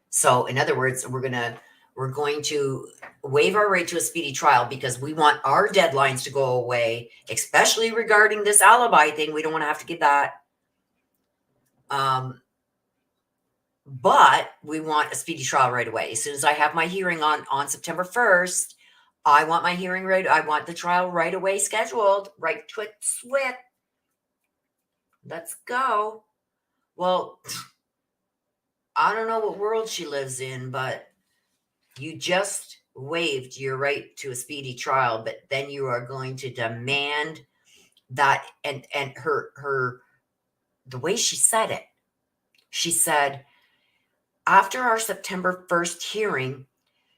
So in other words, we're going to waive our right to a speedy trial because we want our deadlines to go away, especially regarding this alibi thing. We don't want to have to give that. But we want a speedy trial right away. As soon as I have my hearing on September 1st, I want my hearing right. I want the trial right away scheduled. Right, twit, swit. Let's go. Well, I don't know what world she lives in, but you just waived your right to a speedy trial, but then you are going to demand that. And her the way she said it, she said, after our September 1st hearing,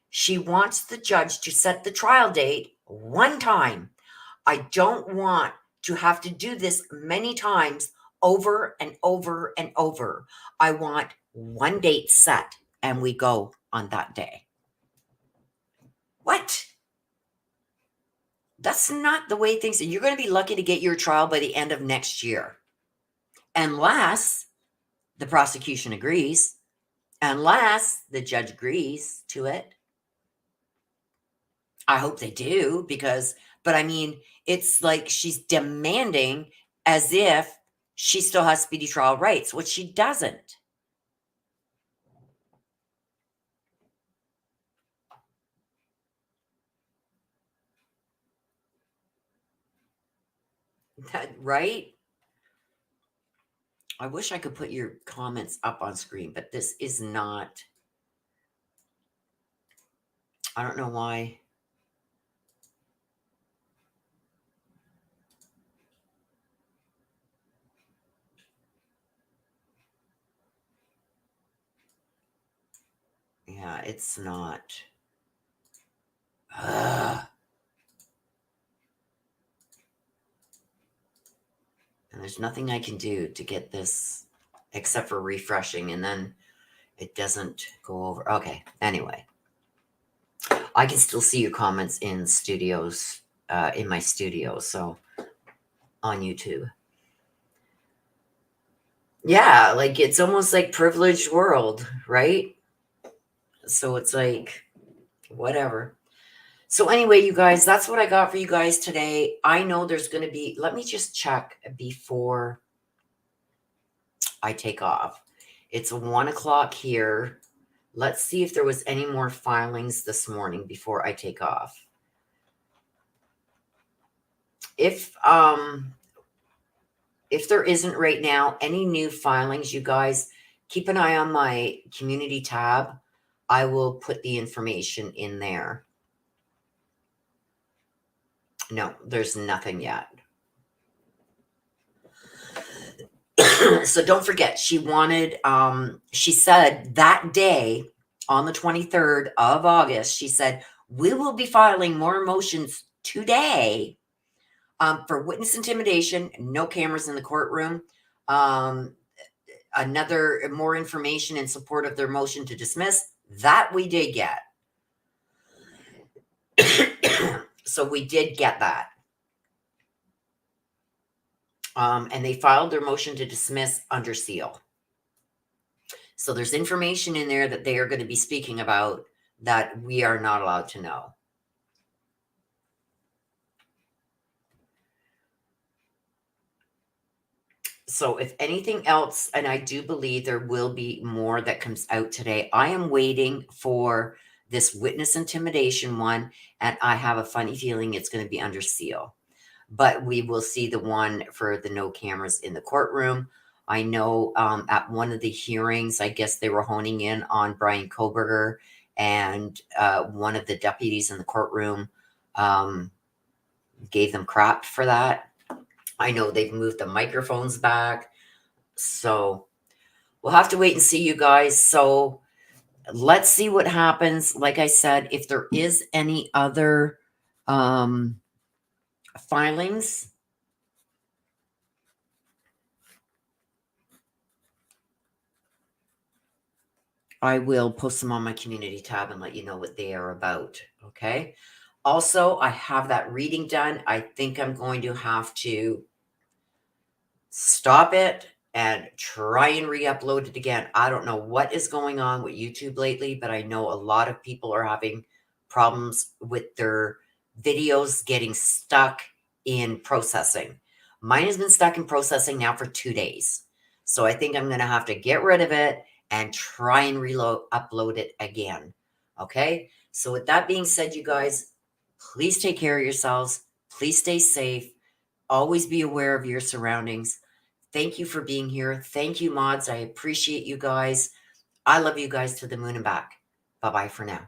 she wants the judge to set the trial date one time. I don't want to have to do this many times over and over and over. I want one date set and we go on that day. What? That's not the way things are. You're going to be lucky to get your trial by the end of next year. Unless the prosecution agrees, unless the judge agrees to it. I hope they do but I mean, it's like she's demanding as if she still has speedy trial rights, which she doesn't. Right? I wish I could put your comments up on screen, but this is not. I don't know why. Yeah, it's not. Ugh. And there's nothing I can do to get this except for refreshing, and then it doesn't go over. Okay, anyway. I can still see your comments in studios, in my studio, so on YouTube. Yeah, like it's almost like privileged world, right? So it's like, whatever. So anyway, you guys, that's what I got for you guys today. I know there's going to be, let me just check before I take off. It's 1 o'clock here. Let's see if there was any more filings this morning before I take off. If there isn't right now any new filings, you guys, keep an eye on my community tab. I will put the information in there. No, there's nothing yet. So don't forget, she wanted, she said that day on the 23rd of August, she said, we will be filing more motions today for witness intimidation, no cameras in the courtroom, another more information in support of their motion to dismiss. That we did get. So we did get that. And they filed their motion to dismiss under seal. So there's information in there that they are going to be speaking about that we are not allowed to know. So if anything else, and I do believe there will be more that comes out today, I am waiting for this witness intimidation one, and I have a funny feeling it's going to be under seal. But we will see the one for the no cameras in the courtroom. I know at one of the hearings, I guess they were honing in on Bryan Kohberger, and one of the deputies in the courtroom gave them crap for that. I know they've moved the microphones back. So we'll have to wait and see, you guys. So let's see what happens. Like I said, if there is any other filings, I will post them on my community tab and let you know what they are about. Okay. Also, I have that reading done. I think I'm going to have to stop it and try and re-upload it again. I don't know what is going on with YouTube lately, but I know a lot of people are having problems with their videos getting stuck in processing. Mine has been stuck in processing now for 2 days. So I think I'm going to have to get rid of it and try and upload it again. Okay? So with that being said, you guys, please take care of yourselves. Please stay safe. Always be aware of your surroundings. Thank you for being here. Thank you, mods. I appreciate you guys. I love you guys to the moon and back. Bye-bye for now.